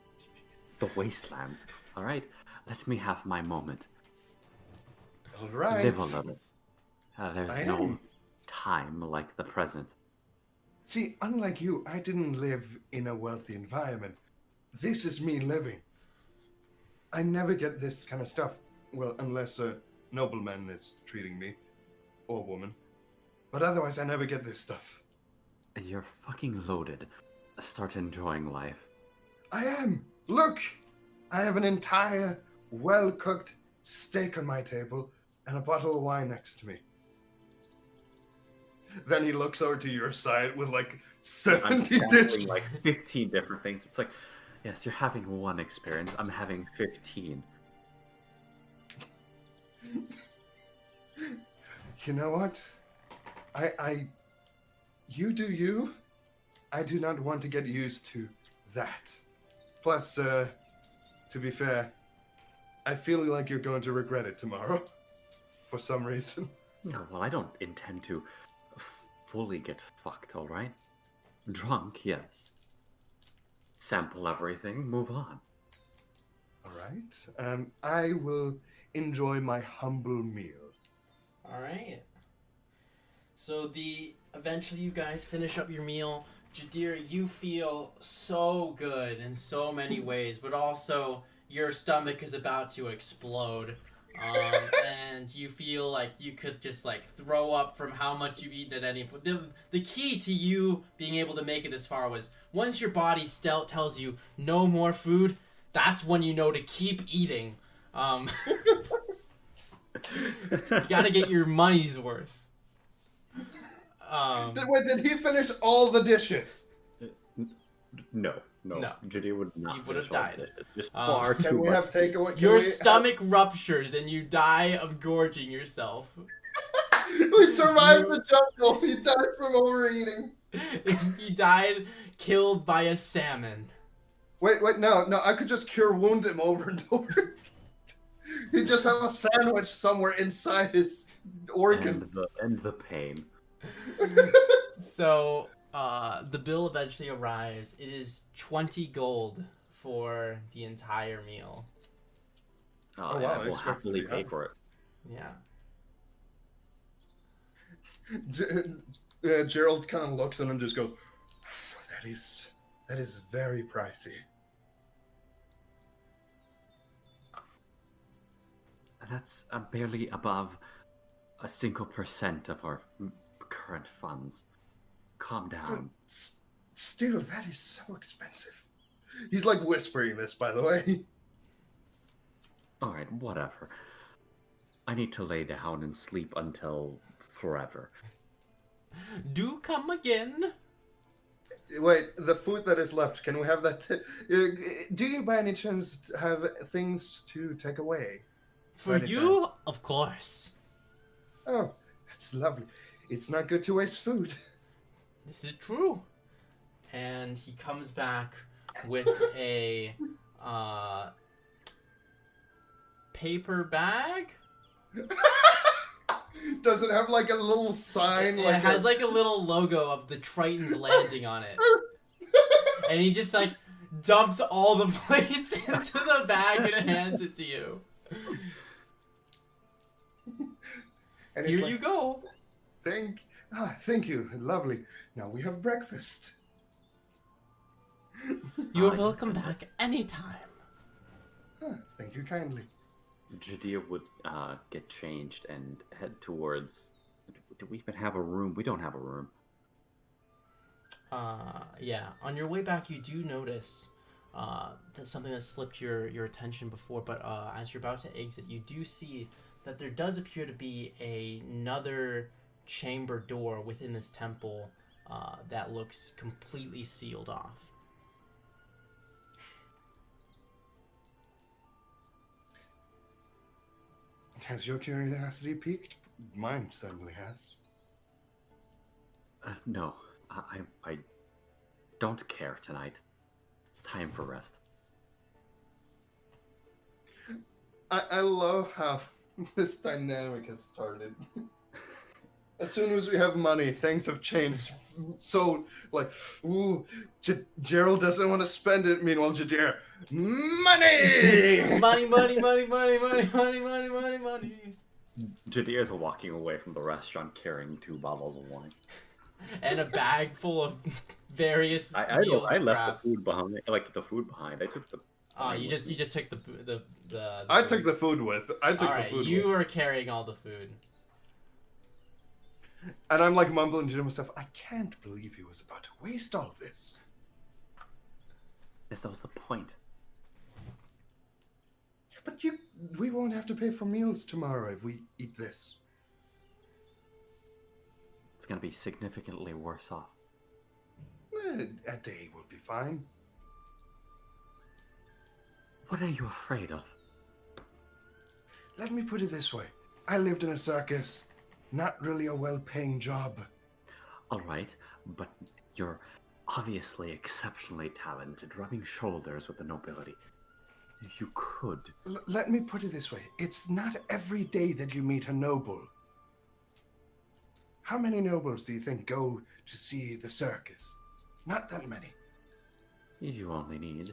the wastelands. All right, let me have my moment. All right. Live a little. There's I no am. time like the present. See, unlike you, I didn't live in a wealthy environment. This is me living. I never get this kind of stuff. Well, unless a nobleman is treating me. Or woman. But otherwise, I never get this stuff. You're fucking loaded. Start enjoying life. I am! Look! I have an entire, well-cooked steak on my table and a bottle of wine next to me. Then he looks over to your side with like I'm 70 sampling dishes. like 15 different things. It's like, yes, you're having one experience. I'm having 15. You know what? You do you. I do not want to get used to that. Plus, to be fair, I feel like you're going to regret it tomorrow. For some reason. No, well, I don't intend to fully get fucked, alright? Drunk, yes. Sample everything, move on. Alright. I will enjoy my humble meal. All right. So eventually you guys finish up your meal. Jadir, you feel so good in so many ways, but also your stomach is about to explode. And you feel like you could just like throw up from how much you've eaten at any point. The key to you being able to make it this far was once your body tells you no more food, that's when you know to keep eating. You gotta get your money's worth. Wait, did he finish all the dishes? No. No. Jadir would not. He would have finish all died. the dishes. Just Um, far Can too we much. have takeaway? Can Your we stomach ruptures and you die of gorging yourself. We survived the jungle. He died from overeating. He died killed by a salmon. Wait, no. I could just cure wound him over and over. He'd just have a sandwich somewhere inside his organs. And the pain. So, the bill eventually arrives. It is 20 gold for the entire meal. Oh, Oh, and wow, I will expect happily to be pay happy. for it. Yeah. Gerald kind of looks at him and just goes, that is very pricey. That's barely above a single % of our current funds. Calm down. Still, that is so expensive. He's like whispering this, by the way. Alright, whatever. I need to lay down and sleep until forever. Do come again. Wait, the food that is left, can we have that? Do you by any chance have things to take away? For Anytime. you, of course. Oh, that's lovely. It's not good to waste food. This is true. And he comes back with a paper bag. Does it have like a little sign? It has like a little logo of the Triton's landing on it. And he just like dumps all the plates into the bag and hands it to you. And it's Here like, you go. Thank you. Lovely. Now we have breakfast. You're welcome back anytime. Thank you kindly. Jadir would get changed and head towards Do we even have a room? We don't have a room. Yeah. On your way back, you do notice that's something that slipped your attention before, but as you're about to exit, you do see that there does appear to be another chamber door within this temple that looks completely sealed off. Has your curiosity piqued? Mine certainly has. No, I don't care tonight. It's time for rest. I love how this dynamic has started. As soon as we have money, things have changed. So, like, ooh, Gerald doesn't want to spend it. Meanwhile, Jadir, money! Money, money, money, money, money, money, money, money, money. Jadir's walking away from the restaurant carrying 2 bottles of wine. And a bag full of various I meal left the scraps. food behind. Like the food behind. I took the. You just took the I took the food with. I took Alright, the food you with. are carrying all the food. And I'm like mumbling to myself, I can't believe he was about to waste all of this. Yes, that was the point. But we won't have to pay for meals tomorrow if we eat this. It's gonna be significantly worse off. A day will be fine. What are you afraid of? Let me put it this way. I lived in a circus. Not really a well-paying job. All right, but you're obviously exceptionally talented, rubbing shoulders with the nobility. You could. Let me put it this way. It's not every day that you meet a noble. How many nobles do you think go to see the circus? Not that many. You only need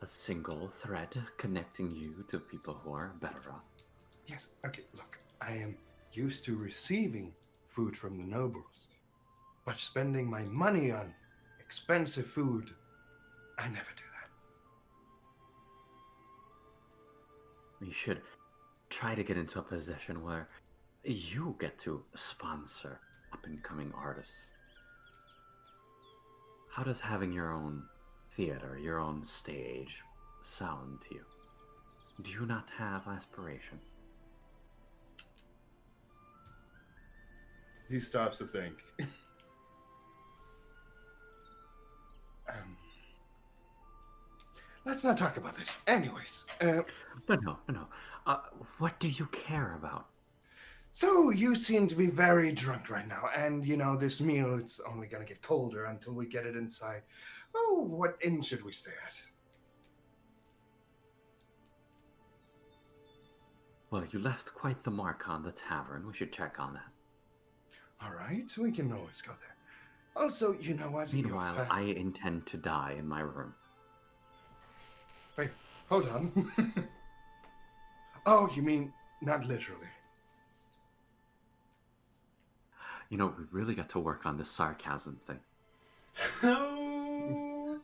a single thread connecting you to people who are better off. Yes, okay, look. I am used to receiving food from the nobles. But spending my money on expensive food, I never do that. You should try to get into a position where you get to sponsor up-and-coming artists. How does having your own theater, your own stage, sound to you? Do you not have aspirations? He stops to think. Let's not talk about this. Anyways, No. What do you care about? so you seem to be very drunk right now, and this meal, it's only gonna get colder until we get it inside. Oh, what inn should we stay at? Well, you left quite the mark on the tavern. We should check on that. All right, we can always go there. Also, you know what? You're Meanwhile, fat. I intend to die in my room. Wait, hold on. Oh, you mean not literally? You know, we really got to work on this sarcasm thing. Oh.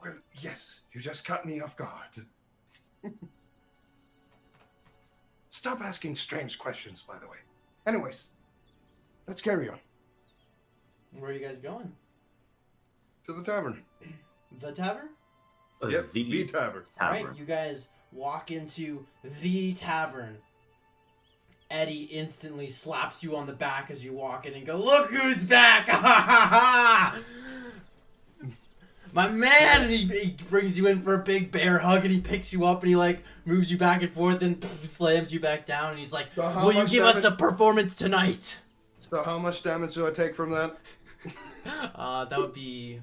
Well, yes, you just caught me off guard. Stop asking strange questions, by the way. Anyways, let's carry on. Where are you guys going? To the tavern. The tavern? Yep, the tavern. Alright, you guys walk into the tavern. Eddie instantly slaps you on the back as you walk in and go, "Look who's back! Ha ha ha! My man!" And he brings you in for a big bear hug and he picks you up and he like moves you back and forth and slams you back down and he's like, So how "Will you much give us damage- a performance tonight?" So how much damage do I take from that? That would be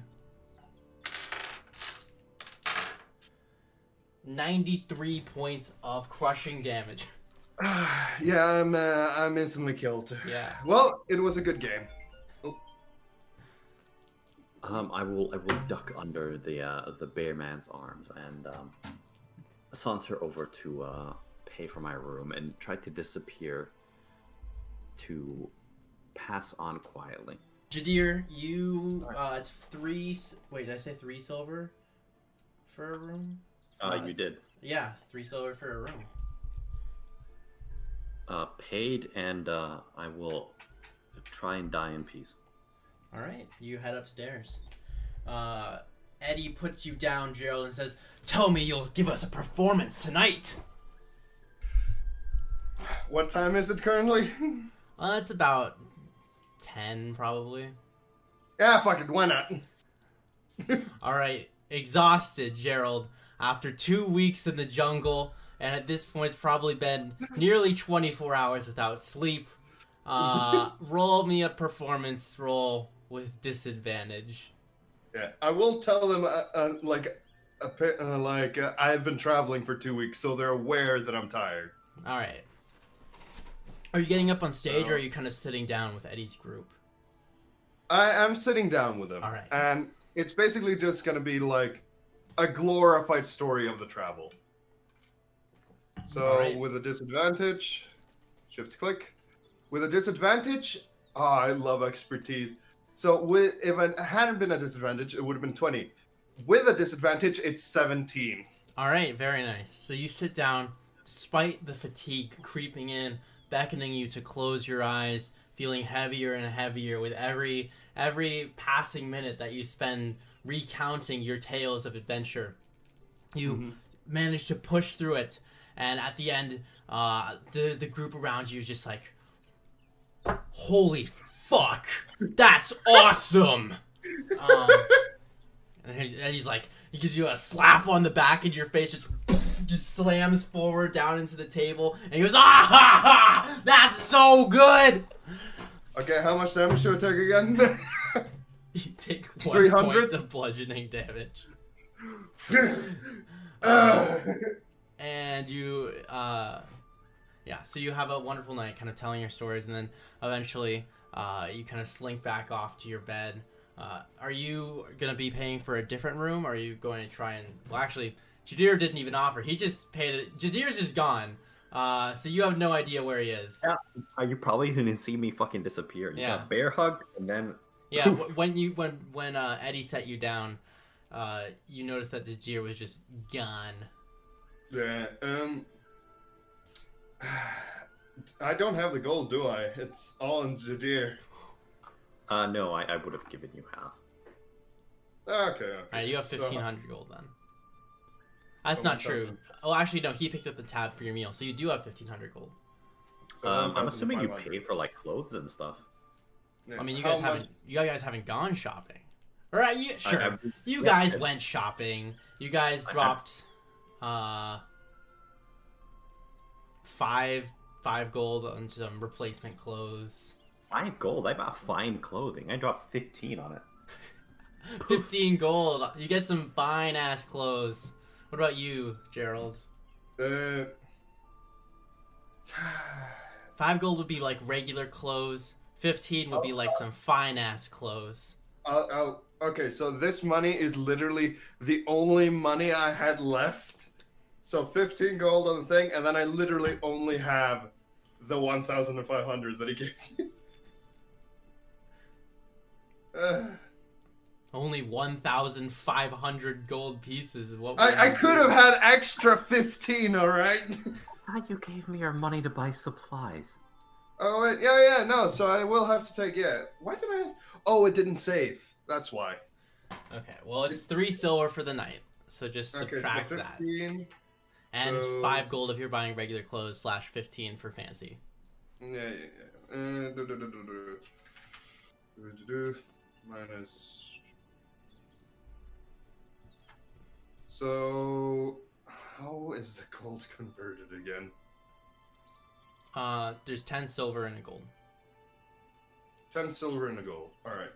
93 points of crushing damage. Yeah, I'm instantly killed. Yeah. Well, it was a good game. I will duck under the bear man's arms and saunter over to pay for my room and try to disappear to pass on quietly. Jadir, you it's 3. Wait, did I say 3 silver for a room? You did. Yeah, 3 silver for a room. Paid, and I will try and die in peace. All right, you head upstairs. Eddie puts you down, Gerald, and says, "Tell me you'll give us a performance tonight." What time is it currently? It's about 10, probably. Yeah, fuck it, why not? All right, exhausted, Gerald, after 2 weeks in the jungle, and at this point it's probably been nearly 24 hours without sleep. Roll me a performance roll with disadvantage. Yeah, I will tell them I've been traveling for 2 weeks, so they're aware that I'm tired. All right. Are you getting up on stage, No. or are you kind of sitting down with Eddie's group? I am sitting down with them. All right. And it's basically just gonna be like a glorified story of the travel. So All right. with a disadvantage, shift click. With a disadvantage, I love expertise. So if it hadn't been a disadvantage, it would have been 20. With a disadvantage, it's 17. All right, very nice. So you sit down, despite the fatigue creeping in, beckoning you to close your eyes, feeling heavier and heavier with every passing minute that you spend recounting your tales of adventure. You manage to push through it, and at the end, the group around you is just like, "Holy fuck, that's awesome!" And he's like, he gives you a slap on the back, and your face just slams forward down into the table, and he goes, "Ah ha ha! That's so good!" Okay, how much damage should I take again? You take 1 300? point of bludgeoning damage, and you, so you have a wonderful night, kind of telling your stories, and then eventually, you kind of slink back off to your bed. Are you gonna be paying for a different room, or are you going to try and... Well, actually, Jadir didn't even offer. He just paid it. Jadir's just gone. So you have no idea where he is. Yeah, you probably didn't see me fucking disappear. You got bear hugged, and then... Yeah, when Eddie set you down, you noticed that Jadir was just gone. Yeah, I don't have the gold, do I? It's all in Jadir. No, I would have given you half. Okay. Alright, you have 1,500 gold then. That's So not true. 1,000. Oh, actually, no, he picked up the tab for your meal, so you do have 1,500 gold. So I'm assuming you 1,500. paid for like clothes and stuff. Yeah. I mean, you How guys much- haven't gone shopping. Alright, sure. I- You yeah, guys I- went shopping. You guys I- dropped five gold on some replacement clothes. 5 gold. I bought fine clothing. I dropped 15 on it. 15 gold. You get some fine ass clothes. What about you, Gerald? 5 gold would be like regular clothes. 15 would be like some fine ass clothes. Okay, so this money is literally the only money I had left. So 15 gold on the thing, and then I literally only have the 1,500 that he gave me. Only 1,500 gold pieces is what I could have had extra 15, alright? I thought you gave me your money to buy supplies. Oh, wait, yeah, no, so I will have to take, Why did I... Oh, it didn't save. That's why. Okay, well, it's 3 silver for the night. So just Okay, subtract so that. 15. And so- 5 gold if you're buying regular clothes / 15 for fancy. Yeah. Minus. So, how is the gold converted again? There's 10 silver and a gold. 10 silver and a gold. Alright.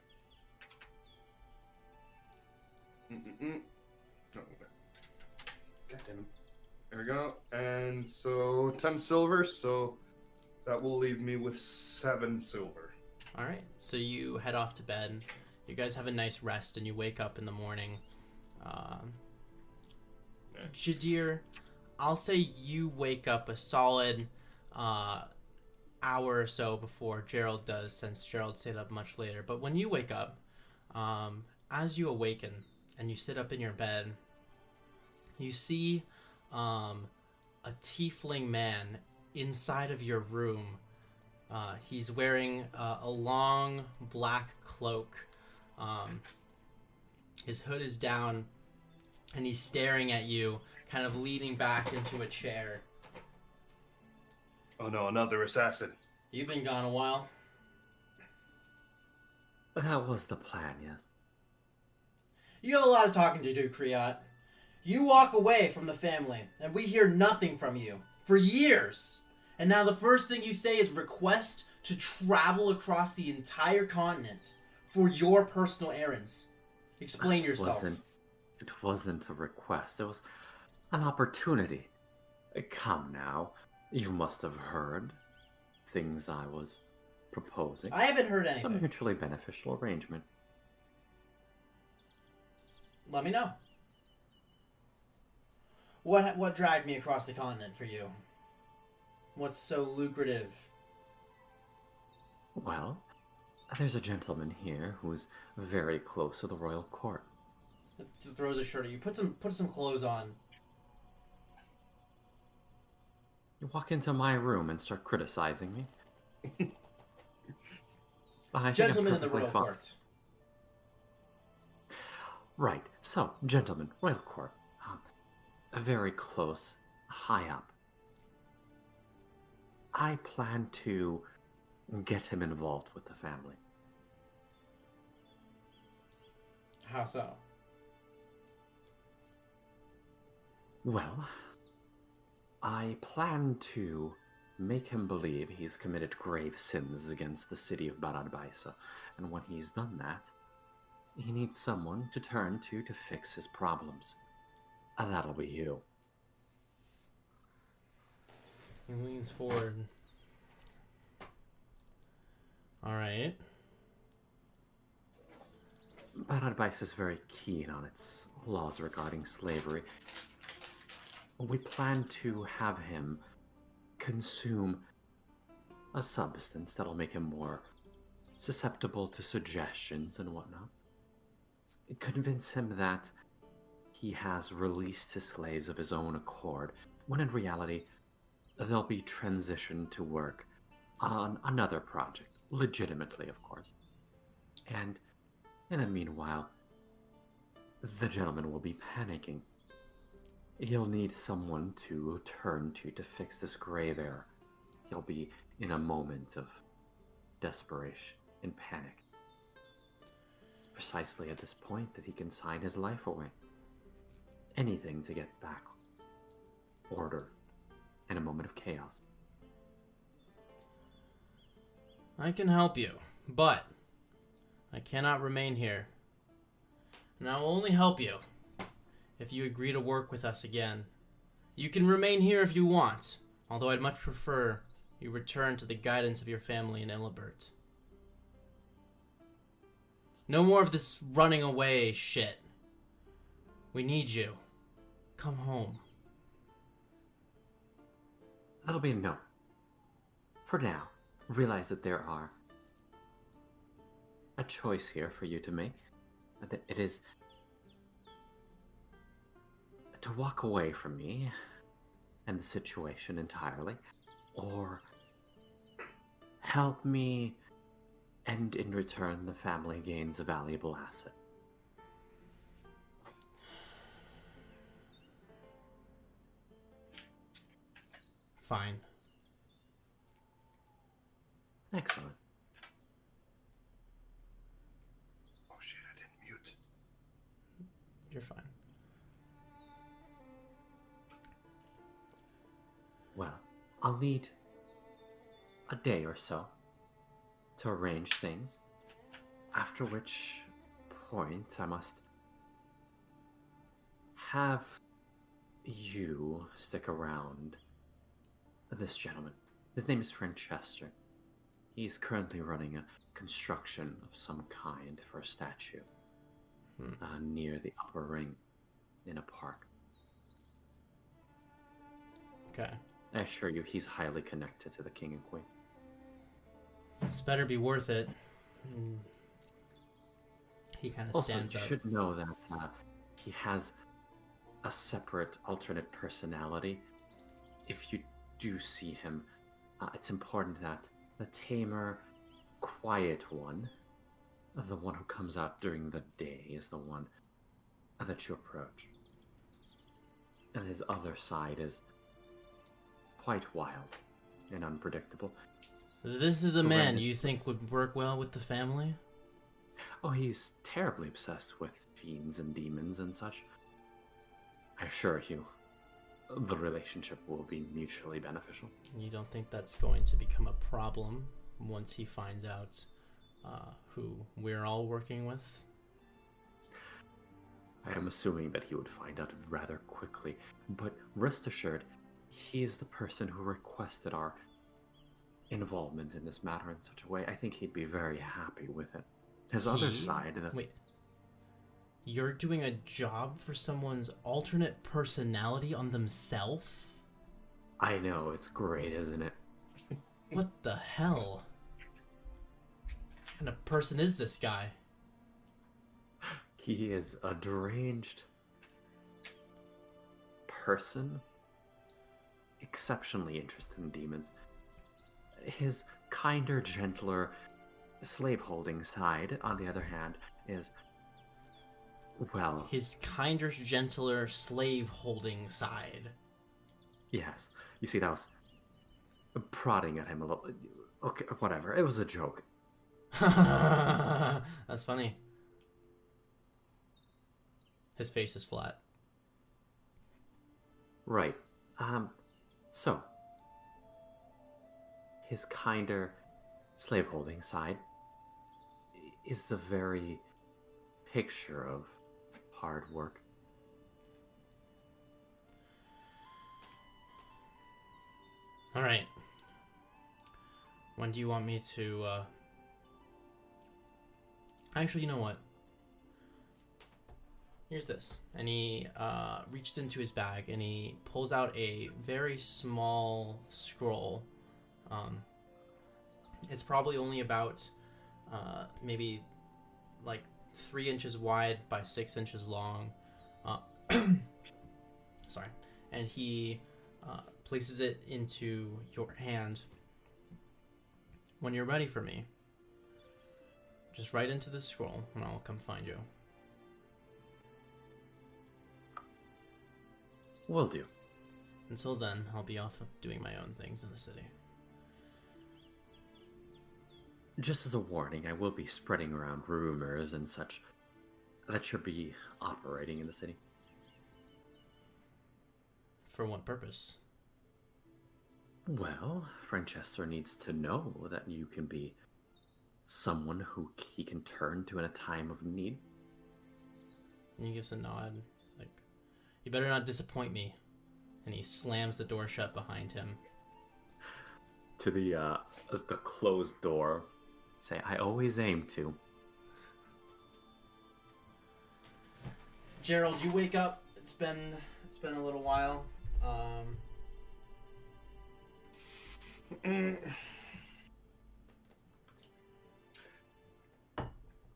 No. God damn it. There we go. And so 10 silver, so that will leave me with 7 silver. All right, so you head off to bed. You guys have a nice rest, and you wake up in the morning. Jadir, I'll say you wake up a solid hour or so before Gerald does, since Gerald stayed up much later. But when you wake up, as you awaken and you sit up in your bed, you see a tiefling man inside of your room, He's wearing a long black cloak. His hood is down, and he's staring at you, kind of leaning back into a chair. Oh no, another assassin. You've been gone a while. That was the plan, yes. You have a lot of talking to do, Kriot. You walk away from the family, and we hear nothing from you for years. And now the first thing you say is request to travel across the entire continent for your personal errands. Explain yourself. It wasn't a request. It was an opportunity. Come now. You must have heard things I was proposing. I haven't heard anything. Some mutually beneficial arrangement. Let me know. What dragged me across the continent for you? What's so lucrative? Well, there's a gentleman here who's very close to the royal court. Throws a shirt at you. Put some clothes on. You walk into my room and start criticizing me. Gentlemen in the royal court. Right. So, gentlemen, royal court. Very close, high up. I plan to get him involved with the family. How so? Well, I plan to make him believe he's committed grave sins against the city of Baradbaisa, and when he's done that, he needs someone to turn to fix his problems. And that'll be you. He leans forward. Alright. Baradbaisa is very keen on its laws regarding slavery. We plan to have him consume a substance that'll make him more susceptible to suggestions and whatnot. Convince him that he has released his slaves of his own accord, when in reality, they'll be transitioned to work on another project, legitimately, of course. And in the meanwhile, the gentleman will be panicking. He'll need someone to turn to fix this grave error. He'll be in a moment of desperation and panic. It's precisely at this point that he can sign his life away. Anything to get back order in a moment of chaos. I can help you, but I cannot remain here. And I will only help you if you agree to work with us again. You can remain here if you want, although I'd much prefer you return to the guidance of your family in Illibert. No more of this running away shit. We need you. Come home. That'll be a no. For now, realize that there are a choice here for you to make. That it is to walk away from me and the situation entirely, or help me, and in return the family gains a valuable asset. Fine. Excellent. Oh shit, I didn't mute. You're fine. Well, I'll need a day or so to arrange things, after which point I must have you stick around this gentleman. His name is Francesca. He's currently running a construction of some kind for a statue near the upper ring in a park. Okay. I assure you, he's highly connected to the king and queen. This better be worth it. He kind of Also, stands you up. should know that he has a separate alternate personality. If you do see him, it's important that the tamer, quiet one, the one who comes out during the day, is the one that you approach. And his other side is quite wild and unpredictable. This is a Who ran man his- you think would work well with the family? Oh, he's terribly obsessed with fiends and demons and such. I assure you, the relationship will be mutually beneficial. You don't think that's going to become a problem once he finds out who we're all working with? I am assuming that he would find out rather quickly, but rest assured, he is the person who requested our involvement in this matter in such a way. I think he'd be very happy with it. His other He? side, Wait. You're doing a job for someone's alternate personality on themselves? I know, it's great, isn't it? What the hell? What kind of person is this guy? He is a deranged person, exceptionally interested in demons. His kinder, gentler, slave-holding side, on the other hand, is, well, His kinder, gentler, slave-holding side. yes. You see, that was prodding at him a little. Okay, whatever. It was a joke. That's funny. His face is flat. Right. So, his kinder, slave-holding side is the very picture of hard work. All right. When do you want me to, Actually, you know what? Here's this. And he reaches into his bag and he pulls out a very small scroll. It's probably only about maybe like 3 inches wide by 6 inches long. Sorry. And he places it into your hand. When you're ready for me, just write into the scroll and I'll come find you. Will do. Until then, I'll be off doing my own things in the city. Just as a warning, I will be spreading around rumors and such that you'll be operating in the city. For what purpose? Well, Francesco needs to know that you can be someone who he can turn to in a time of need. And he gives a nod. Like, you better not disappoint me. And he slams the door shut behind him. To the closed door, say, I always aim to. Gerald, you wake up. It's been a little while.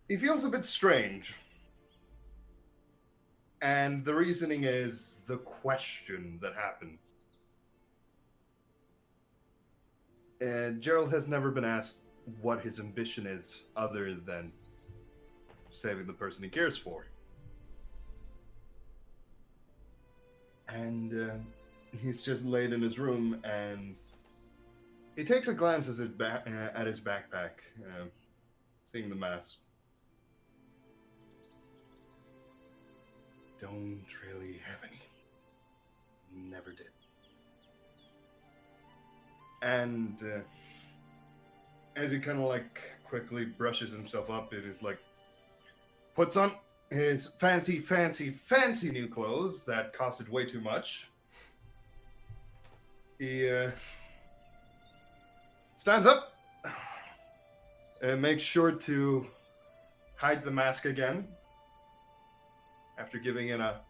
He feels a bit strange. And the reasoning is the question that happened. And Gerald has never been asked what his ambition is other than saving the person he cares for. And he's just laid in his room and he takes a glance at his backpack, seeing the mask. Don't really have any. Never did. And as he kind of like quickly brushes himself up, it is like puts on his fancy new clothes that costed way too much. He stands up and makes sure to hide the mask again. After giving it a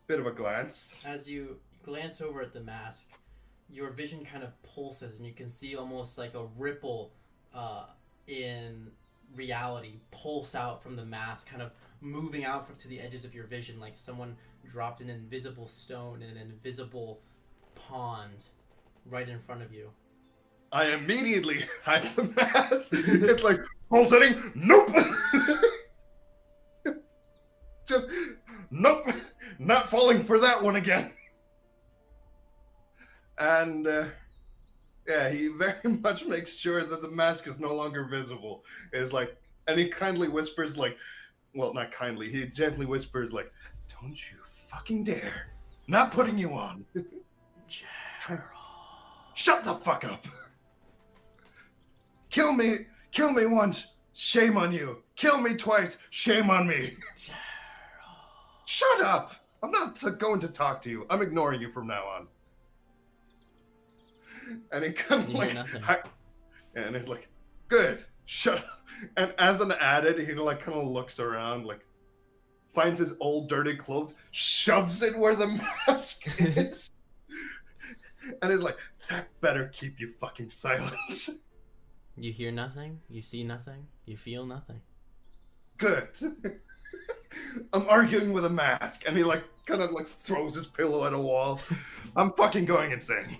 bit of a glance. As you glance over at the mask, your vision kind of pulses and you can see almost like a ripple in reality pulse out from the mask, kind of moving out to the edges of your vision like someone dropped an invisible stone in an invisible pond right in front of you. I immediately hide the mask. It's like, full setting, nope! Just, nope! Not falling for that one again. And, yeah, he very much makes sure that the mask is no longer visible. It's like, and he kindly whispers, like, well, not kindly, he gently whispers, like, don't you fucking dare. Not putting you on. Gerald. Shut the fuck up. Kill me once, shame on you. Kill me twice, shame on me. Gerald. Shut up. I'm not going to talk to you. I'm ignoring you from now on. And he kind of You hear like, nothing. and he's like, good, shut up. And as an added, he like kind of looks around, like finds his old dirty clothes, shoves it where the mask is, and is like, that better keep you fucking silent. You hear nothing. You see nothing. You feel nothing. Good. I'm arguing with a mask, and he like kind of like throws his pillow at a wall. I'm fucking going insane.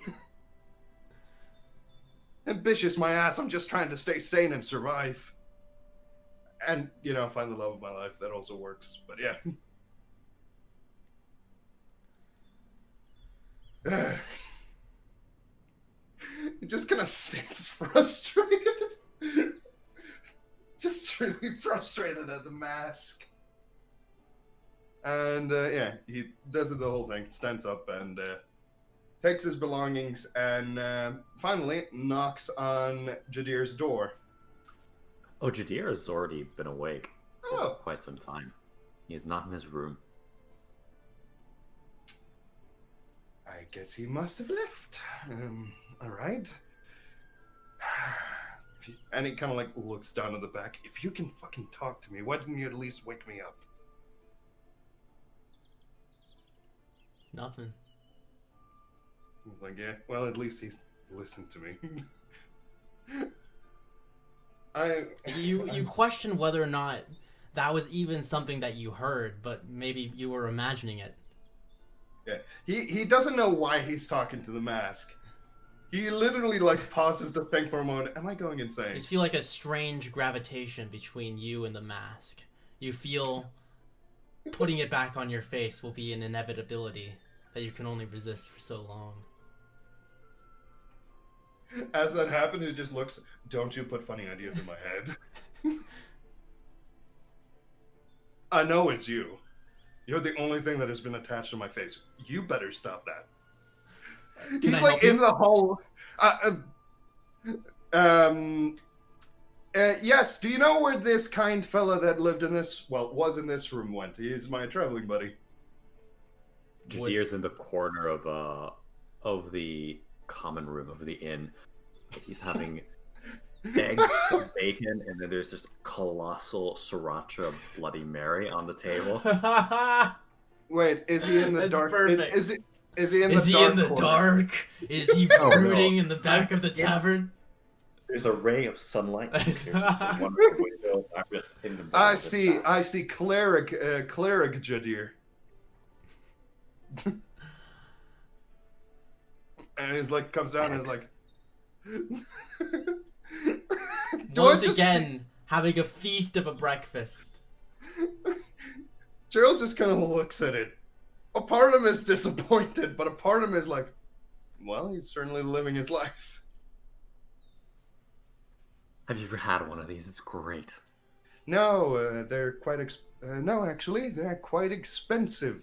Ambitious, my ass. I'm just trying to stay sane and survive. And, you know, find the love of my life. That also works. But yeah. He just kind of sits frustrated. Just really frustrated at the mask. And, yeah, he does it the whole thing. Stands up and takes his belongings and finally knocks on Jadir's door. Oh, Jadir has already been awake for Oh. quite some time. He's not in his room. I guess he must have left. All right. And he kind of like looks down at the back. If you can fucking talk to me, why didn't you at least wake me up? Nothing. I'm like, yeah, well, at least he's listened to me. You question whether or not that was even something that you heard, but maybe you were imagining it. Yeah, he doesn't know why he's talking to the mask. He literally like pauses to think for a moment. Am I going You insane? just feel like a strange gravitation between you and the mask. You feel putting it back on your face will be an inevitability that you can only resist for so long. As that happens, he just looks. Don't you put funny ideas in my head? I know it's you. You're the only thing that has been attached to my face. You better stop that. Can He's I like help you? in the hall. Yes. Do you know where this kind fella that lived in this, well, was in this room went? He's my traveling buddy. Jadir's in the corner of the common room of the inn. He's having eggs, bacon, and then there's this colossal sriracha Bloody Mary on the table. Wait, is he in the That's dark? perfect. Is he in Is the he dark? in the corner? dark? Is he Oh, no. brooding in the back of the tavern? There's a ray of sunlight. There's There's just one window. I'm just in the middle I of this see. house. I see. Cleric Jadir. And he's like, comes down and is like, Do I Once just again, having a feast of a breakfast. Gerald just kind of looks at it. A part of him is disappointed, but a part of him is like, well, he's certainly living his life. Have you ever had one of these? It's great. No, they're quite no, actually, they're quite expensive.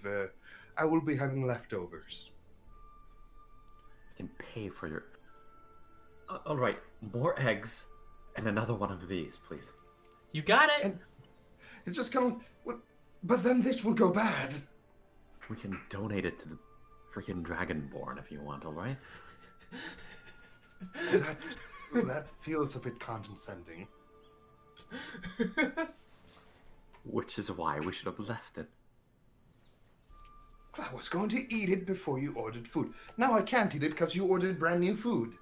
I will be having leftovers. You can pay for your. All right, more eggs and another one of these, please. You got it. And it's just kind of, well, but then this will go bad. We can donate it to the freaking Dragonborn if you want. All right. That feels a bit condescending. Which is why we should have left it. I was going to eat it before you ordered food. Now I can't eat it because you ordered brand new food.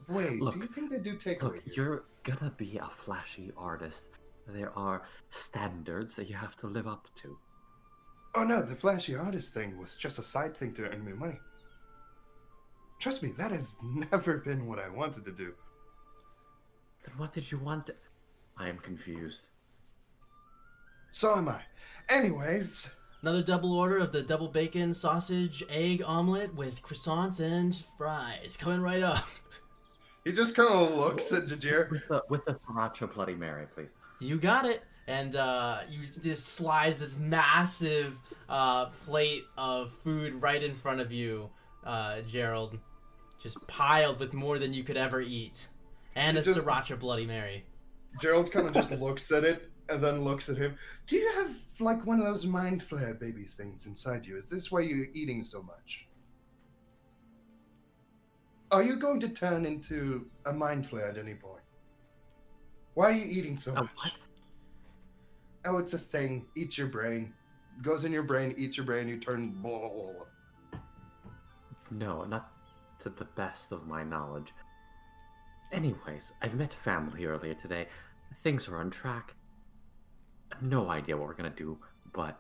Wait, Look, do you think they do take away? Look, you're gonna be a flashy artist. There are standards that you have to live up to. Oh no, the flashy artist thing was just a side thing to earn me money. Trust me, that has never been what I wanted to do. Then what did you want? I am confused. So am I. Anyways, Another double order of the double bacon sausage egg omelet with croissants and fries. Coming right up. he just kind of looks at Jadir. With a sriracha Bloody Mary, please. You got it. And you just slides this massive plate of food right in front of you, Gerald. Just piled with more than you could ever eat. And a sriracha Bloody Mary. Gerald kind of just looks at it and then looks at him. Do you have like one of those mind flare baby things inside you? Is this why you're eating so much? Are you going to turn into a mind flare at any point? Why are you eating so much? What? Oh, it's a thing. Eats your brain. Goes in your brain, eats your brain, you turn blah, blah, blah. No, not to the best of my knowledge. Anyways, I've met family earlier today. Things are on track. No idea what we're gonna do, but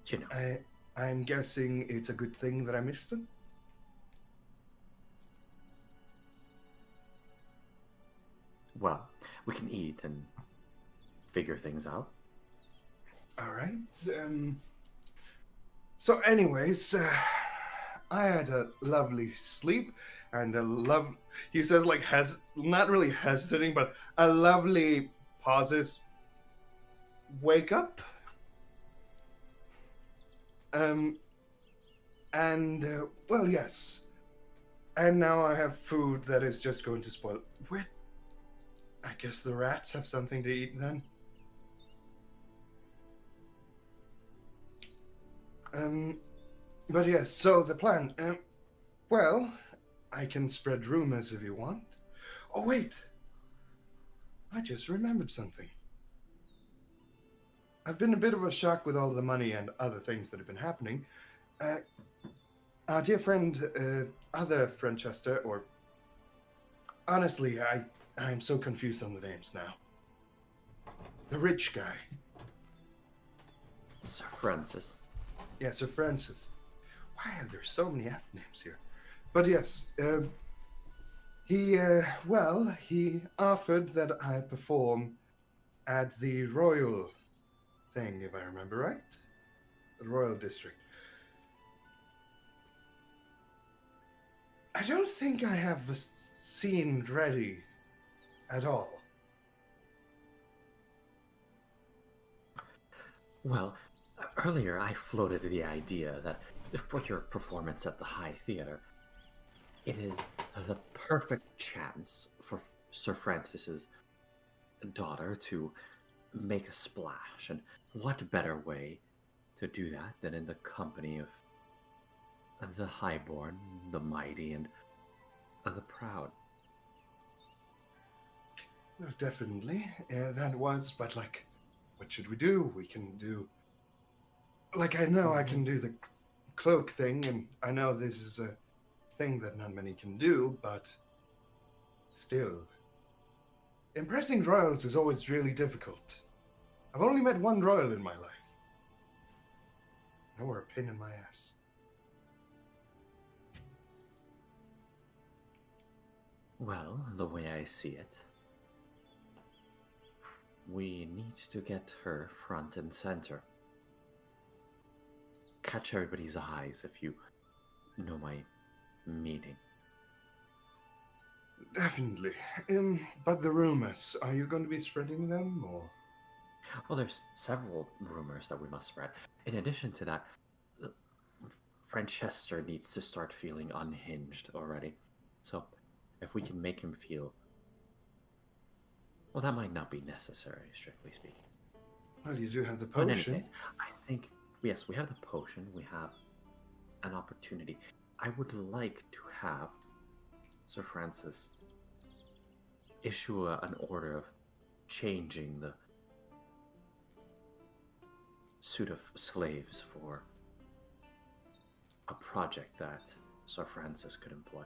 you know. I'm guessing it's a good thing that I missed them. Well, we can eat and figure things out. All right. So, anyways, I had a lovely sleep and he says, like, not really hesitating, but a lovely pauses. Wake up. Well, yes. And now I have food that is just going to spoil. Where? I guess the rats have something to eat then. But yes, so the plan. Well, I can spread rumors if you want. Oh, wait. I just remembered something. I've been a bit of a shock with all the money and other things that have been happening. Our dear friend, other Francesca, or... Honestly, I'm so confused on the names now. The rich guy. Sir Francis. Yeah, Sir Francis. Why are there so many F names here? But yes, he offered that I perform at the royal thing, if I remember right. The royal district. I don't think I have a scene ready at all. Well, earlier I floated the idea that for your performance at the High Theater, it is the perfect chance for Sir Francis's daughter to make a splash. And what better way to do that than in the company of the highborn, the mighty, and the proud? Well, definitely. That was, but like, what should we do? We can do... Like, I know I can do the cloak thing, and I know this is a thing that not many can do, but still. Impressing royals is always really difficult. I've only met one royal in my life. They were a pain in my ass. Well, the way I see it, we need to get her front and center. Catch everybody's eyes, if you know my meaning. Definitely. But the rumors, are you going to be spreading them, or? Well, there's several rumors that we must spread. In addition to that, Francesca needs to start feeling unhinged already. So, if we can make him feel... Well, that might not be necessary, strictly speaking. Well, you do have the But in any potion. case, I think, yes, we have the potion, we have an opportunity. I would like to have Sir Francis issue an order of changing the suit of slaves for a project that Sir Francis could employ.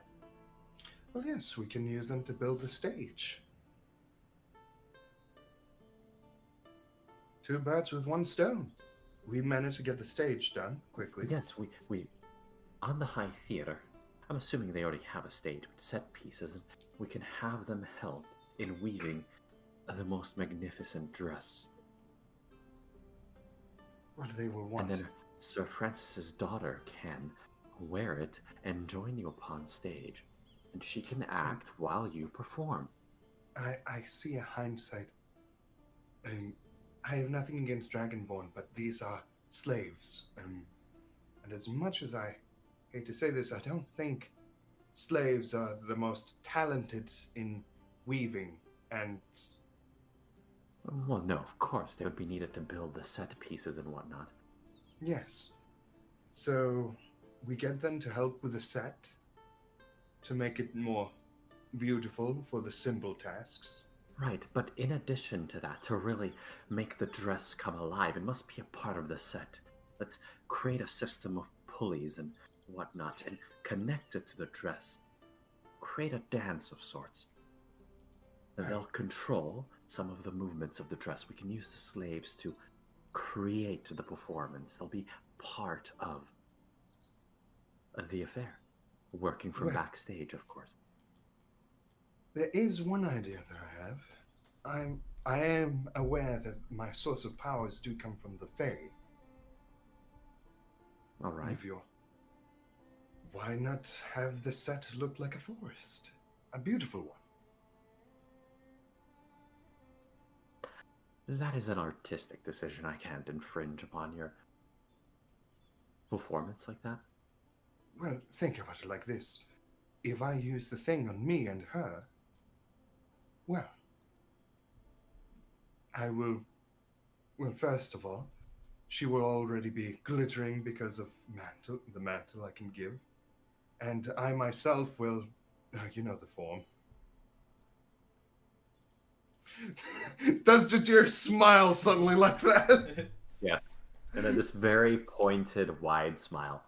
Well, yes, we can use them to build the stage. Two birds with one stone. We managed to get the stage done quickly. Yes, we on the High Theater, I'm assuming they already have a stage with set pieces, and we can have them help in weaving the most magnificent dress. Well, they will And want. then Sir Francis's daughter can wear it and join you upon stage, and she can act while you perform. I see a hindsight. I have nothing against Dragonborn, but these are slaves. And as much as I hate to say this, I don't think slaves are the most talented in weaving. And Well, no, of course, they would be needed to build the set pieces and whatnot. yes, so we get them to help with the set to make it more beautiful for the simple tasks. Right, but in addition to that, to really make the dress come alive, it must be a part of the set. Let's create a system of pulleys and whatnot and connect it to the dress. Create a dance of sorts. They'll control some of the movements of the dress. We can use the slaves to create the performance. They'll be part of the affair, working from Well- backstage, of course. There is one idea that I have. I am aware that my source of powers do come from the Fae. All right. If you're, why not have the set look like a forest? A beautiful one. That is an artistic decision. I can't infringe upon your performance like that. Well, think about it like this. If I use the thing on me and her, well, I will. Well, first of all, she will already be glittering because of the mantle I can give. And I myself will. You know the form. Does Jadir smile suddenly like that? Yes. And then this very pointed, wide smile.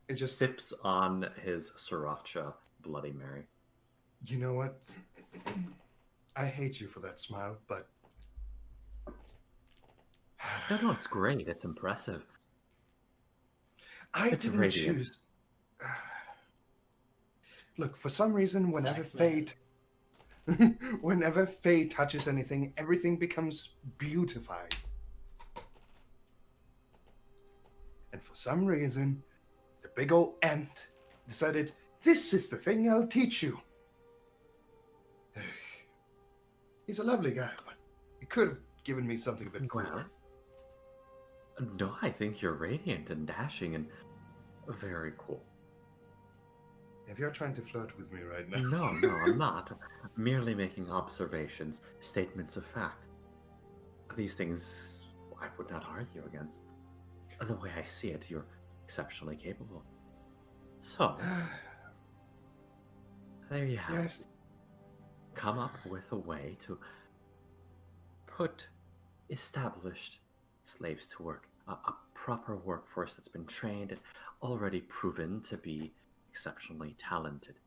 It just. Sips on his sriracha Bloody Mary. You know what? I hate you for that smile, but. No, it's great. It's impressive. I It's didn't radiant. choose. Look, for some reason, whenever Sex man. whenever Faye touches anything, everything becomes beautified. And for some reason, the big old ant decided, this is the thing I'll teach you. He's a lovely guy, but he could have given me something a bit cooler. No, I think you're radiant and dashing and very cool. If you're trying to flirt with me right now. No, I'm not. I'm merely making observations, statements of fact. These things I would not argue against. The way I see it, you're exceptionally capable. So, there you have Yes. it. Come up with a way to put established slaves to work. A proper workforce that's been trained and already proven to be exceptionally talented.